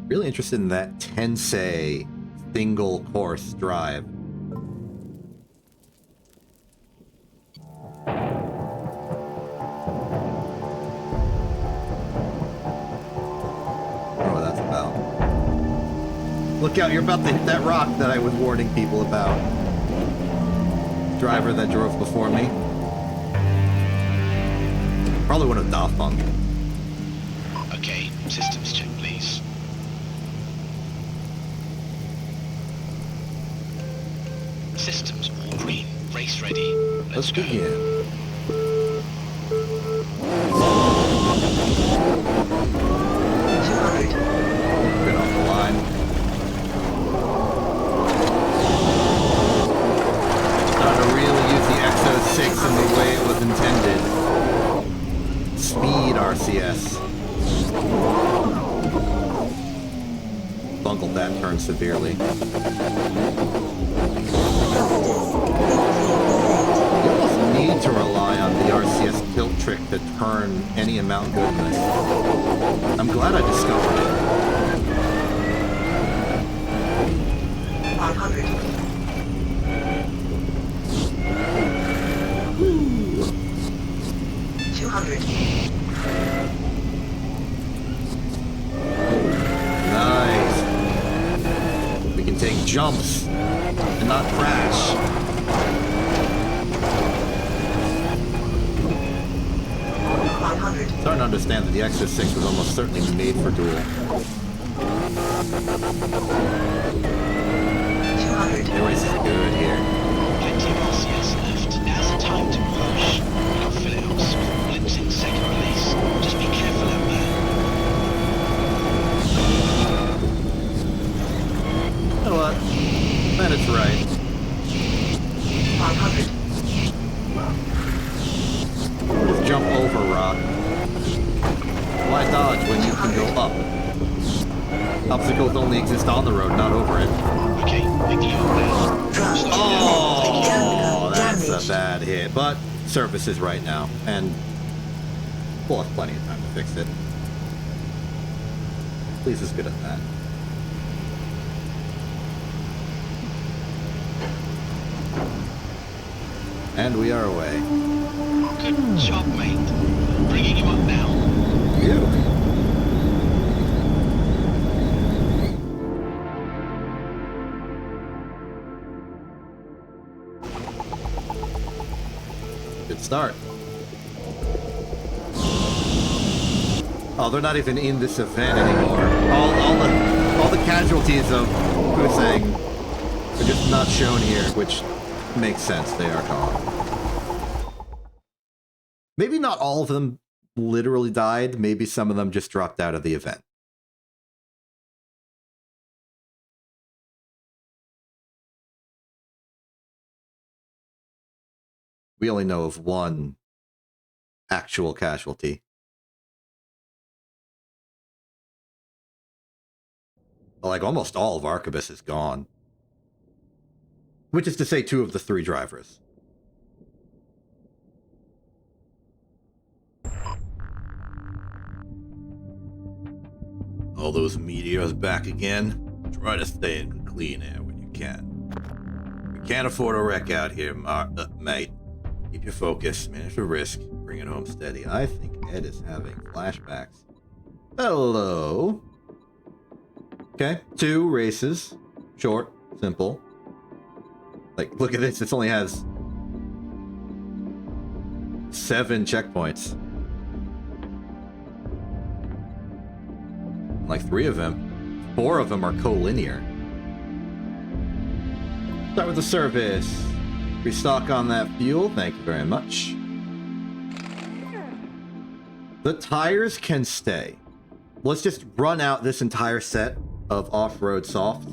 Really interested in that Tensei single course drive. Look out, you're about to hit that rock that I was warning people about. Driver that drove before me. Probably one of Daft Punk. Okay, systems check, please. Systems all green. Race ready. Let's go. Begin. Get off the line. Exo 6 in the way it was intended. Speed RCS. Bungled that turn severely. You almost need to rely on the RCS tilt trick to turn any amount good in this. I'm glad I discovered it. 100. 200. Nice. We can take jumps and not crash. understand that the Exo 6 was almost certainly made for duel. 200. The race is good here. Plenty of RCS left. Now's the time to push. Look for Phillips. Blips in second release. Just be careful out there. You know what? That is right. 500. Just jump over rock. Why dodge when you can go up? Obstacles only exist on the road, not over it. Okay, make the open now. Drop. Oh, that's Damage. a bad hit. But service is right now, and we'll have plenty of time to fix it. Please is good at that. And we are away. Good job, mate. Bringing you up now. Phew. Good start. Oh, they're not even in this event anymore. All the casualties of Hussein are just not shown here, which makes sense. They are gone. Maybe not all of them literally died. Maybe some of them just dropped out of the event. We only know of one actual casualty. Like, almost all of Arquebus is gone. Which is to say 2 of the 3 drivers. All those meteors back again. Try to stay in clean air when you can. We can't afford a wreck out here, mate. Keep your focus, manage the risk, bring it home steady. I think Ed is having flashbacks. Hello. Okay, 2 races. Short, simple. Like, look at this. This only has 7 checkpoints. Like 3 of them. 4 of them are collinear. Start with the service. Restock on that fuel. Thank you very much. The tires can stay. Let's just run out this entire set of off-road softs.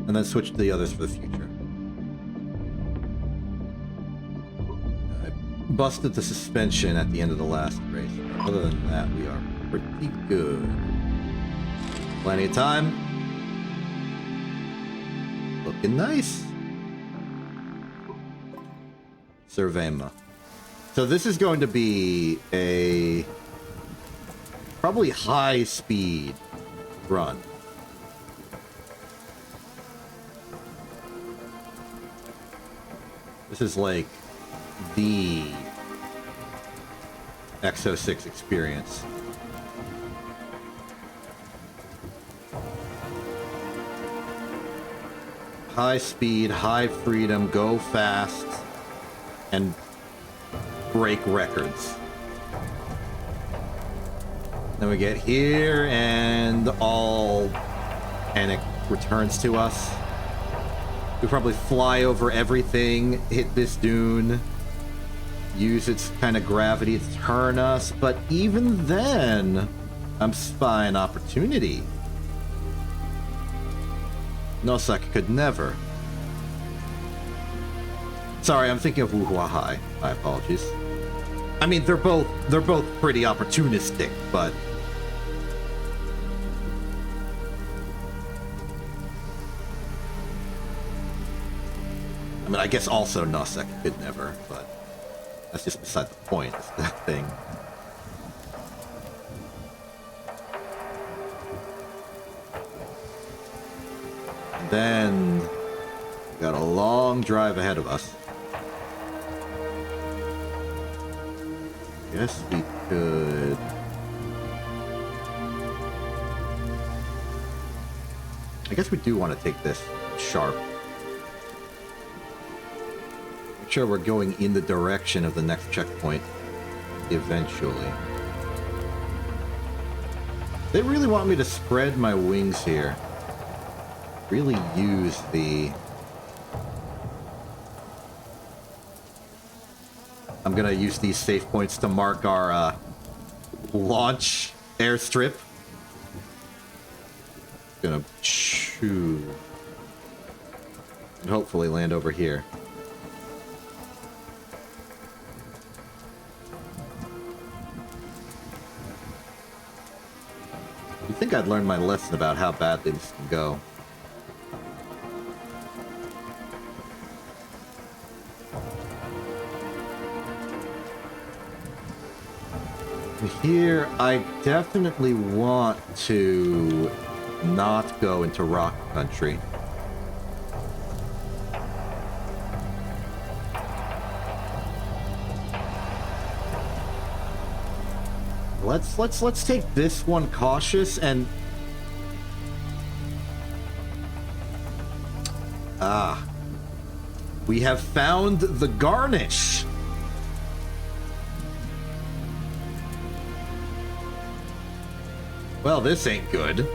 And then switch to the others for the future. I busted the suspension at the end of the last race. Other than that, we are pretty good. Plenty of time. Looking nice. Surveyma. So this is going to be a probably high speed run. This is like the Exo 6 experience. High speed, high freedom, go fast, and break records. Then we get here, and all panic returns to us. We probably fly over everything, hit this dune, use its kind of gravity to turn us, but even then, I'm spying opportunity. Nosek could never. Sorry, I'm thinking of Wuhuahai. My apologies. I mean, they're both pretty opportunistic, but I mean, I guess also Nosek could never, but that's just beside the point. It's that thing. And then we got a long drive ahead of us. Guess we could. I guess we do want to take this sharp. Make sure we're going in the direction of the next checkpoint eventually. They really want me to spread my wings here. Really use the... I'm gonna use these safe points to mark our launch airstrip. Gonna chew. And hopefully land over here. You think I'd learned my lesson about how badly this can go. Here, I definitely want to not go into rock country. Let's take this one cautious and... Ah. We have found the garnish! Well, this ain't good.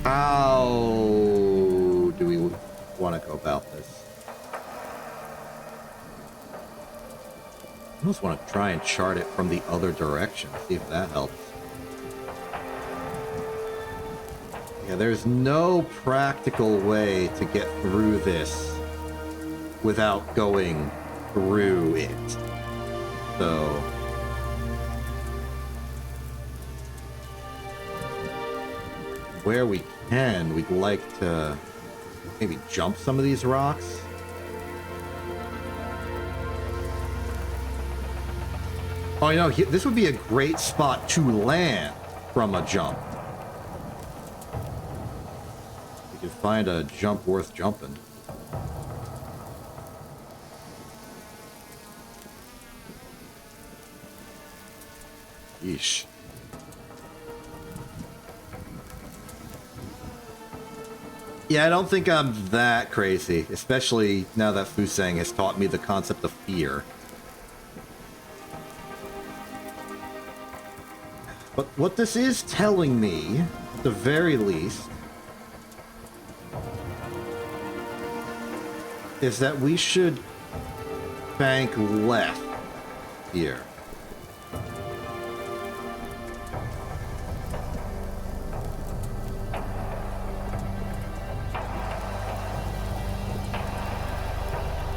How do we want to go about this? I almost want to try and chart it from the other direction, see if that helps. Yeah, there's no practical way to get through this without going through it. So... where we can, we'd like to maybe jump some of these rocks. Oh, you know, this would be a great spot to land from a jump. We could find a jump worth jumping. Yeesh. Yeah, I don't think I'm that crazy, especially now that Fusang has taught me the concept of fear. But what this is telling me, at the very least, is that we should bank left here.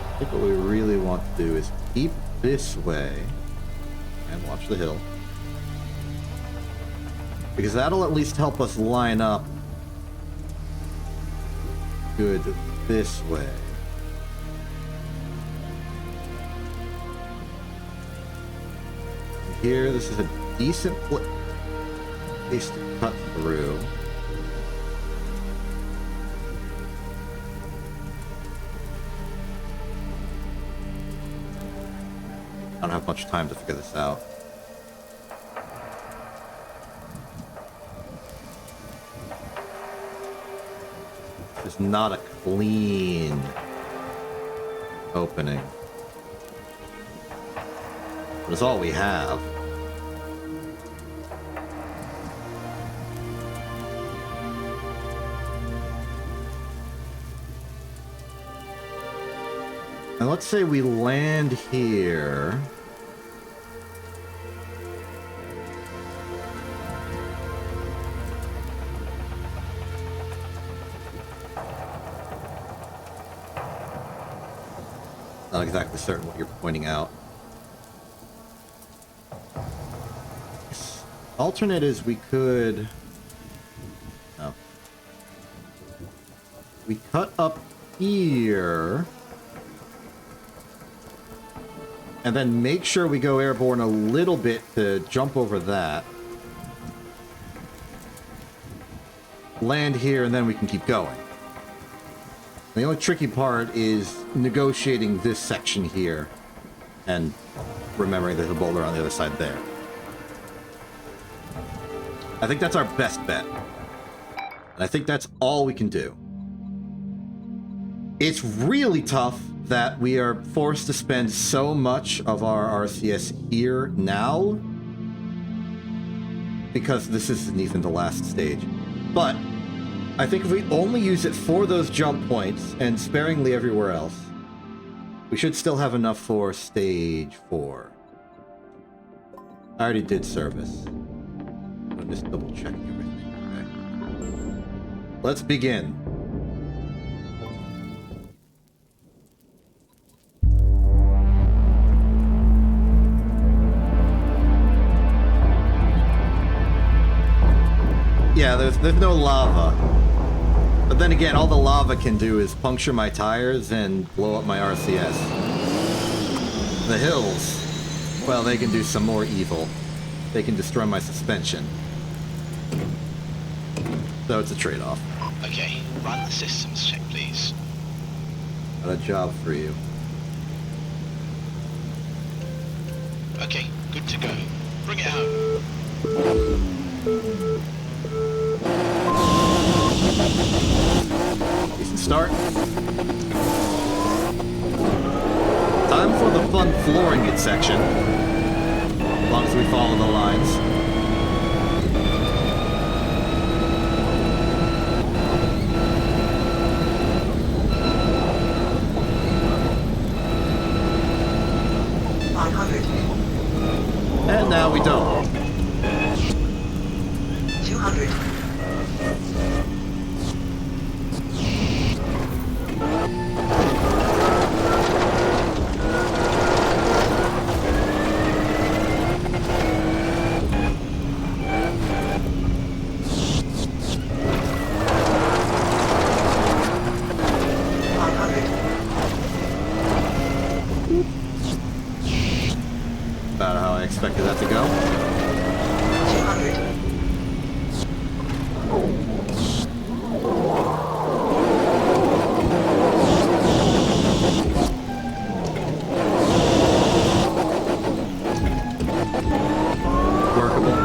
I think what we really want to do is keep this way and watch the hill, because that'll at least help us line up good this way. And here, this is a decent place to cut through. I don't have much time to figure this out. This is not a clean opening. But it's all we have. And let's say we land here. Not exactly certain what you're pointing out. Alternate is we could... No. We cut up here. And then make sure we go airborne a little bit to jump over that. Land here, and then we can keep going. The only tricky part is negotiating this section here and remembering there's a boulder on the other side there. I think that's our best bet. And I think that's all we can do. It's really tough that we are forced to spend so much of our RCS here now, because this isn't even the last stage. But I think if we only use it for those jump points and sparingly everywhere else, we should still have enough for stage 4. I already did service. I'm just double checking everything. Okay. Let's begin. Yeah, there's no lava. But then again, all the lava can do is puncture my tires and blow up my RCS. The hills, well, they can do some more evil. They can destroy my suspension. So it's a trade-off. Okay, run the systems check, please. Got a job for you. Okay, good to go. Bring it home. Decent start. Time for the fun flooring it section. As long as we follow the lines. And now we don't. 200. About how I expected that to go. 200. Workable.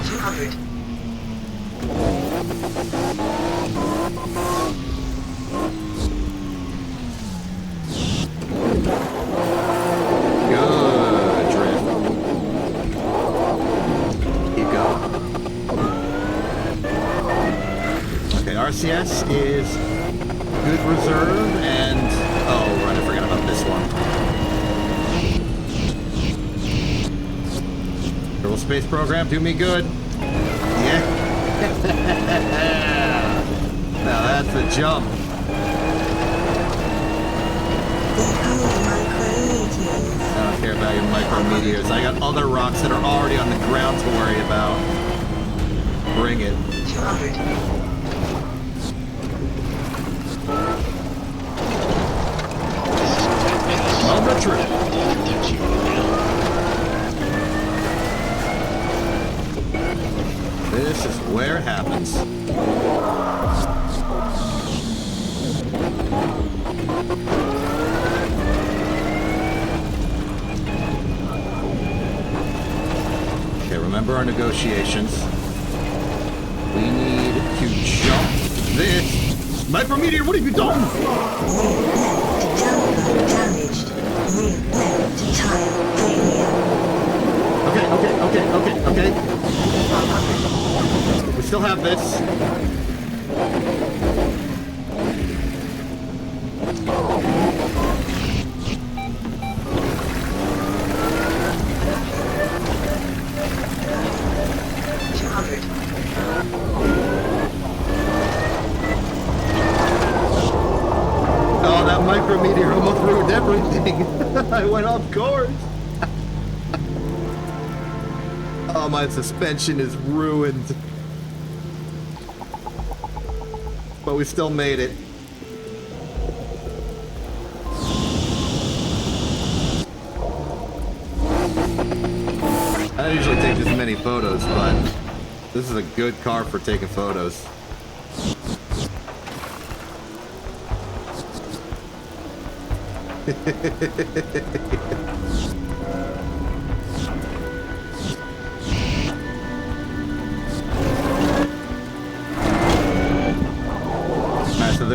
200. Good drift. Keep going. Okay, RCS is good reserve and... Oh, right, I forgot about this one. Kerbal Space Program, do me good. Yeah. Now that's a jump. I don't care about your micrometeors. I got other rocks that are already on the ground to worry about. Bring it. 200. On the trip. This is where it happens. Okay, remember our negotiations. We need to jump this. Micrometeor, what have you done? Damaged. Rear to tire failure. Okay. We still have this. Oh, that micrometeor almost ruined everything. I went off course. Oh, my suspension is ruined. But we still made it. I don't usually take this many photos, but this is a good car for taking photos. Alright, so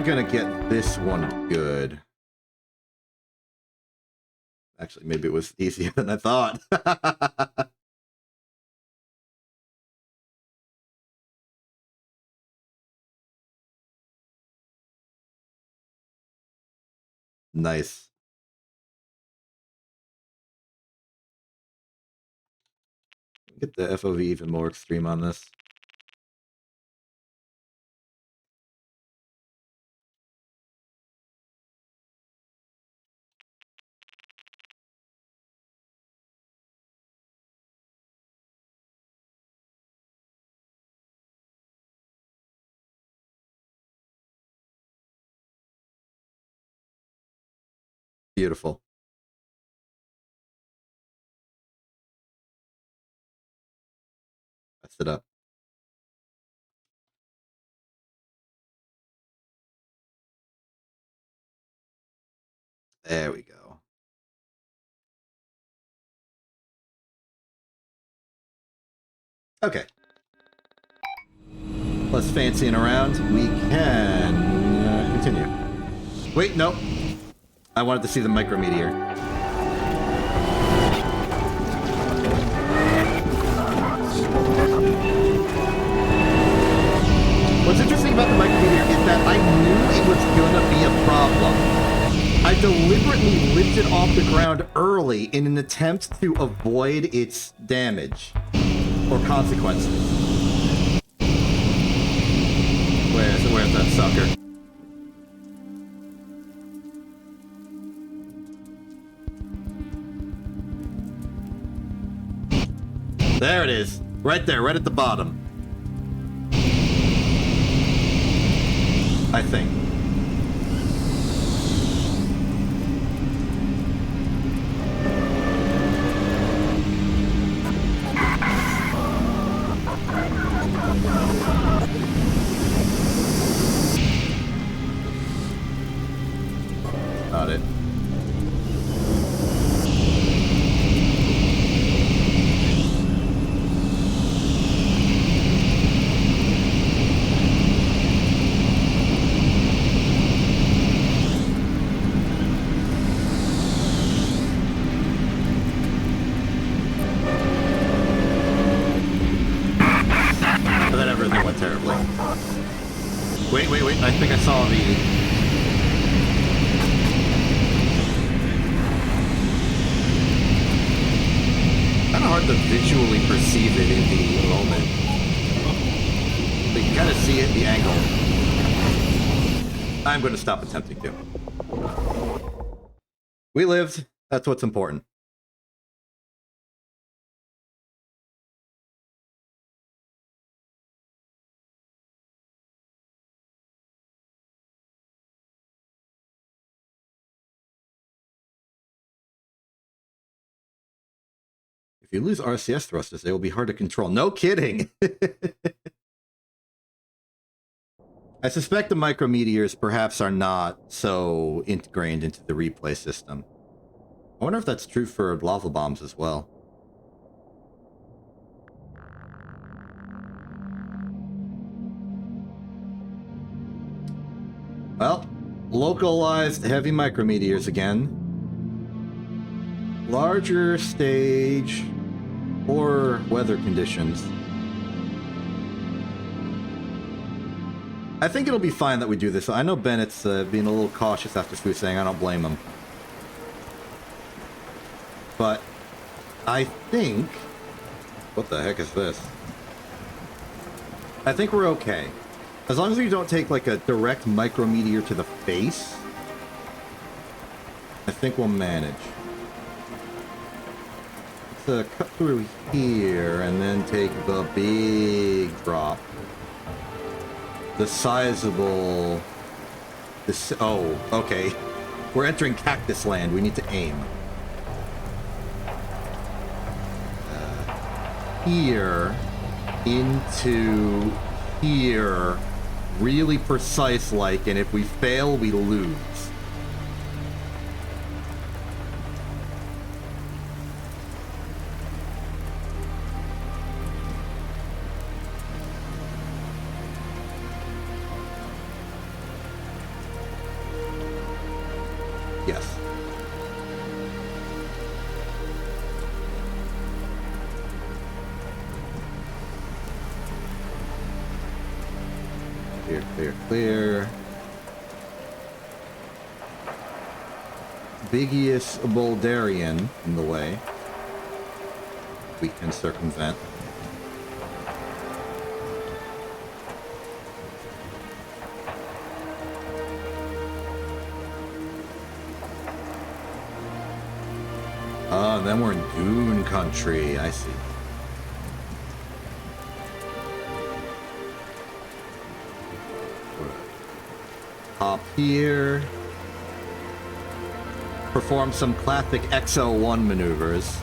gonna get this one good. Actually, maybe it was easier than I thought. Nice. Get the FOV even more extreme on this. Beautiful. Messed it up. There we go. Okay. Less fancying around. We can continue. Wait, nope. I wanted to see the micrometeor. What's interesting about the micrometeor is that I knew it was gonna be a problem. I deliberately lifted off the ground early in an attempt to avoid its damage or consequences. Where's that sucker? There it is. Right there, right at the bottom. I think. Got it. But then everything went terribly. Wait, I think I saw the... Kind of hard to visually perceive it in the moment. But you kind of see it, the angle. I'm going to stop attempting to. We lived. That's what's important. If you lose RCS thrusters, they will be hard to control. No kidding! I suspect the micrometeors perhaps are not so ingrained into the replay system. I wonder if that's true for lava bombs as well. Well, localized heavy micrometeors again. Larger stage, poor weather conditions. I think it'll be fine that we do this. I know Bennett's being a little cautious after Fusang. I don't blame him. But I think... What the heck is this? I think we're okay. As long as we don't take like a direct micrometeor to the face, I think we'll manage. Let's cut through here and then take the big drop. The sizable... This... Oh, okay. We're entering cactus land. We need to aim. Here into here. Really precise like, and if we fail, we lose. Clear, clear, clear. Bigius Boulderian in the way. We can circumvent. Oh, and then we're in Dune country. I see. Hop here. Perform some classic Exo 1 maneuvers.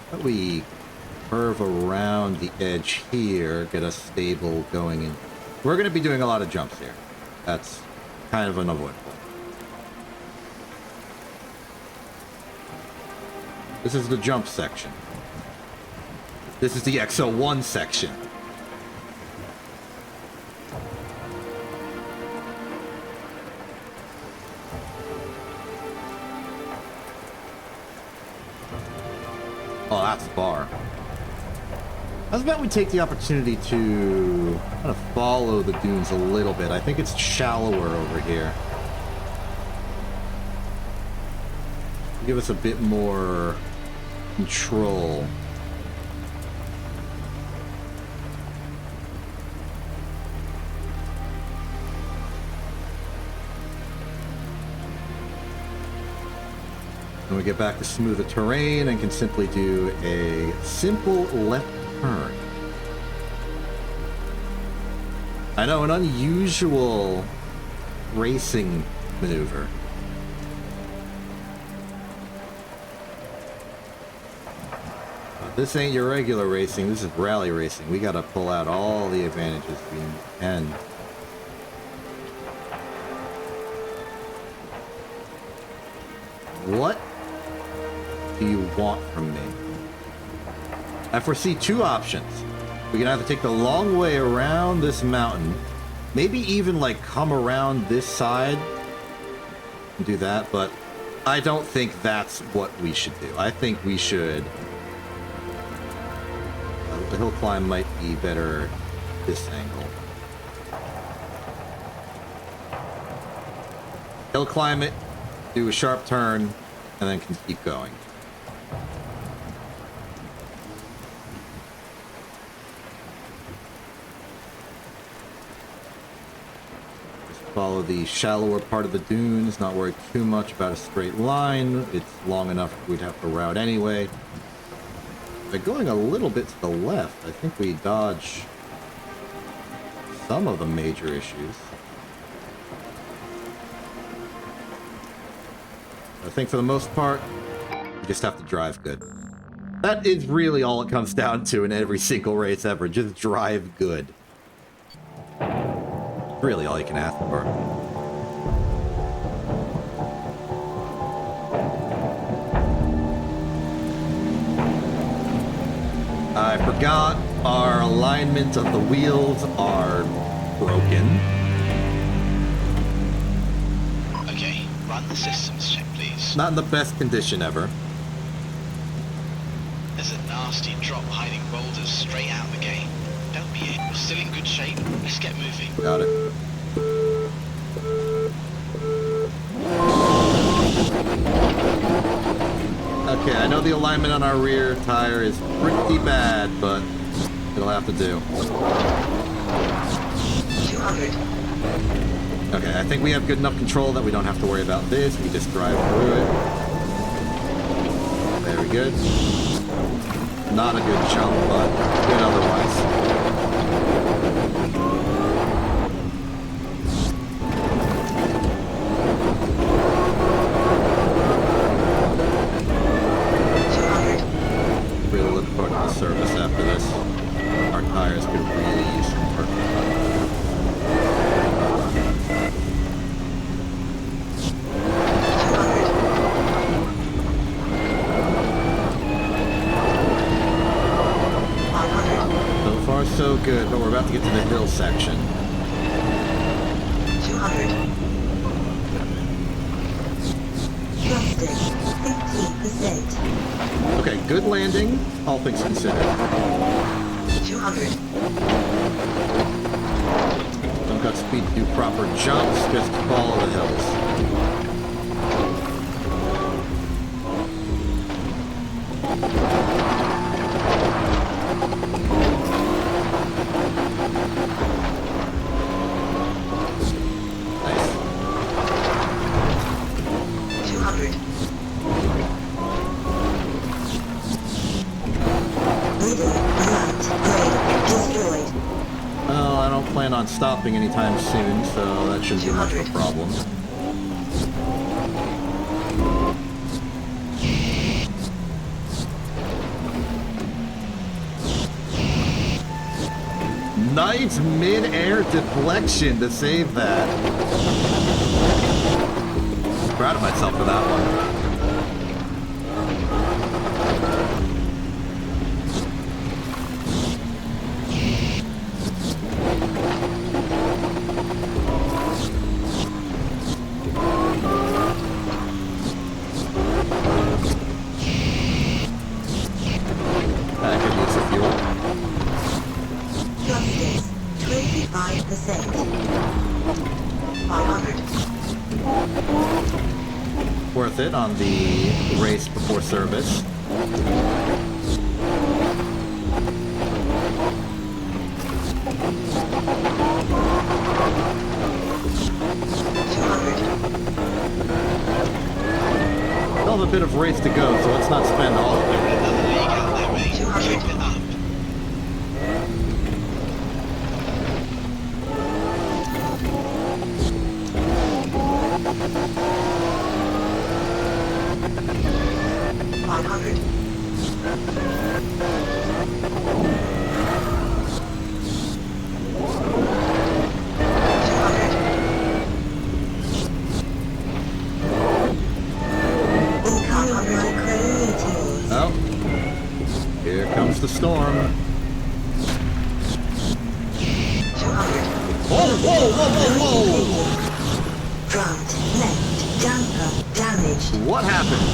But we curve around the edge here, get us stable going in. We're going to be doing a lot of jumps here. That's kind of unavoidable. This is the jump section. This is the Exo 1 section. Oh, that's the bar. I was about we take the opportunity to kind of follow the dunes a little bit. I think it's shallower over here. Give us a bit more control. And we get back to smoother terrain and can simply do a simple left turn. I know, an unusual racing maneuver. This ain't your regular racing, this is rally racing. We gotta pull out all the advantages we can. What do you want from me? I foresee two options. We can either take the long way around this mountain, maybe even like come around this side and do that, but I don't think that's what we should do. I think we should... the hill climb might be better this angle. Hill climb it, do a sharp turn, and then can keep going. Just follow the shallower part of the dunes, not worry too much about a straight line. It's long enough we'd have to route anyway. By going a little bit to the left, I think we dodge some of the major issues. I think for the most part, you just have to drive good. That is really all it comes down to in every single race ever. Just drive good. Really all you can ask for. I forgot our alignment of the wheels are broken. Okay, run the systems check, please. Not in the best condition ever. There's a nasty drop hiding boulders straight out of the gate. Don't be it. We're still in good shape. Let's get moving. Got it. Okay, I know the alignment on our rear tire is pretty bad, but it'll have to do. 200. Okay, I think we have good enough control that we don't have to worry about this. We just drive through it. Very good. Not a good jump, but good otherwise. Really looking forward to the service after this. Our tires could really use some work. So far, so good, but we're about to get to the hill section. 200. Thrusting, 15%. Okay, good landing, all things considered. 200. Don't got speed to do proper jumps, just follow the hills. Nice. 200. Middle, right, grade, destroyed. Well, I don't plan on stopping anytime soon, so that shouldn't be much of a problem. Nice mid-air deflection to save that. Proud of myself for that one. I could use some fuel. Thrusters, 25%. 500. Worth it on the race before service. 200. Still have a bit of race to go, so let's not spend all of it. Another league out there, mate. 200. Keep it up. Oh, here comes the storm. 200. Whoa, whoa, whoa, whoa, whoa! Front, left, damper, damaged. What happened?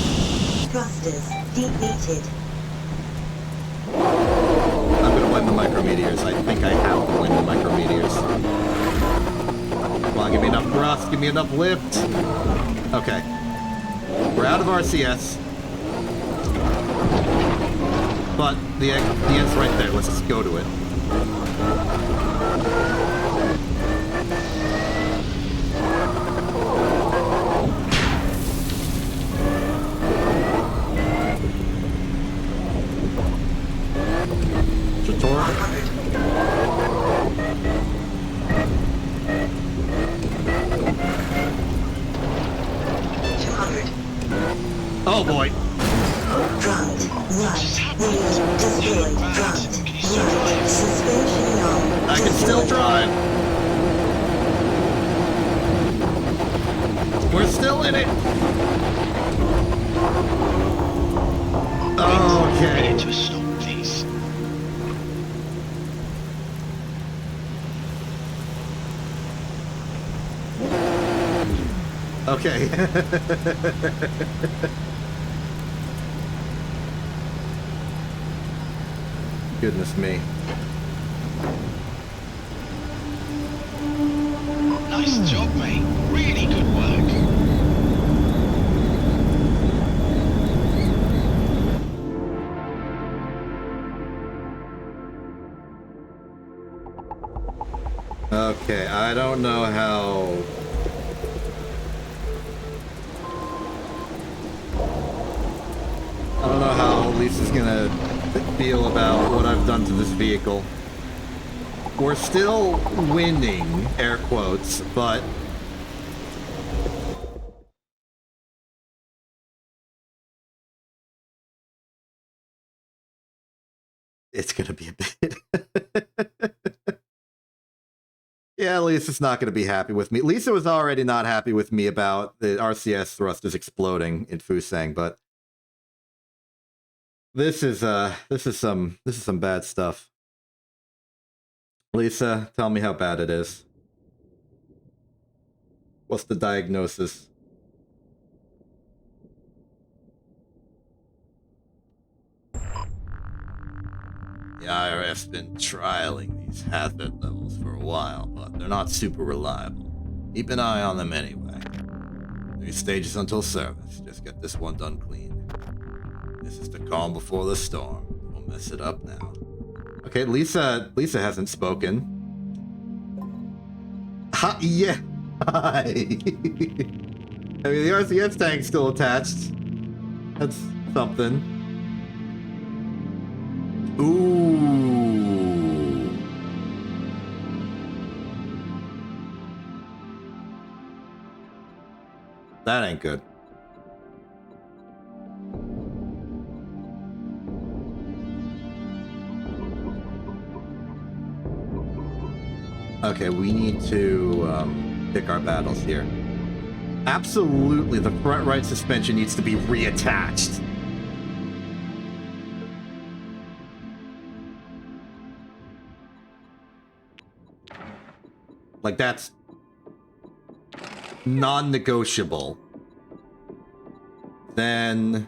Thrusters, depleted. I'm gonna win the micrometeors. I think I have to win the micrometeors. Come on, give me enough thrust, give me enough lift. Okay. We're out of RCS. But the end's right there. Let's just go to it. Jator. 200. Oh boy. Front, right, wheel, destroyed. Front, right, suspension on. I can still drive. We're still in it. Bring Okay. it to a stop, please. Okay. Goodness me. Nice job, mate. Really good work. Okay, I don't know how... I don't know how Lisa's gonna feel about what I've done to this vehicle. We're still winning, air quotes, but... it's gonna be a bit... Yeah, Lisa's not going to be happy with me. Lisa was already not happy with me about the RCS thrusters exploding in Fusang, but this is some bad stuff. Lisa, tell me how bad it is. What's the diagnosis? The IRF's been trialing these hazard levels for a while, but they're not super reliable. Keep an eye on them anyway. 3 stages until service. Just get this one done clean. This is the calm before the storm. Don't mess it up now. Okay, Lisa hasn't spoken. Ha, yeah. Hi. I mean, the RCS tank's still attached. That's something. Ooh. That ain't good. Okay, we need to pick our battles here. Absolutely, the front right suspension needs to be reattached. Like, that's non-negotiable. Then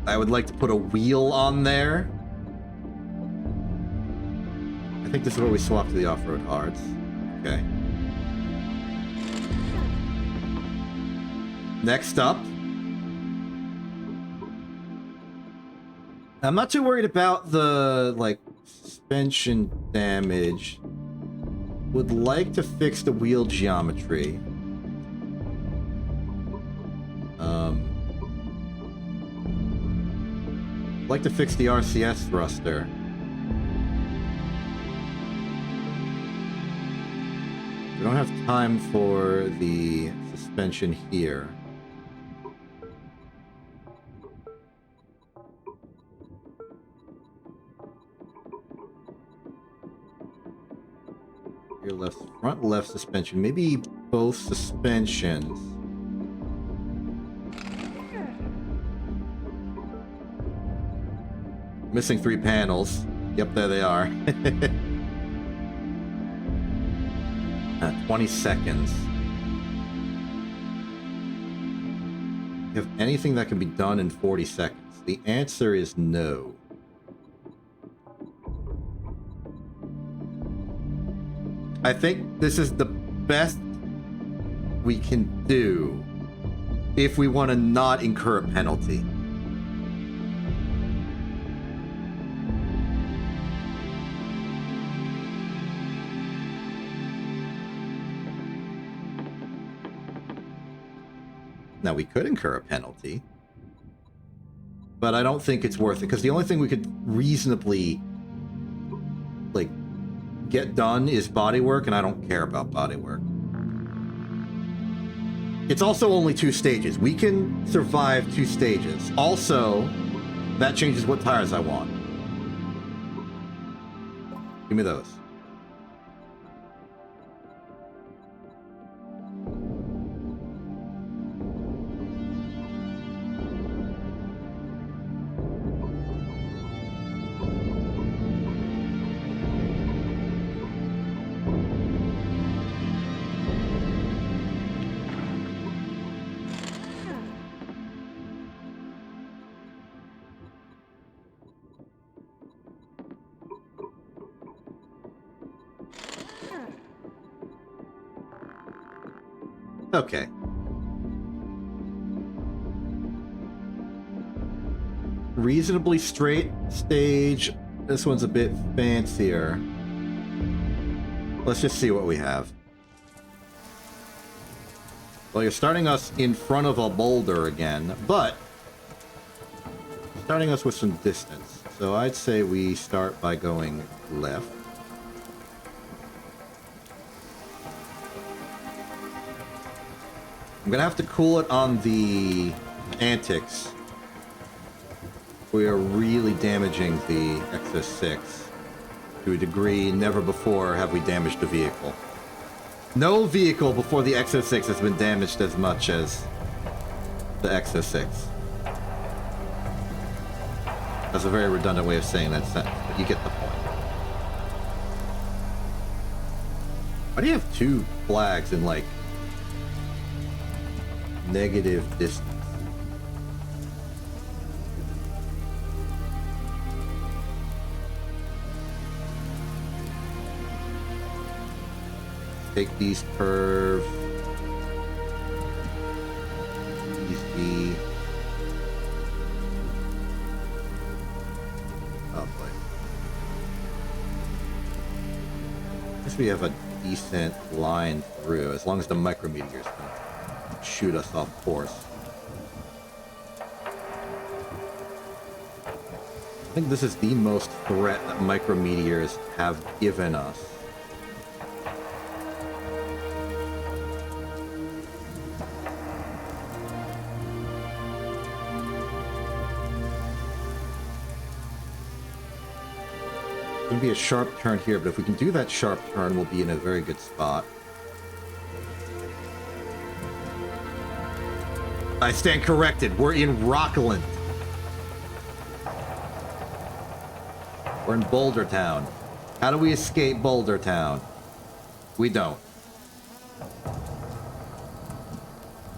I would like to put a wheel on there. I think this is where we swap to the off-road hards. Okay. Next up, I'm not too worried about the, like, suspension damage. Would like to fix the wheel geometry. Like to fix the RCS thruster. We don't have time for the suspension here. Rear left, front left suspension. Maybe both suspensions. Missing 3 panels. Yep, there they are. 20 seconds. You have anything that can be done in 40 seconds? The answer is no. I think this is the best we can do if we want to not incur a penalty. Now, we could incur a penalty, but I don't think it's worth it, because the only thing we could reasonably, like, get done is bodywork, and I don't care about bodywork. It's also only 2 stages. We can survive 2 stages. Also, that changes what tires I want. Give me those. Okay. Reasonably straight stage. This one's a bit fancier. Let's just see what we have. Well, you're starting us in front of a boulder again, but starting us with some distance. So I'd say we start by going left. I'm gonna have to cool it on the antics. We are really damaging the Exo 6 to a degree never before have we damaged a vehicle. No vehicle before the Exo 6 has been damaged as much as the Exo 6. That's a very redundant way of saying that sentence, but you get the point. Why do you have two flags in, like, negative distance? Take these curves. Easy. Oh boy. I guess we have a decent line through, as long as the micrometeors can shoot us off course. I think this is the most threat that micrometeors have given us. Going to be a sharp turn here, but if we can do that sharp turn, we'll be in a very good spot. I stand corrected. We're in Rockland. We're in Boulder Town. How do we escape Boulder Town? We don't.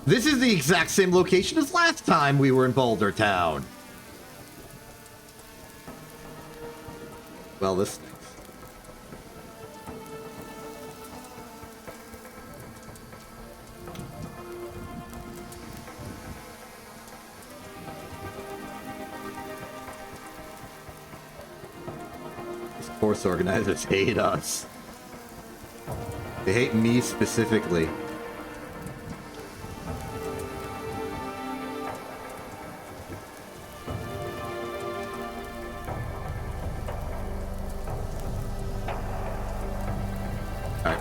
This is the exact same location as last time we were in Boulder Town. Well, this stinks. These course organizers hate us. They hate me specifically.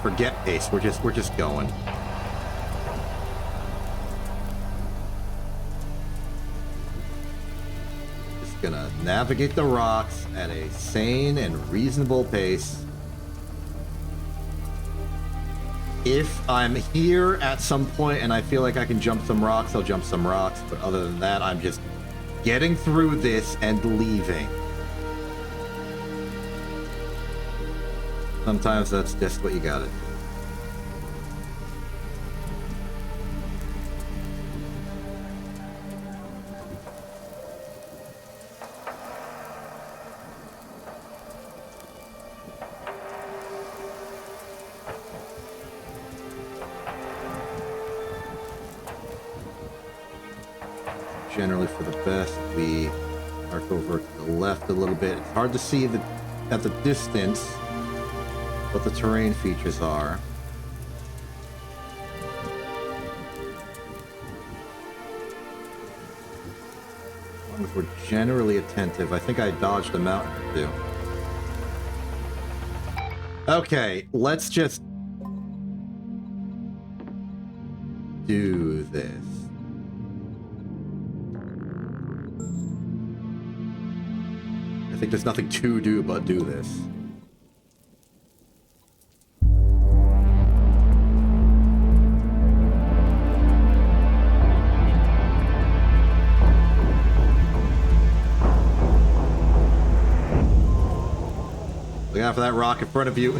Forget pace. We're just going. Just gonna navigate the rocks at a sane and reasonable pace. If I'm here at some point and I feel like I can jump some rocks, I'll jump some rocks. But other than that, I'm just getting through this and leaving. Sometimes that's just what you gotta do. Generally for the best, we arc over to the left a little bit. It's hard to see at the distance what the terrain features are. As long as we're generally attentive. I think I dodged a mountain or two. Okay, let's just do this. I think there's nothing to do but do this. Look out for that rock in front of you.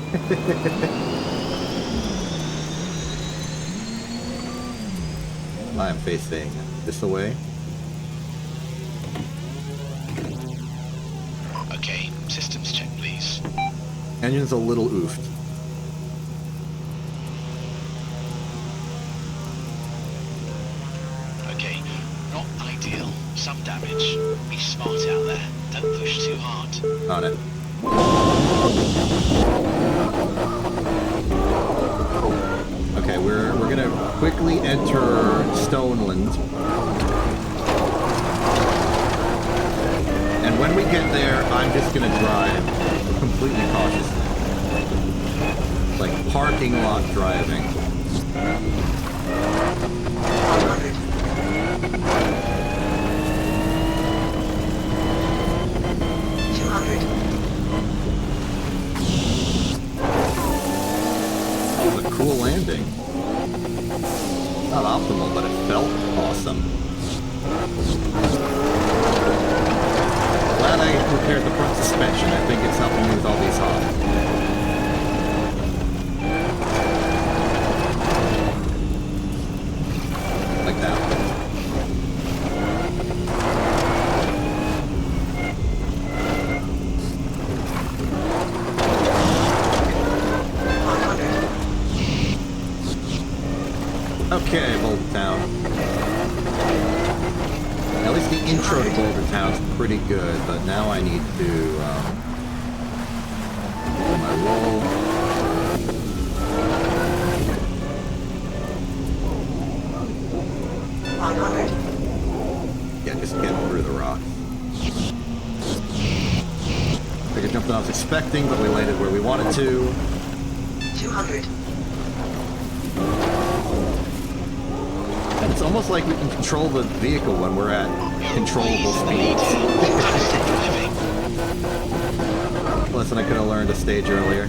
I am facing this away. Okay, systems check, please. Engine's a little oofed. Okay, not ideal. Some damage. Be smart out there. Don't push too hard. On it. Okay, we're gonna quickly enter Stoneland. And when we get there, I'm just gonna drive completely cautiously. Like parking lot driving. That was a cool landing. Not optimal, but it felt awesome. glad I repaired the front suspension. I think it's helping me with all these hops. Like that. Okay, Boulder Town. At least the intro to Boulder Town's pretty good, but now I need to do my roll. Yeah, just get through the rocks. Bigger jump than I was expecting, but we landed where we wanted to. 200. And it's almost like we can control the vehicle when we're at controllable speeds. Listen, I could have learned a stage earlier.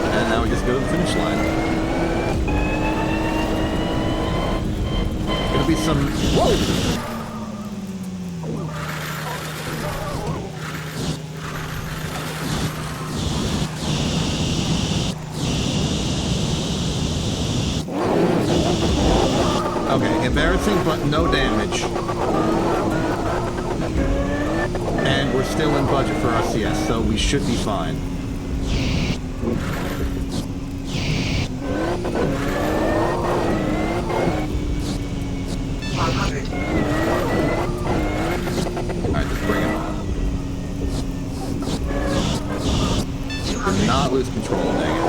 And now we just go to the finish line. It's gonna be some... Whoa! Okay, embarrassing, but no damage. And we're still in budget for RCS, so we should be fine. Alright, just bring it on. Do not lose control, dang it.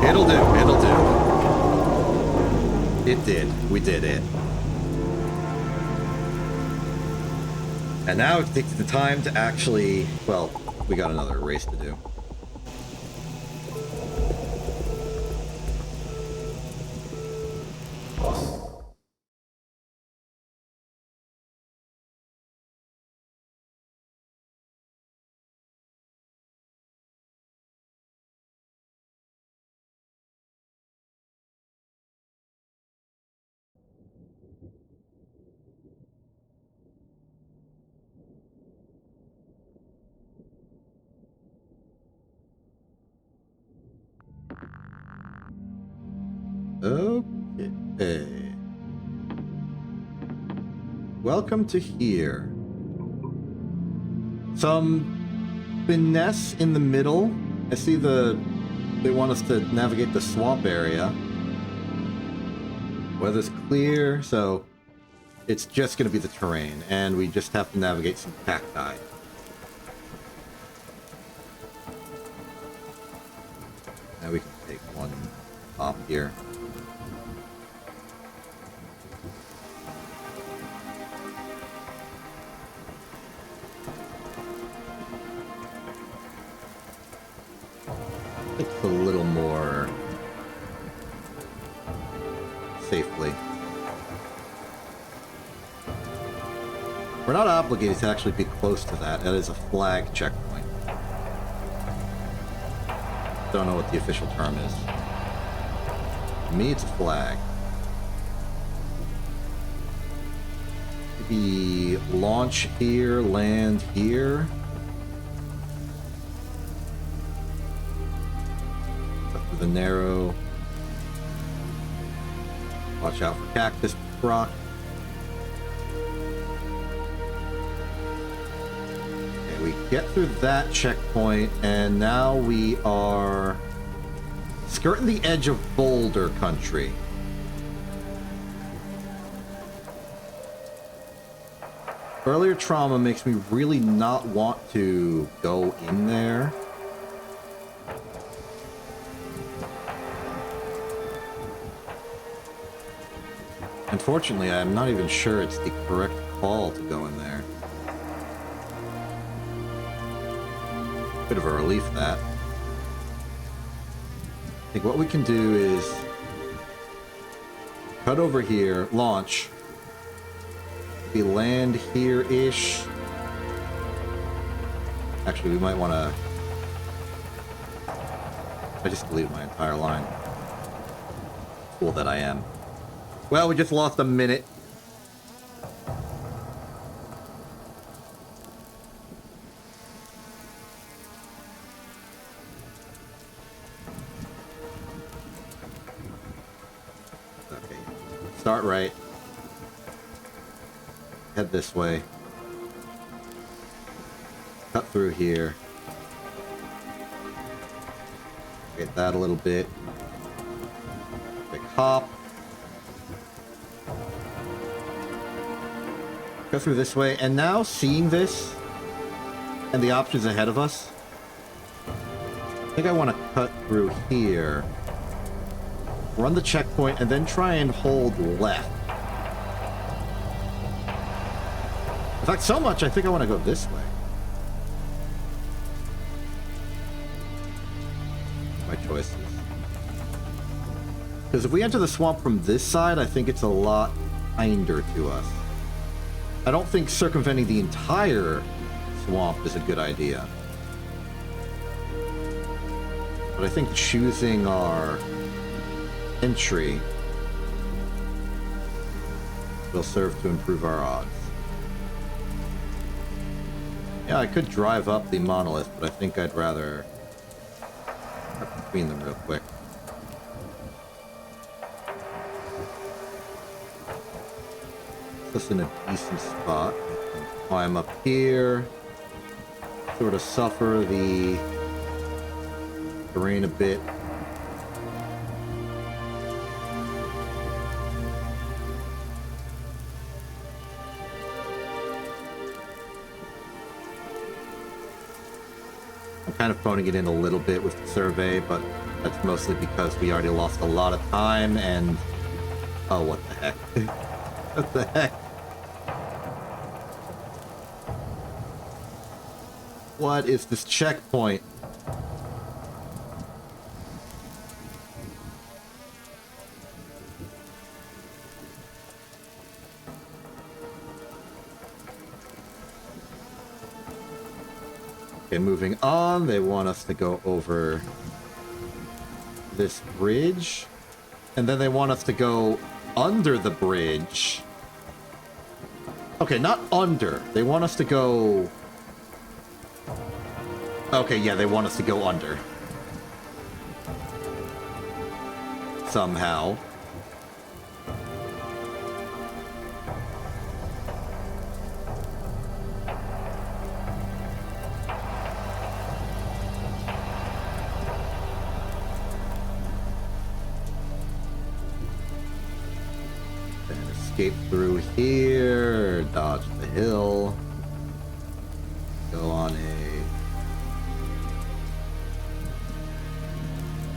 It'll do, it'll do. It did. We did it. And now it takes the time to actually... Well, we got another race to do. Okay. Welcome to here. Some finesse in the middle. I see they want us to navigate the swamp area. Weather's clear, so it's just going to be the terrain, and we just have to navigate some cacti. Now we can take one hop here. It's a little more safely. We're not obligated to actually be close to that. That is a flag checkpoint. Don't know what the official term is. To me, it's a flag. Maybe launch here, land here. The narrow. Watch out for cactus rock. Okay, we get through that checkpoint, and now we are skirting the edge of boulder country. Earlier trauma makes me really not want to go in there. Unfortunately, I'm not even sure it's the correct call to go in there. Bit of a relief, that. I think what we can do is cut over here, launch. We land here-ish. Actually, we might want to... I just deleted my entire line. Fool that I am. Well, we just lost a minute. Okay. Start right. Head this way. Cut through here. Get that a little bit. Big hop. Go through this way, and now seeing this and the options ahead of us, I think I want to cut through here, run the checkpoint, and then try and hold left. In fact, so much I think I want to go this way. My choices. Because if we enter the swamp from this side, I think it's a lot kinder to us. I don't think circumventing the entire swamp is a good idea. But I think choosing our entry will serve to improve our odds. Yeah, I could drive up the monolith, but I think I'd rather cut between them real quick. Just in a decent spot. Climb up here. Sort of suffer the terrain a bit. I'm kind of phoning it in a little bit with the survey, but that's mostly because we already lost a lot of time and... Oh, what the heck. What the heck? What is this checkpoint? Okay, moving on. They want us to go over this bridge. And then they want us to go under the bridge. Okay, not under. They want us to go... Okay, yeah, they want us to go under. Somehow. Then escape through here, dodge the hill, go on a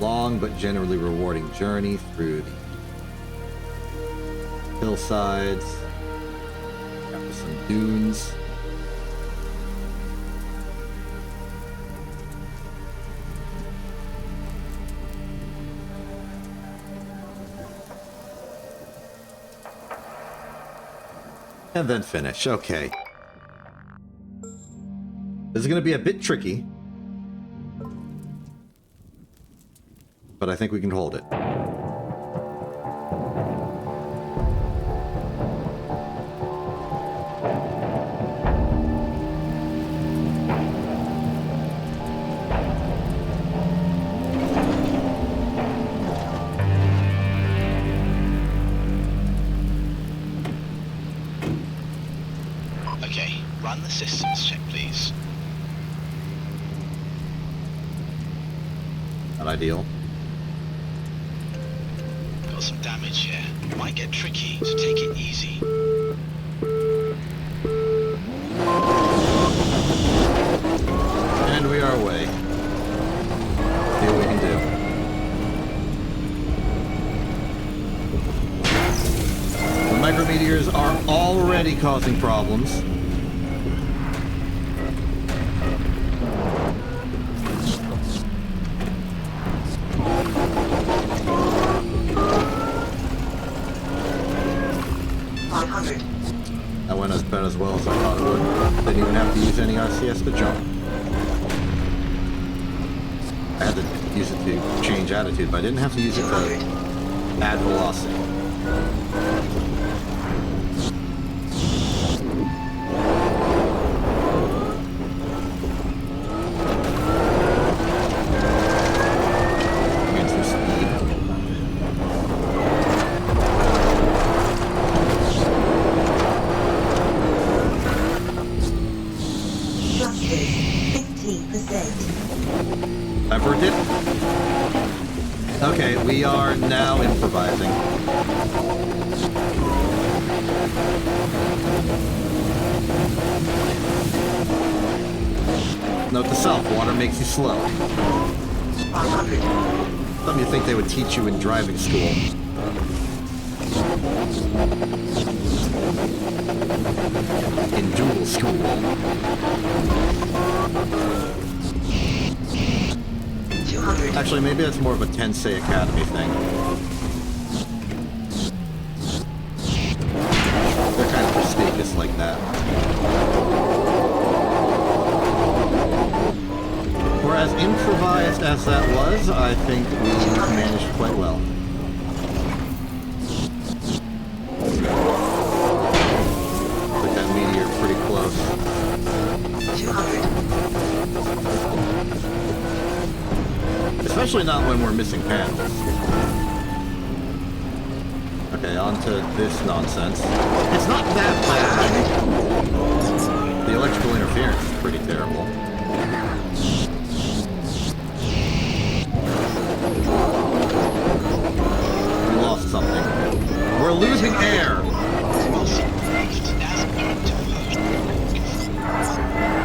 long but generally rewarding journey through the hillsides, after some dunes. And then finish. Okay. This is going to be a bit tricky, but I think we can hold it. Okay, run the systems check, please. Not ideal. Got some damage here. Might get tricky, so take it easy. And we are away. See what we can do. The micrometeors are already causing problems. That went about as well as I thought it would. Didn't even have to use any RCS to jump. I had to use it to change attitude, but I didn't have to use it to add velocity. Into speed. Thrusters, 15%. Ever did? Okay, we are now improvising. Note to self, water makes you slow. 500. Something you think they would teach you in driving school. In dual school. 200. Actually, maybe that's more of a Tensei Academy thing. They're kind of prestigious like that. Whereas improvised as that was, I think we managed quite well. Took that meteor pretty close. 200. Especially not when we're missing panels. Okay, on to this nonsense. It's not that bad. The electrical interference is pretty terrible. We lost something. We're losing air!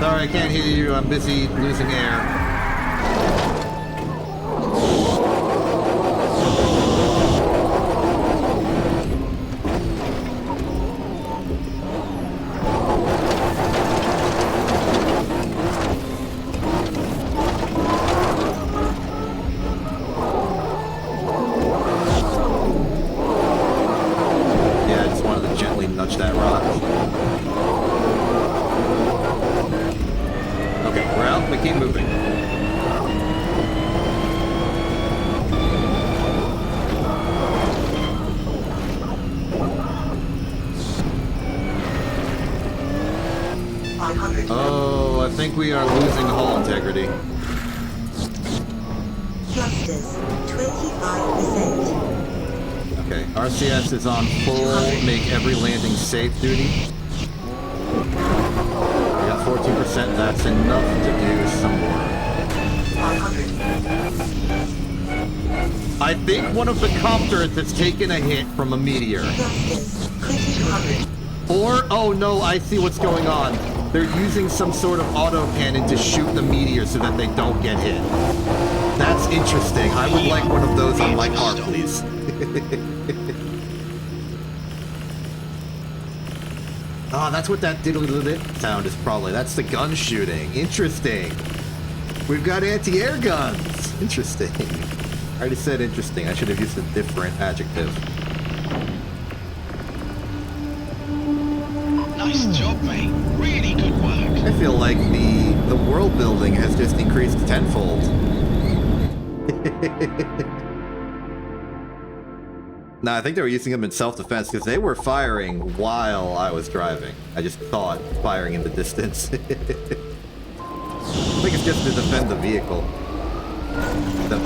Sorry, I can't hear you. I'm busy losing air. We are losing hull integrity. Thrusters, 25%. Okay, RCS is on full, make every landing safe duty. We got 14%, that's enough to do some work. 500. I think one of the copters has taken a hit from a meteor. Thrusters, 2200. Or, oh no, I see what's going on. They're using some sort of autocannon to shoot the meteor so that they don't get hit. That's interesting. I would like one of those on my car, please. Oh, that's what that diddle-diddle sound is probably. That's the gun shooting. Interesting. We've got anti-air guns. Interesting. I already said interesting. I should have used a different adjective. Nice job, mate. Really good work. I feel like the world building has just increased tenfold. No, I think they were using them in self-defense because they were firing while I was driving. I just thought firing in the distance. I think it's just to defend the vehicle. The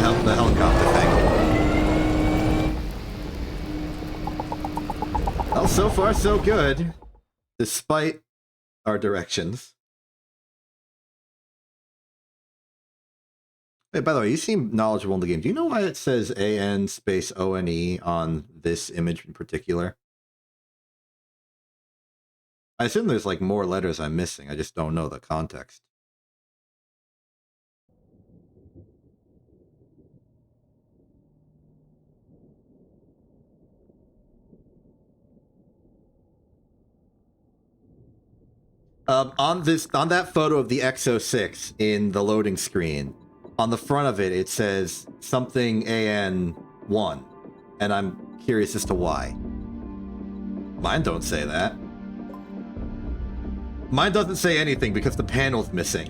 helicopter thing. Well, so far so good. Despite our directions. Hey, by the way, you seem knowledgeable in the game. Do you know why it says AN space ONE on this image in particular? I assume there's like more letters I'm missing. I just don't know the context. On that photo of the Exo 6 in the loading screen, on the front of it, it says something AN1, and I'm curious as to why. Mine don't say that. Mine doesn't say anything because the panel's missing.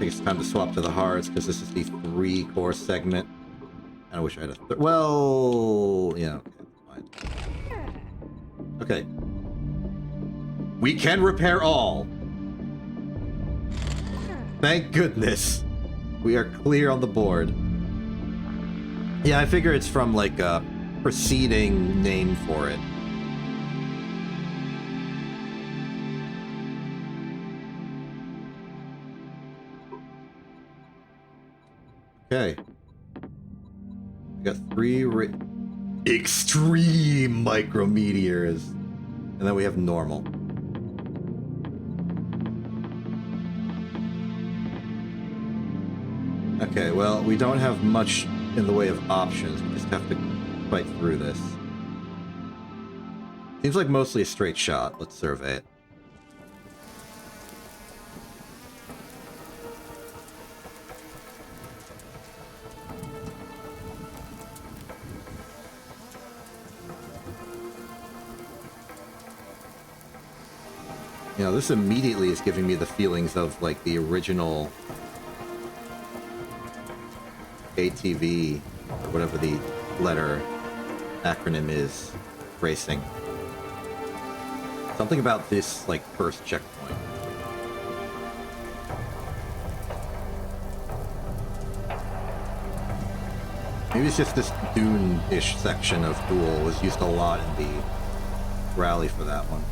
think it's time to swap to the hards because this is the 3-course segment. I wish I had a well, yeah, okay, fine. Okay. We can repair all. Thank goodness. We are clear on the board. Yeah, I figure it's from like a preceding name for it. Okay. We got 3 extreme micrometeors. And then we have normal. Okay, well, we don't have much in the way of options. We just have to fight through this. Seems like mostly a straight shot. Let's survey it. You know, this immediately is giving me the feelings of, like, the original ATV, or whatever the letter acronym is, racing. Something about this, like, first checkpoint. Maybe it's just this dune-ish section of Duel was used a lot in the rally for that one.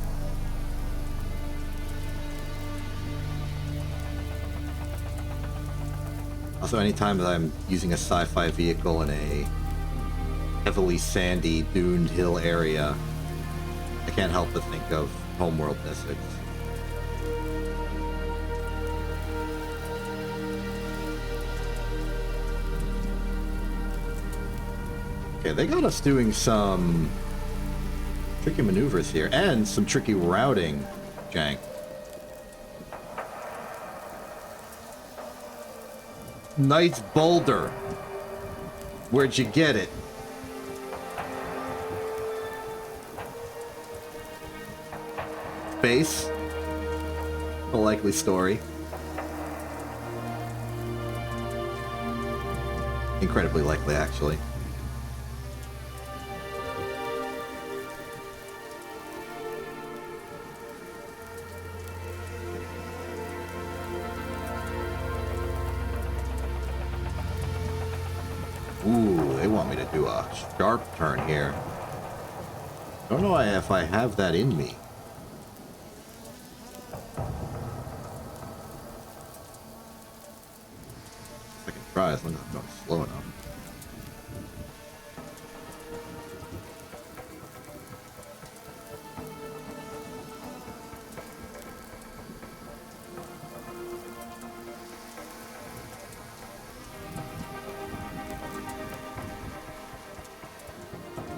Also, anytime that I'm using a sci-fi vehicle in a heavily sandy, duned hill area, I can't help but think of Homeworld Mystics. Okay, they got us doing some tricky maneuvers here, and some tricky routing jank. Knight's Boulder. Where'd you get it? Space. A likely story. Incredibly likely, actually. Ooh, they want me to do a sharp turn here. Don't know if I have that in me. I can try as long as I'm going slow enough.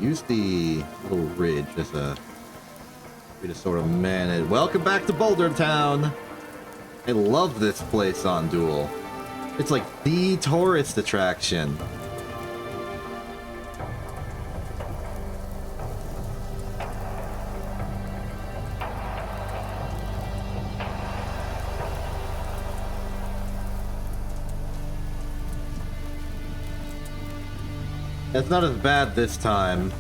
Use the little ridge as a way to sort of man it. Welcome back to Boulder Town! I love this place on Duel. It's like the tourist attraction. It's not as bad this time,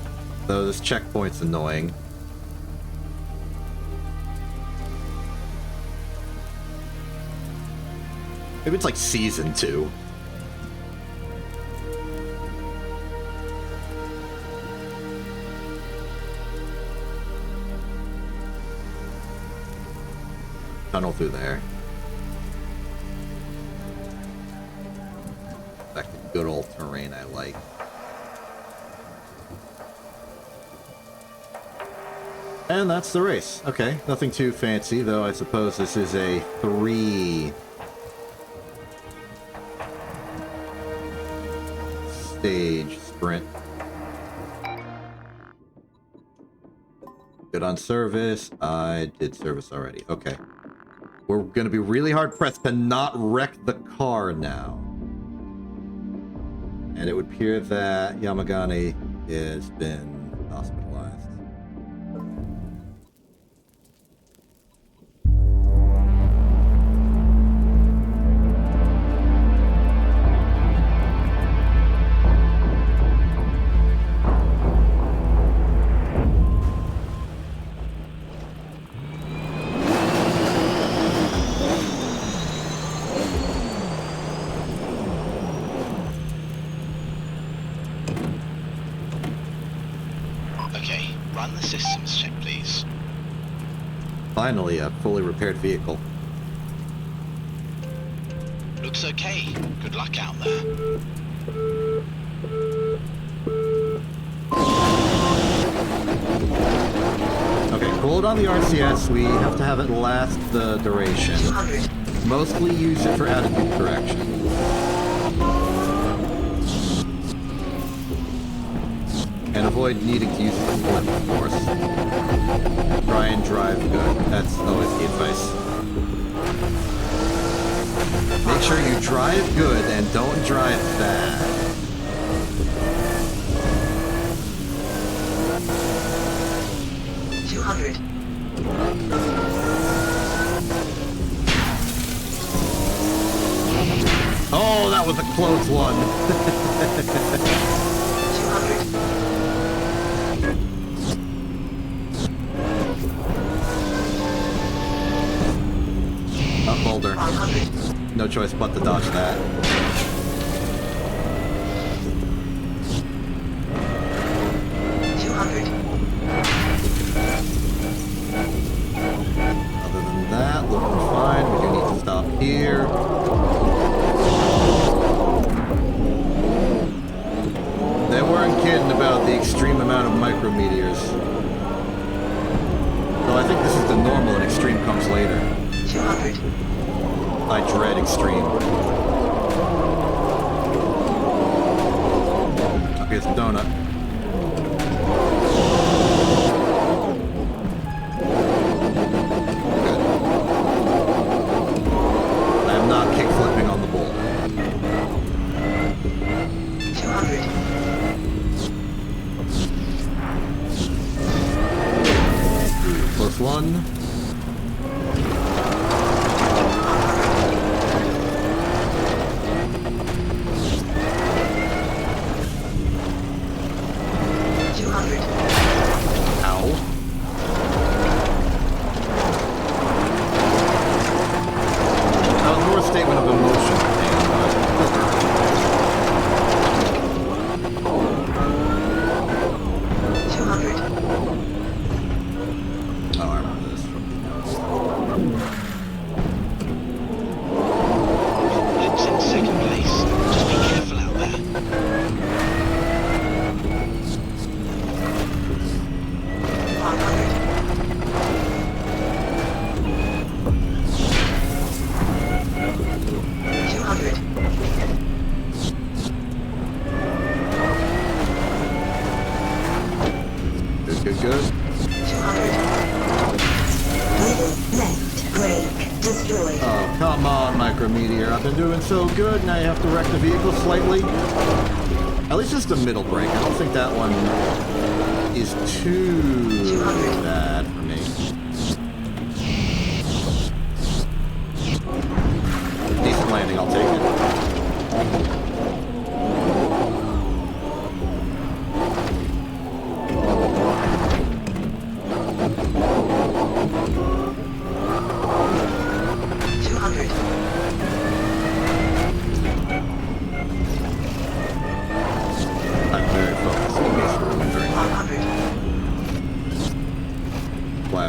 though this checkpoint's annoying. Maybe it's like Season 2. Tunnel through there. Back to good old terrain I like. And that's the race. Okay, nothing too fancy, though I suppose this is a 3-stage sprint. Good on service. I did service already. Okay. We're going to be really hard pressed to not wreck the car now. And it would appear that Yamagane has been hospitalized. Run the systems check, please. Finally, a fully repaired vehicle. Looks okay. Good luck out there. Okay, quote on the RCS, we have to have it last the duration. 200. Mostly use it for attitude correction. And avoid needing to use the flip, of course. Try and drive good. That's always the advice. Make sure you drive good and don't drive bad. Oh, that was a close one. 200. Up boulder. 100. No choice but to dodge that. Other than that, looking fine. We do need to stop here. They weren't kidding about the extreme amount of micrometeors. Though I think this is the normal and extreme comes later. 200. I dread extreme. Okay, it's a donut. Good. I am not kick-flipping on the bull. 200. Plus one. So good, now you have to wreck the vehicle slightly. At least just a middle brake. I don't think that one is too bad for me. Decent landing, I'll take it.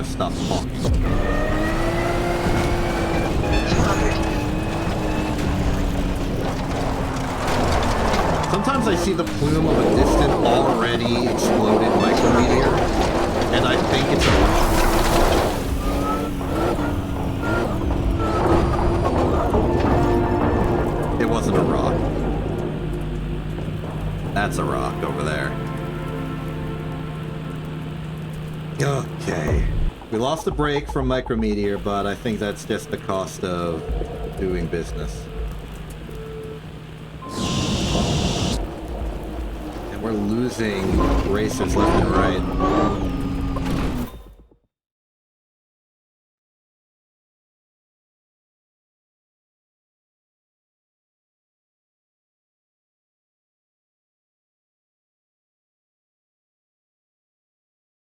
Stop talking. 200. Sometimes I see the plume of a distant, already exploded micrometeor, and I think it's a rock. It wasn't a rock. That's a rock over there. Okay. We lost a break from micrometeor, but I think that's just the cost of doing business. And we're losing racers left and right.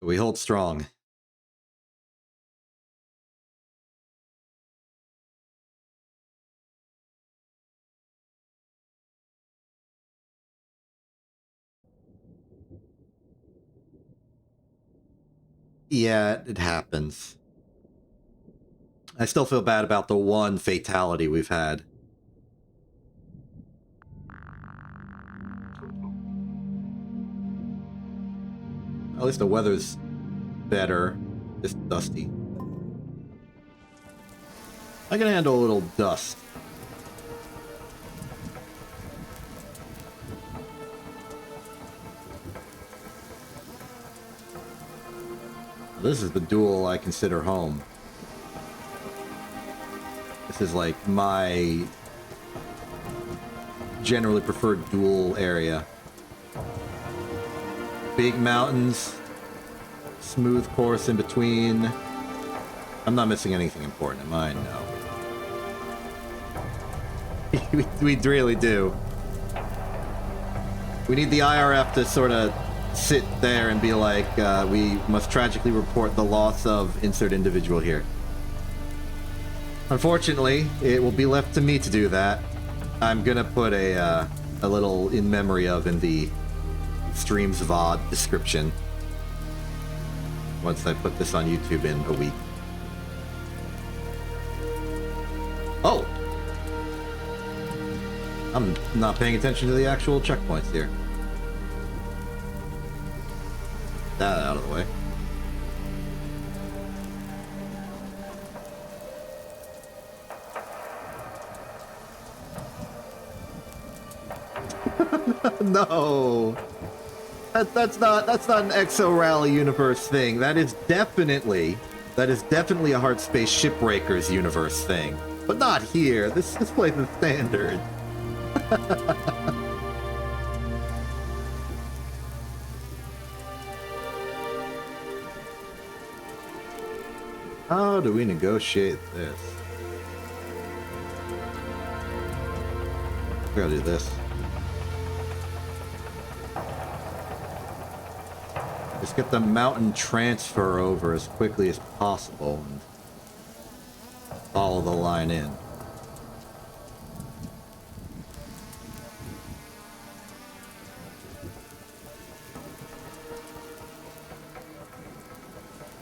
We hold strong. Yeah, it happens. I still feel bad about the one fatality we've had. At least the weather's better. Just dusty. I can handle a little dust. This is the duel I consider home. This is like my generally preferred duel area. Big mountains, smooth course in between. I'm not missing anything important, am I? No. we really do. We need the IRF to sort of sit there and be like, we must tragically report the loss of insert individual here. Unfortunately, it will be left to me to do that. I'm gonna put a little in memory of in the streams VOD description once I put this on YouTube in a week. Oh! I'm not paying attention to the actual checkpoints here. That out of the way. No, that's not an Exo Rally universe thing. That is definitely a Hard Space Shipbreakers universe thing, but not here. This place is standard. How do we negotiate this? We gotta do this. Just get the mountain transfer over as quickly as possible and follow the line in.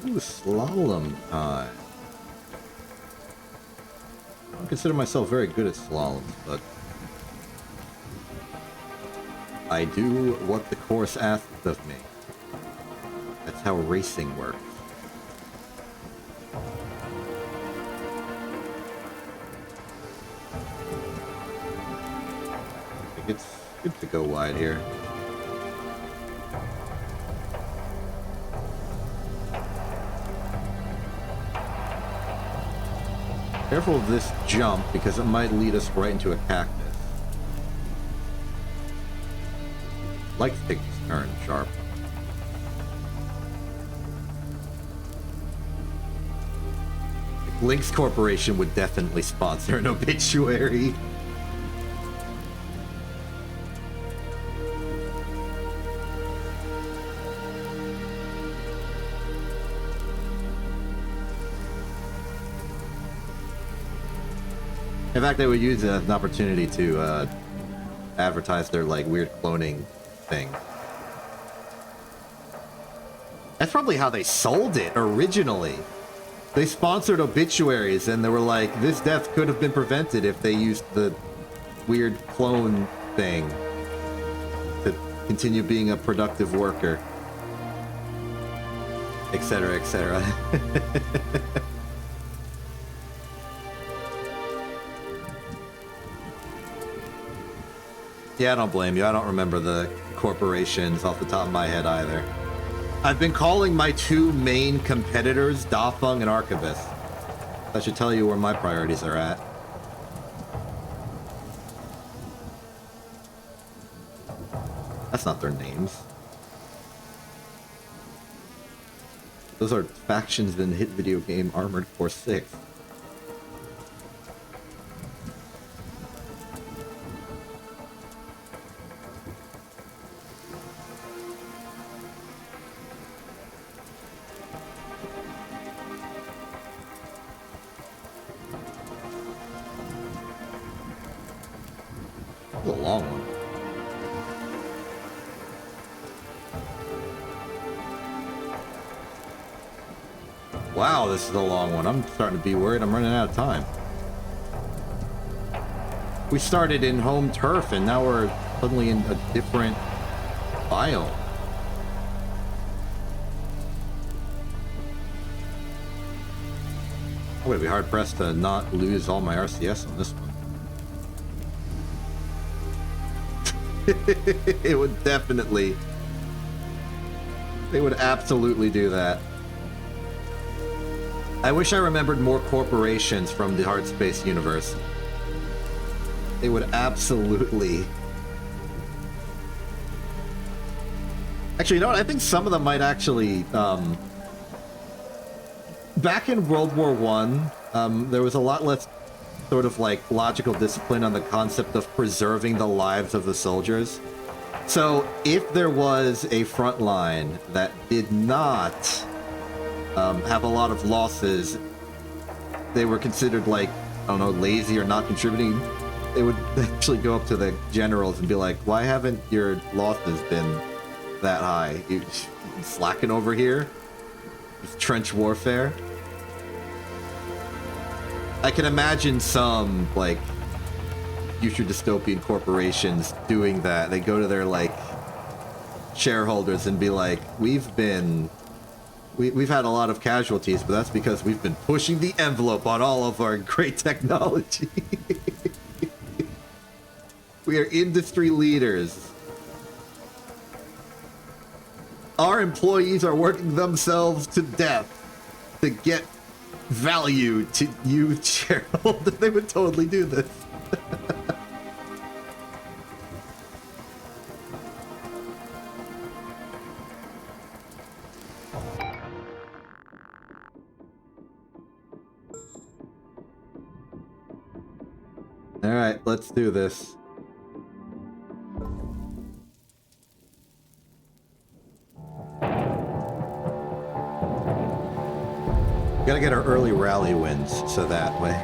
Ooh, slalom time. I don't consider myself very good at slaloms, but I do what the course asks of me. That's how racing works. I think it's good to go wide here. Careful of this jump, because it might lead us right into a cactus. I'd like to take this turn sharp. Lynx Corporation would definitely sponsor an obituary. In fact, they would use it as an opportunity to advertise their like weird cloning thing. That's probably how they sold it originally. They sponsored obituaries, and they were like, this death could have been prevented if they used the weird clone thing to continue being a productive worker, etc., etc. Yeah, I don't blame you. I don't remember the corporations off the top of my head either. I've been calling my two main competitors Dafeng and Archivist. That should tell you where my priorities are at. That's not their names. Those are factions in the hit video game Armored Core 6. A long one. Wow, this is a long one. I'm starting to be worried I'm running out of time. We started in home turf and now we're suddenly in a different biome. I'm gonna be hard pressed to not lose all my RCS on this one. It would definitely. They would absolutely do that. I wish I remembered more corporations from the Hard Space universe. They would absolutely. Actually, you know what? I think some of them might actually. Back in World War I, there was a lot less sort of like logical discipline on the concept of preserving the lives of the soldiers. So if there was a front line that did not have a lot of losses, they were considered like, I don't know, lazy or not contributing. They would actually go up to the generals and be like, why haven't your losses been that high? You slacking over here? It's trench warfare. I can imagine some, like, future dystopian corporations doing that. They go to their, like, shareholders and be like, we've had a lot of casualties, but that's because we've been pushing the envelope on all of our great technology. We are industry leaders. Our employees are working themselves to death to get value to you, shareholders. They would totally do this. All right, let's do this. Gotta get our early rally wins, so that way.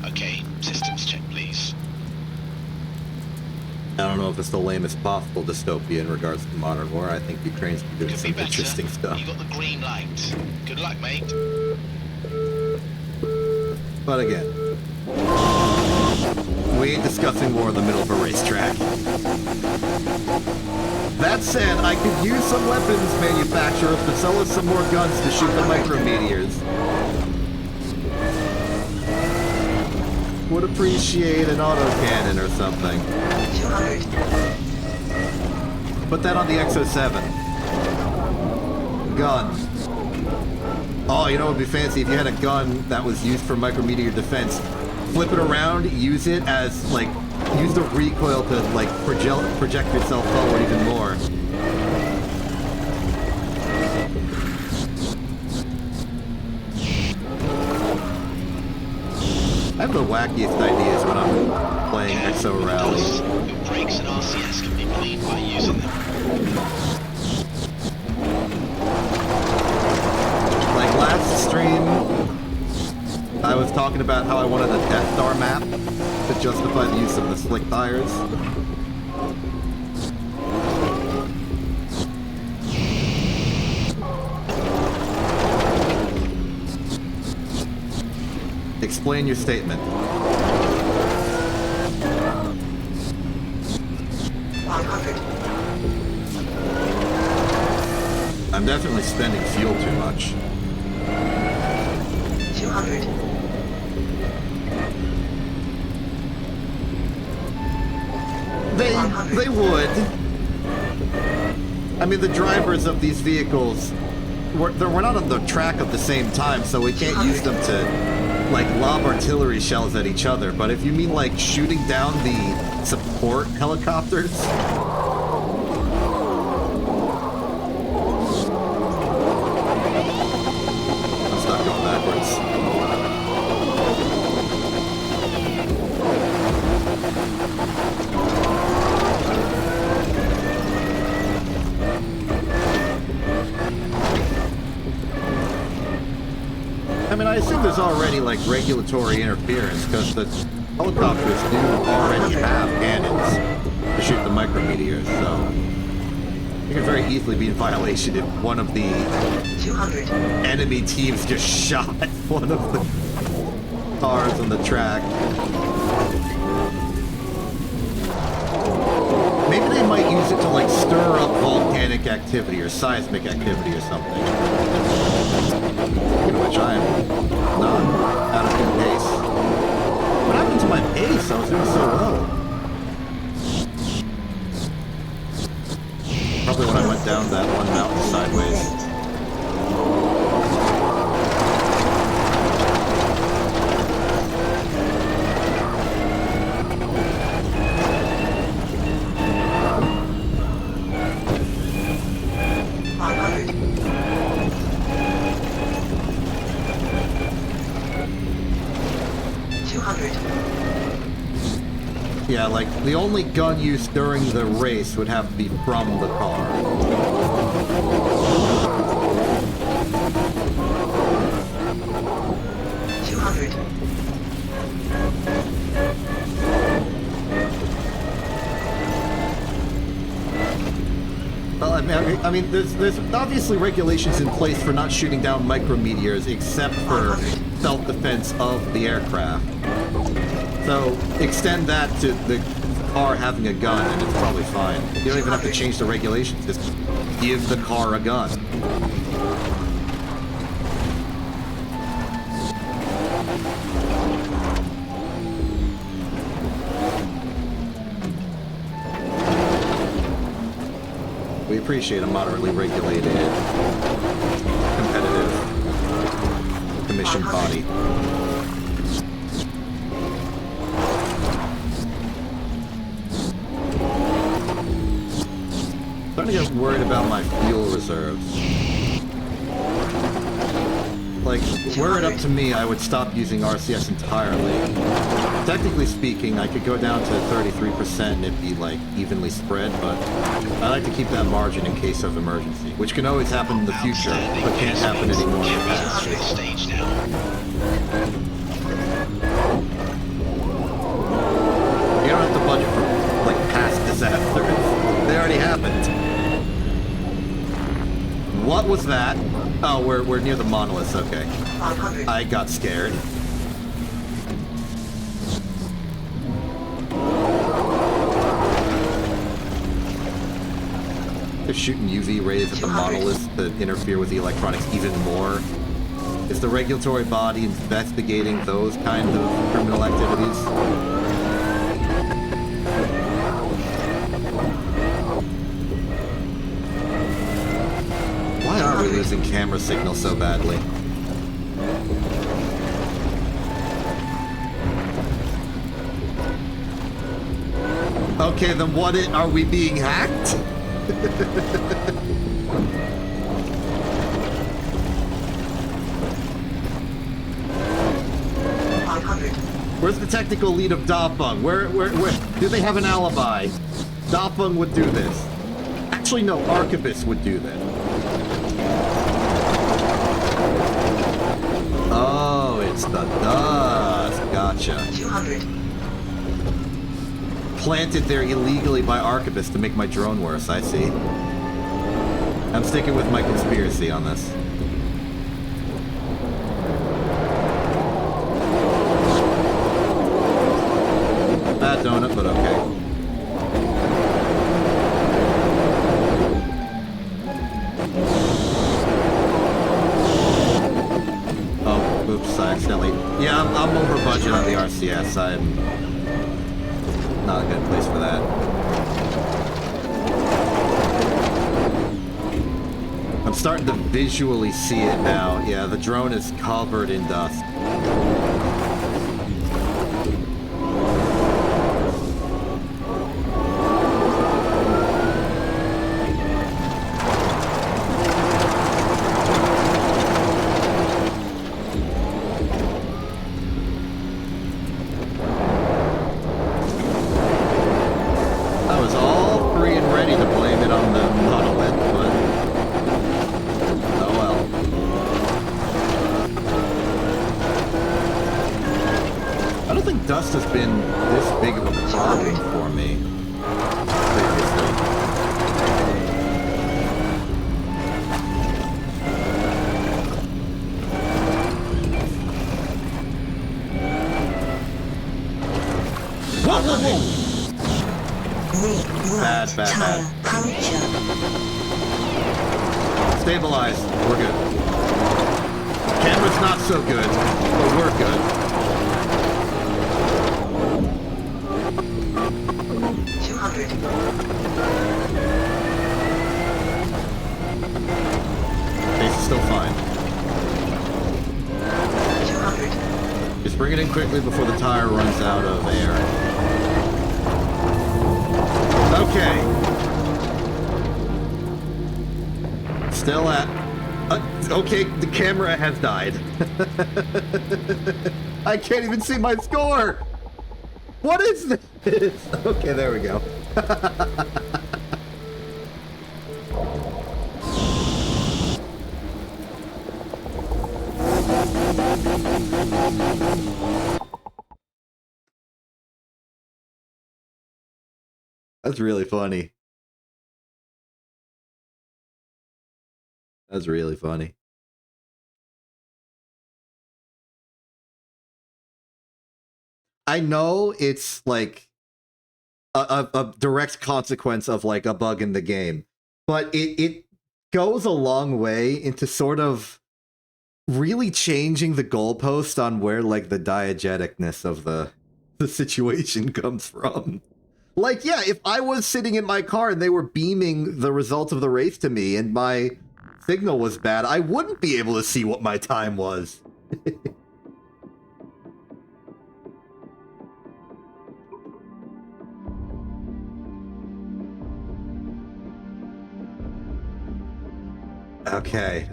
Okay, systems check, please. I don't know if it's the lamest possible dystopia in regards to modern war. I think Ukraine's been doing Could some be better. interesting stuff. You got the green light. Good luck, mate. But again, we ain't discussing war in the middle of a racetrack. That said, I could use some weapons manufacturers to sell us some more guns to shoot the micrometeors. Would appreciate an autocannon or something. 200. Put that on the Exo 7. Gun. Oh, you know what would be fancy if you had a gun that was used for micrometeor defense. Flip it around, use it as, like, use the recoil to, like, project yourself forward even more. I have the wackiest ideas when I'm playing Exo Rally. Your brakes and RCS can be cleaned by using them. Like last stream, I was talking about how I wanted a Death Star map to justify the use of the slick tires. Explain your statement. 100. I'm definitely spending fuel too much. 200. They would. I mean, the drivers of these vehicles, we're not on the track at the same time, so we can't use them to, like, lob artillery shells at each other. But if you mean, like, shooting down the support helicopters... I'm not going backwards. I mean, I assume there's already, like, regulatory interference, because the helicopters do already have cannons to shoot the micrometeors, so... You could very easily be in violation if one of the 200. enemy teams just shot one of the cars on the track. Maybe they might use it to, like, stir up volcanic activity or seismic activity or something. Speaking of which, I am not out of good pace. What happened to my pace? I was doing so well. Probably when I went down that one mountain sideways. 200. Yeah, like, the only gun used during the race would have to be from the car. 200. Well, I mean, there's obviously regulations in place for not shooting down micrometeors except for self-defense of the aircraft. So extend that to the car having a gun and it's probably fine. You don't even have to change the regulations, just give the car a gun. We appreciate a moderately regulated, competitive, commissioned body. Starting to get worried about my fuel reserves. Like, were it up to me, I would stop using RCS entirely. Technically speaking, I could go down to 33% and it'd be, like, evenly spread, but I like to keep that margin in case of emergency, which can always happen in the future, but can't happen anymore in the past. Next stage now. You don't have to budget for, like, past disasters. They already happened. What was that? Oh, we're near the monoliths, okay. 500. I got scared. They're shooting UV rays at the monoliths to interfere with the electronics even more. Is the regulatory body investigating those kinds of criminal activities? Why are we losing camera signal so badly? Okay, then are we being hacked? Where's the technical lead of Dafeng? Where do they have an alibi? Dafeng would do this. Actually, no, Archibus would do that. Oh, it's the dust. Gotcha. 200. Planted there illegally by Archibus to make my drone worse, I see. I'm sticking with my conspiracy on this. Bad donut, but okay. Oh, oops, I accidentally... Yeah, I'm over budget on the RCS. I'm not a good place for that. I'm starting to visually see it now. Yeah, the drone is covered in dust. rust has been this big of a problem for me previously. Whoa, whoa, whoa! Bad. Stabilize. We're good. Camera's not so good, but we're good. 200. Pace is still fine. 200. Just bring it in quickly before the tire runs out of air. Okay. Still at... okay, the camera has died. I can't even see my score! What is this? Okay, there we go. That's really funny. That's really funny. I know it's like a direct consequence of like a bug in the game, but it goes a long way into sort of really changing the goalpost on where like the diegeticness of the situation comes from. Like, yeah, if I was sitting in my car and they were beaming the result of the race to me and my signal was bad, I wouldn't be able to see what my time was. Okay,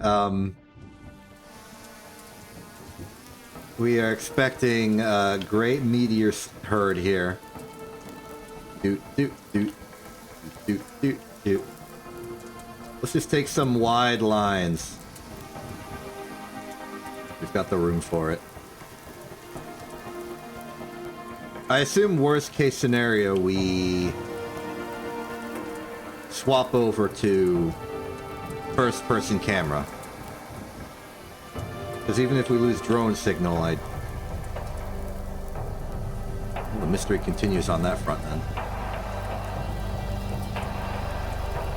we are expecting a great meteor herd here. Doot. Let's just take some wide lines. We've got the room for it. I assume worst case scenario, we swap over to first person camera. Because even if we lose drone signal, well, the mystery continues on that front then.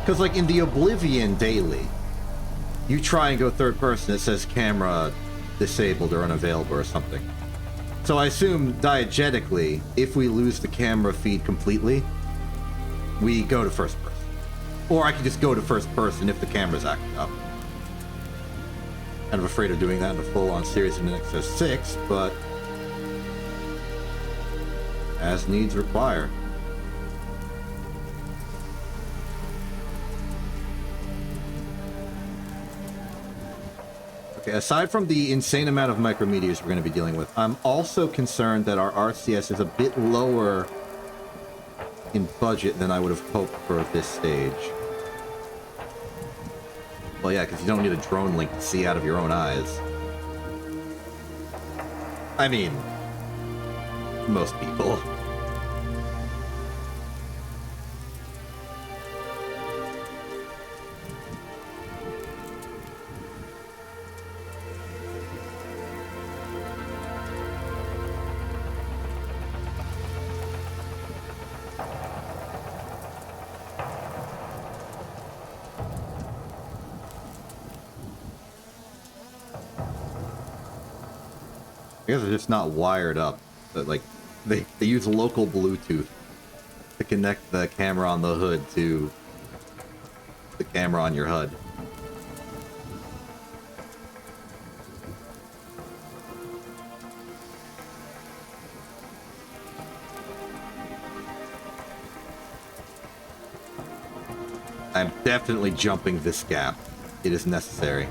Because like in the Oblivion daily, you try and go third person, it says camera disabled or unavailable or something. So I assume diegetically, if we lose the camera feed completely, we go to first person. Or I can just go to first person if the camera's acting up. Kind of afraid of doing that in a full-on series in Exo 6, but as needs require. Okay, aside from the insane amount of micrometeors we're going to be dealing with, I'm also concerned that our RCS is a bit lower in budget than I would have hoped for this stage. Well, yeah, because you don't need a drone link to see out of your own eyes. I mean, most people. I guess they're just not wired up. But like, they use local Bluetooth to connect the camera on the hood to the camera on your HUD. I'm definitely jumping this gap. It is necessary.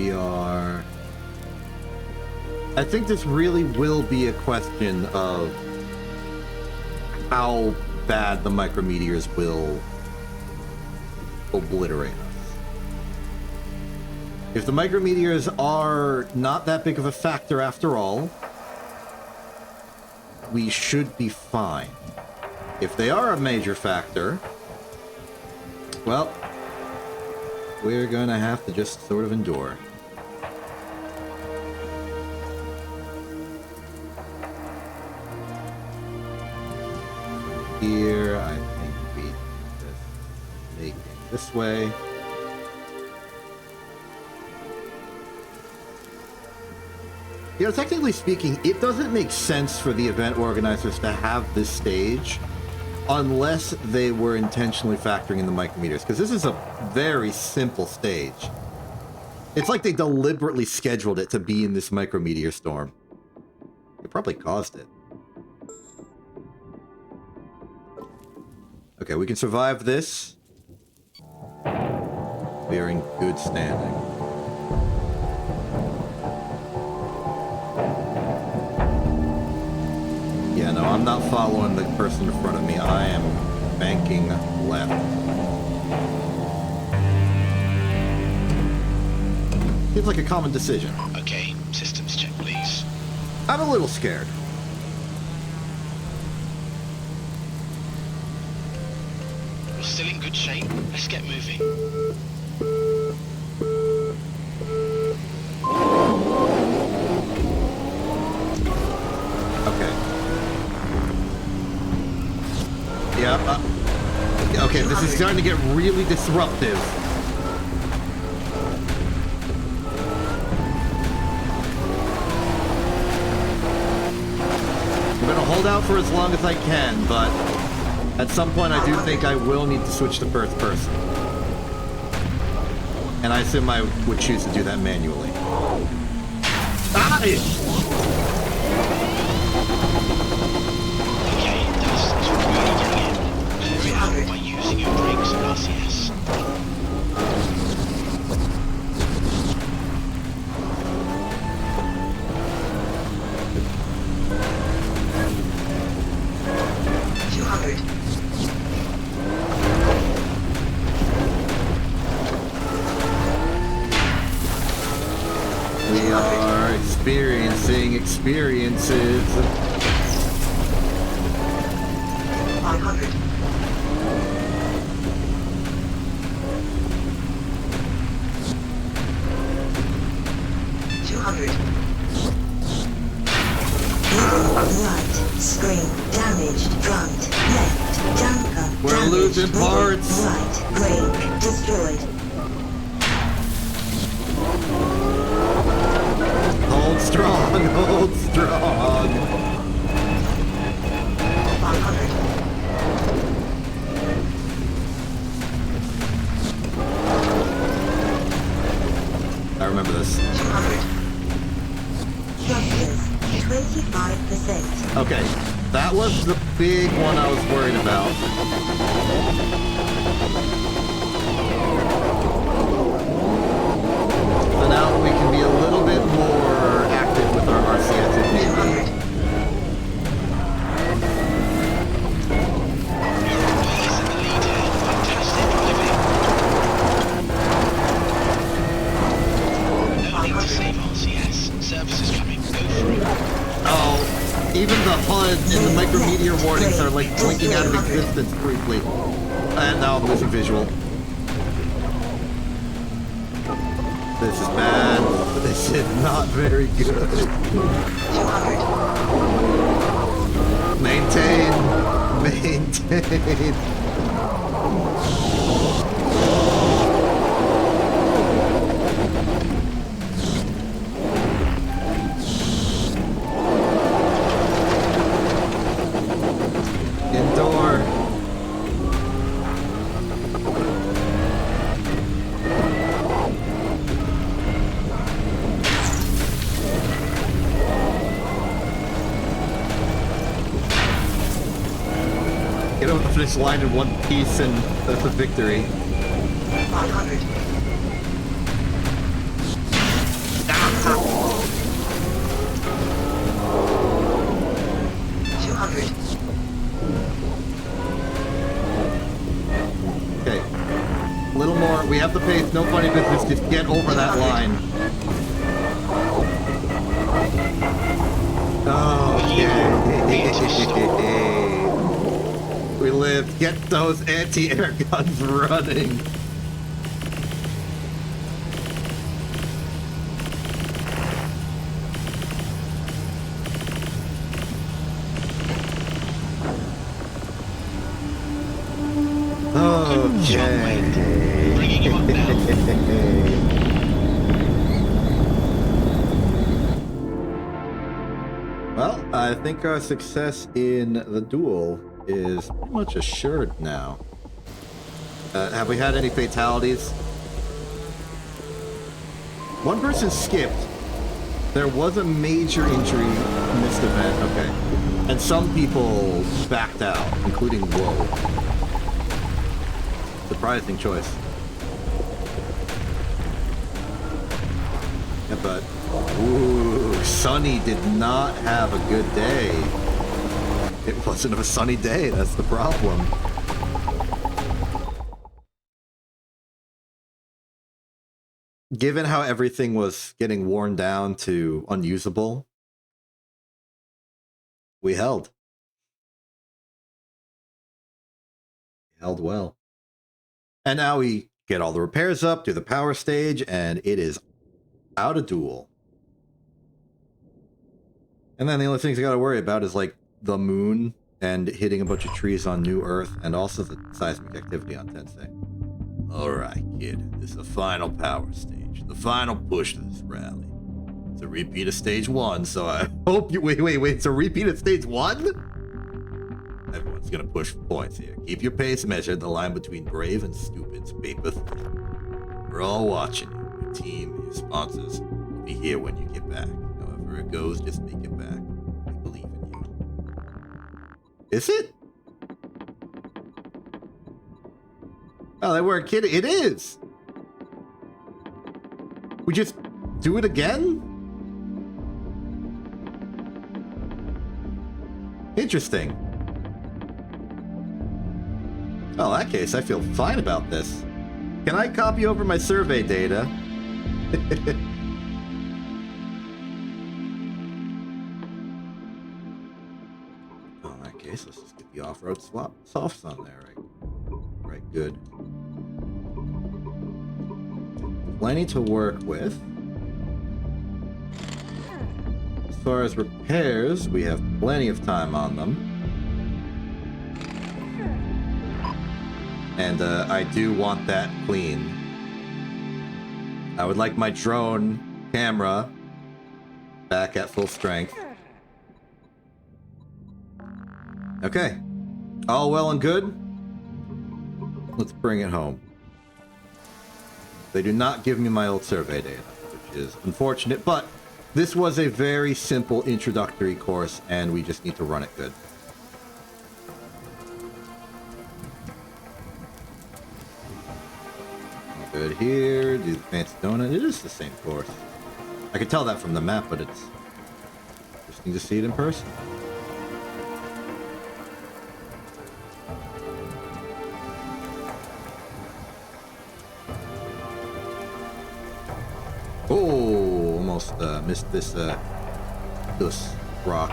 We are... I think this really will be a question of how bad the micrometeors will obliterate us. If the micrometeors are not that big of a factor after all, we should be fine. If they are a major factor, well, we're gonna have to just sort of endure. Here, I think we just make it this way. You know, technically speaking, it doesn't make sense for the event organizers to have this stage unless they were intentionally factoring in the micrometers, because this is a very simple stage. It's like they deliberately scheduled it to be in this micrometeor storm. It probably caused it. Okay, we can survive this. We are in good standing. Yeah, no, I'm not following the person in front of me. I am banking left. Seems like a common decision. Okay, systems check, please. I'm a little scared. We're still in good shape. Let's get moving. Okay. Yeah, okay, this is starting to get really disruptive. I'm gonna hold out for as long as I can, but at some point I do think I will need to switch to first person. And I assume I would choose to do that manually. Ah! Okay, that's really getting in. Clear it out by using your brakes and RCS. We are experiencing experiences. 500. 200. Right, screen damaged, front, left, damper, We're damaged, losing middle, parts. right, brake, destroyed. Hold strong, hold strong. 500. I remember this. 200. Thrusters, 25%. Okay, that was the big one I was worried about. So now we can be a little bit more active with our RCS if need be. 200. You're in the lead here. Fantastic living. No need to save RCS. Service is coming. Go for it. Oh, even the HUD and the micrometeor warnings are like blinking out of existence briefly. And now I'm losing visual. This is bad. This is not very good. 200. Maintain. Maintain. Indoor. Get over the finish line in one piece and that's a victory. 500. We have the pace. No funny business. Just get over that line. Okay. We lived. Get those anti-air guns running. Okay. Bringing you up now. Well, I think our success in the duel is pretty much assured now. Have we had any fatalities? One person skipped. There was a major injury in this event. Okay. And some people backed out, including Woe. Surprising choice. Yeah, but ooh, Sunny did not have a good day. It wasn't a sunny day, that's the problem. Given how everything was getting worn down to unusable, we held. We held well. And now we get all the repairs up, do the power stage, and it is out of duel. And then the only things I gotta worry about is like the moon and hitting a bunch of trees on New Earth, and also the seismic activity on Tensei. Alright, kid. This is the final power stage. The final push to this rally. It's a repeat of stage 1, so I hope you... Wait. It's a repeat of stage 1? Everyone's gonna push for points here. Keep your pace measured. The line between brave and stupid's paper thin. We're all watching you. Your team, your sponsors. We'll be here when you get back. However it goes, just make it back. We believe in you. Is it? Oh, they weren't kidding. It is! We just do it again? Interesting. Well, in that case, I feel fine about this. Can I copy over my survey data? Well, in that case, let's just get the off-road softs on there, right? Right, good. Plenty to work with. As far as repairs, we have plenty of time on them. And I do want that clean. I would like my drone camera back at full strength. Okay. All well and good. Let's bring it home. They do not give me my old survey data, which is unfortunate, but this was a very simple introductory course, and we just need to run it good. Good here, do the fancy donut. It is the same course. I could tell that from the map, but it's interesting to see it in person. Oh, almost missed this rock.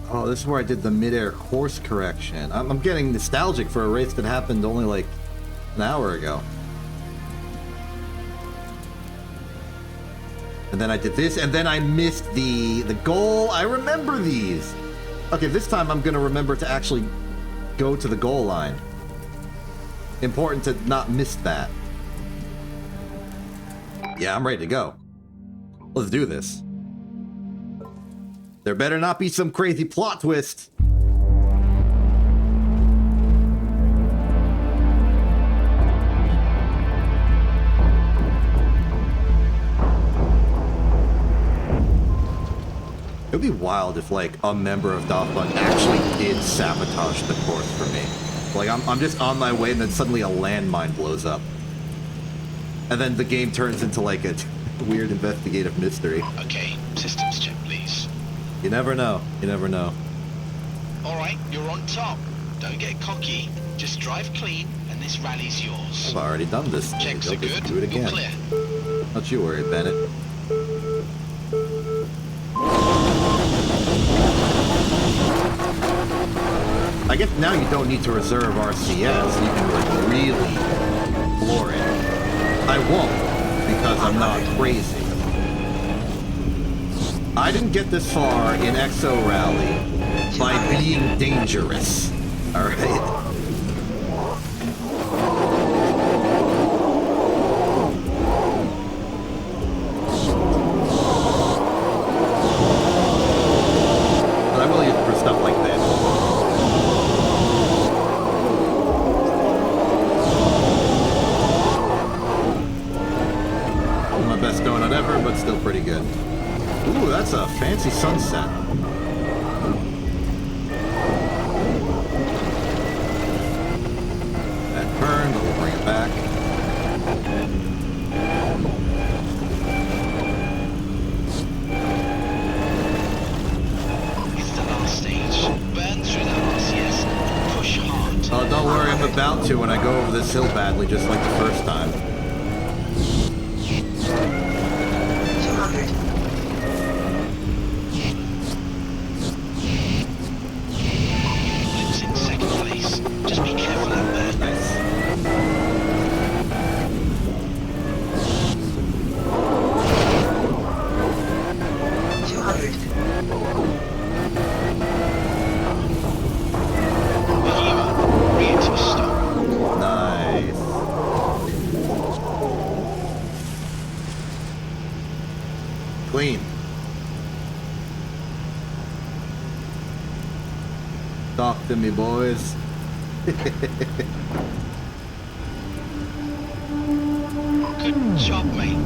Oh, this is where I did the mid-air course correction. I'm getting nostalgic for a race that happened only like an hour ago. And then I did this, and then I missed the goal. I remember these. Okay, this time I'm gonna remember to actually go to the goal line. Important to not miss that. Yeah, I'm ready to go. Let's do this. There better not be some crazy plot twist. It would be wild if, like, a member of Daft Punk actually did sabotage the course for me. Like, I'm just on my way and then suddenly a landmine blows up. And then the game turns into like a weird investigative mystery. Okay, systems check, please. You never know. You never know. All right, you're on top. Don't get cocky. Just drive clean, and this rally's yours. I've already done this. Checks I'll are just good. do it You're again. clear. Don't you worry, Bennett. I guess now you don't need to reserve RCS. You can like really floor it. I won't because I'm not crazy. I didn't get this far in Exo Rally by being dangerous. All right. Still pretty good. Ooh, that's a fancy sunset. That turn, but we'll bring it back. It's the last stage. Burn through that RCS. Push hard. Oh, don't worry, I'm about to when I go over this hill badly, just like the first time. 200. Luke's in second place. Just be careful out there. Nice. Bring it to a stop. Nice. Clean. Talk to me, boys. Good job, mate.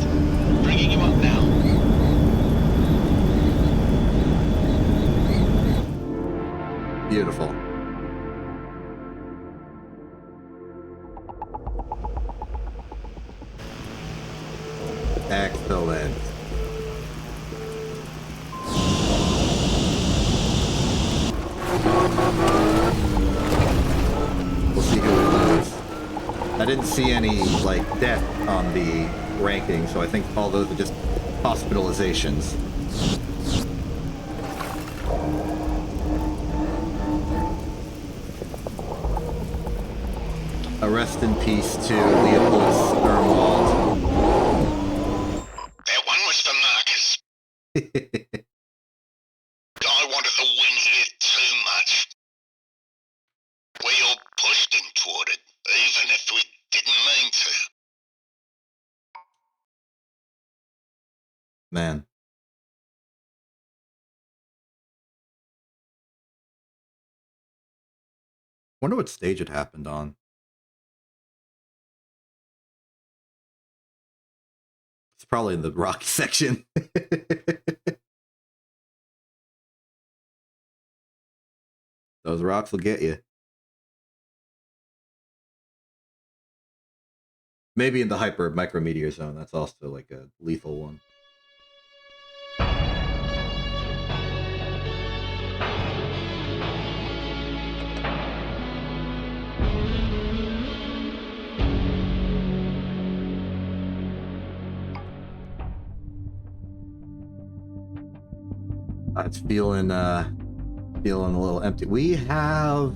Bringing you up now. Beautiful. Excellent. We'll see who we lose. I didn't see any, like, death on the ranking, so I think all those are just hospitalizations. A rest in peace to Leopold Sturmwald. That one was for Marcus. I wanted the win here too much. We all pushed him toward it, even if we didn't mean to. Man. Wonder what stage it happened on. It's probably in the rocky section. Those rocks will get you. Maybe in the hyper micrometeor zone. That's also like a lethal one. It's feeling a little empty. We have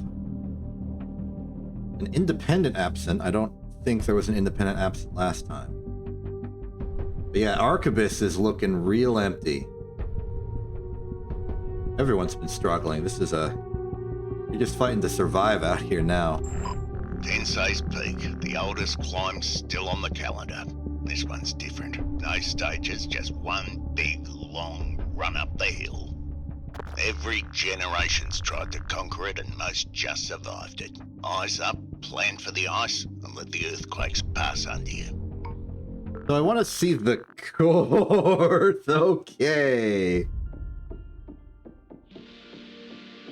an independent absent. I don't think there was an independent absent last time. But yeah, Arquebus is looking real empty. Everyone's been struggling. This is you're just fighting to survive out here now. Tensei's Peak, the oldest climb still on the calendar. This one's different. No stages, just one big, long run up the hill. Every generation's tried to conquer it and most just survived it. Eyes up, plan for the ice, and let the earthquakes pass under you. So I want to see the course. Okay.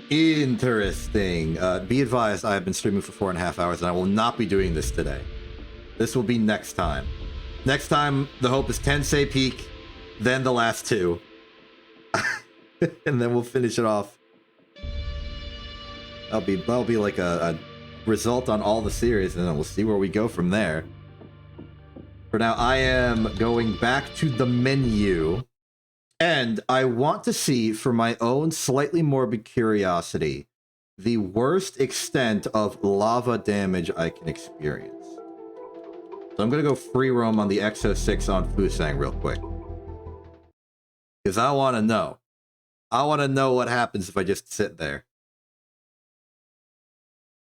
Interesting. Be advised, I have been streaming for 4.5 hours and I will not be doing this today. This will be next time. Next time, the hope is Tensei Peak, then the last two. And then we'll finish it off. That'll be like a result on all the series, and then we'll see where we go from there. For now, I am going back to the menu, and I want to see, for my own slightly morbid curiosity, the worst extent of lava damage I can experience. So I'm going to go free roam on the Exo 6 on Fusang real quick. Because I want to know. I want to know what happens if I just sit there.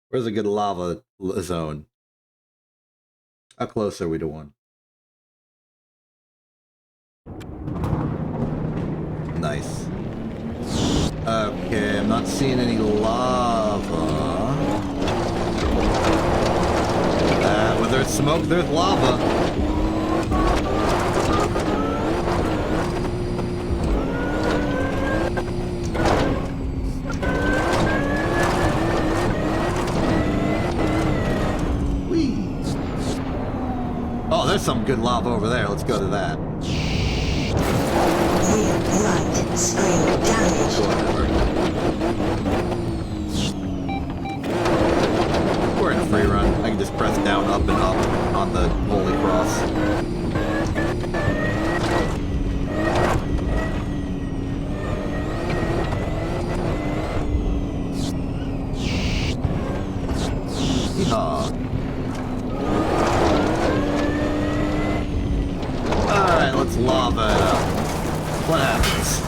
Where's a good lava zone? How close are we to one? Nice. Okay, I'm not seeing any lava. Where there's smoke, there's lava. Whee! Oh, there's some good lava over there. Let's go to that. Rear right screen damage. Whatever. We're in a free run. I can just press down, up, and up on the Holy Cross. Yeehaw. Alright, let's lava it up. What happens?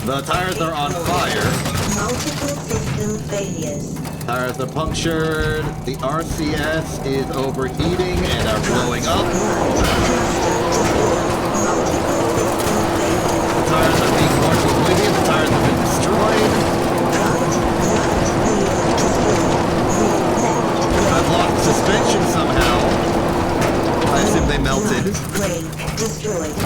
The tires are on fire. Multiple system failures. Tires are punctured. The RCS is overheating and are blowing up. The tires are being launched to oblivion. The tires have been destroyed. I've lost suspension somehow. I assume they melted. Brake destroyed.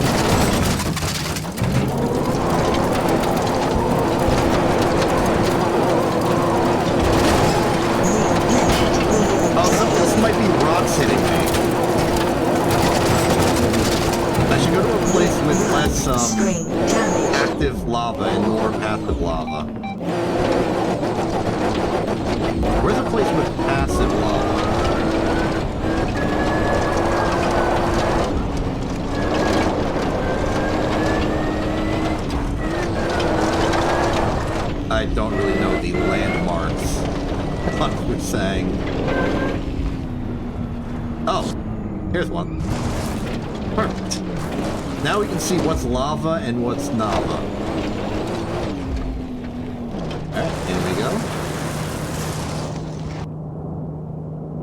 Oh, some of this might be rocks hitting me. I should go to a place with less active lava and more passive lava. Where's a place with passive lava? I don't really know the landmarks on Fusang. Oh, here's one. Perfect. Now we can see what's lava and what's lava. Alright, here we go.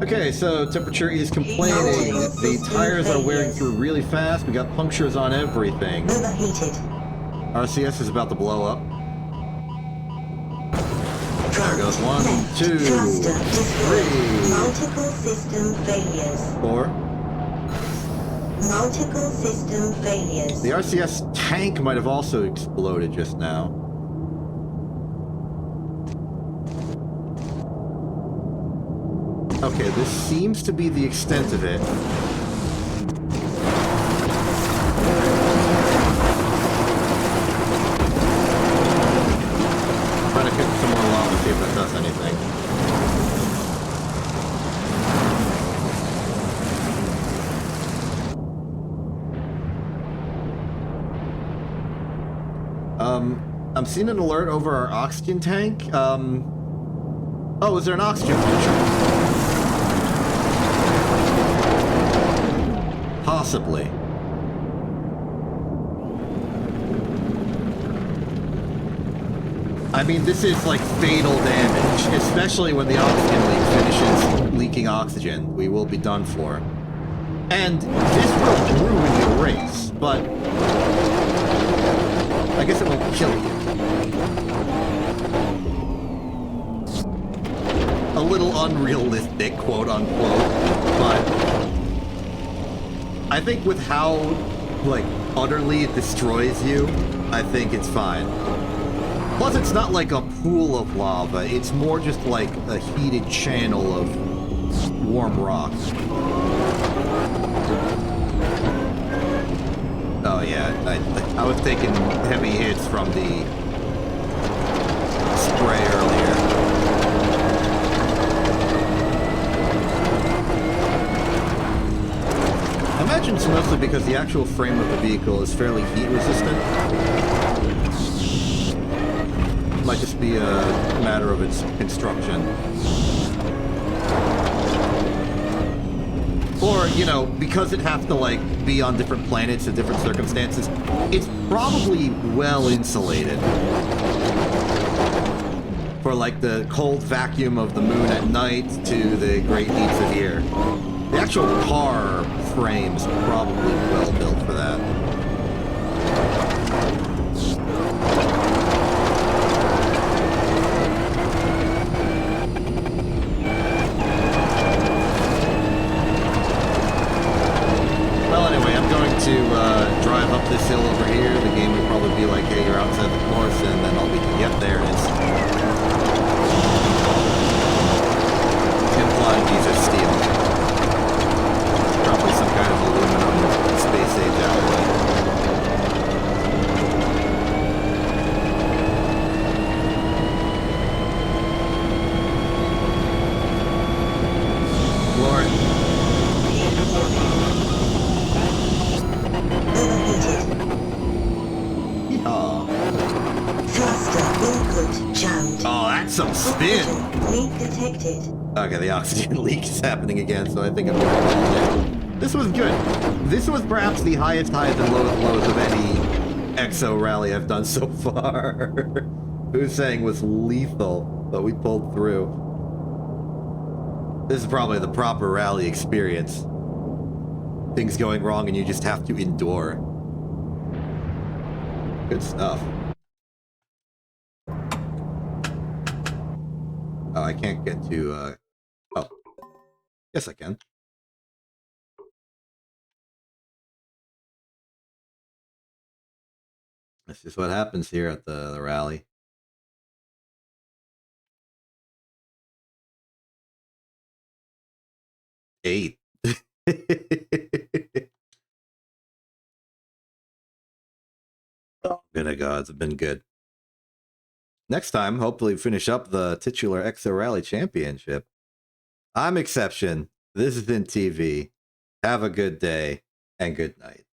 Okay, so temperature is complaining. The tires are wearing through really fast. We got punctures on everything. Overheated. RCS is about to blow up. There goes 1, 2, 3, Multiple system failures. 4. Multiple system failures. The RCS tank might have also exploded just now. Okay, this seems to be the extent of it. Trying to pick some more lava, see if that does anything. I'm seeing an alert over our oxygen tank. Oh, is there an oxygen puncture? Possibly. I mean, this is like fatal damage, especially when the oxygen leak finishes leaking oxygen. We will be done for. And this will ruin your race, but I guess it won't kill you. A little unrealistic, quote unquote, but I think with how, like, utterly it destroys you, I think it's fine. Plus, it's not like a pool of lava, it's more just like a heated channel of warm rock. I was taking heavy hits from the spray earlier. I imagine it's mostly because the actual frame of the vehicle is fairly heat resistant. Might just be a matter of its construction. Or, you know, because it has to, like, be on different planets in different circumstances, it's probably well insulated. For, like, the cold vacuum of the moon at night to the great heats of here. The actual car frame's probably well built for that. To drive up this hill over here. The game would probably be like, hey, you're outside the course, and then I'll be, yep, there it is. Implying these are steel. Probably some kind of aluminum space age alloy. Lauren. Oh, that's some spin! Leak detected. Okay, the oxygen leak is happening again, so I think I'm going to call it. This was good. This was perhaps the highest highs and lowest lows of any Exo Rally I've done so far. Who's saying was lethal, but we pulled through. This is probably the proper rally experience. Things going wrong and you just have to endure. Good stuff. Oh, I can't get to, oh. Yes, I can. This is what happens here at the rally. Eight. Oh, good God, it's been good. Next time, hopefully finish up the titular Exo Rally Championship. I'm Exception. This has been TV. Have a good day and good night.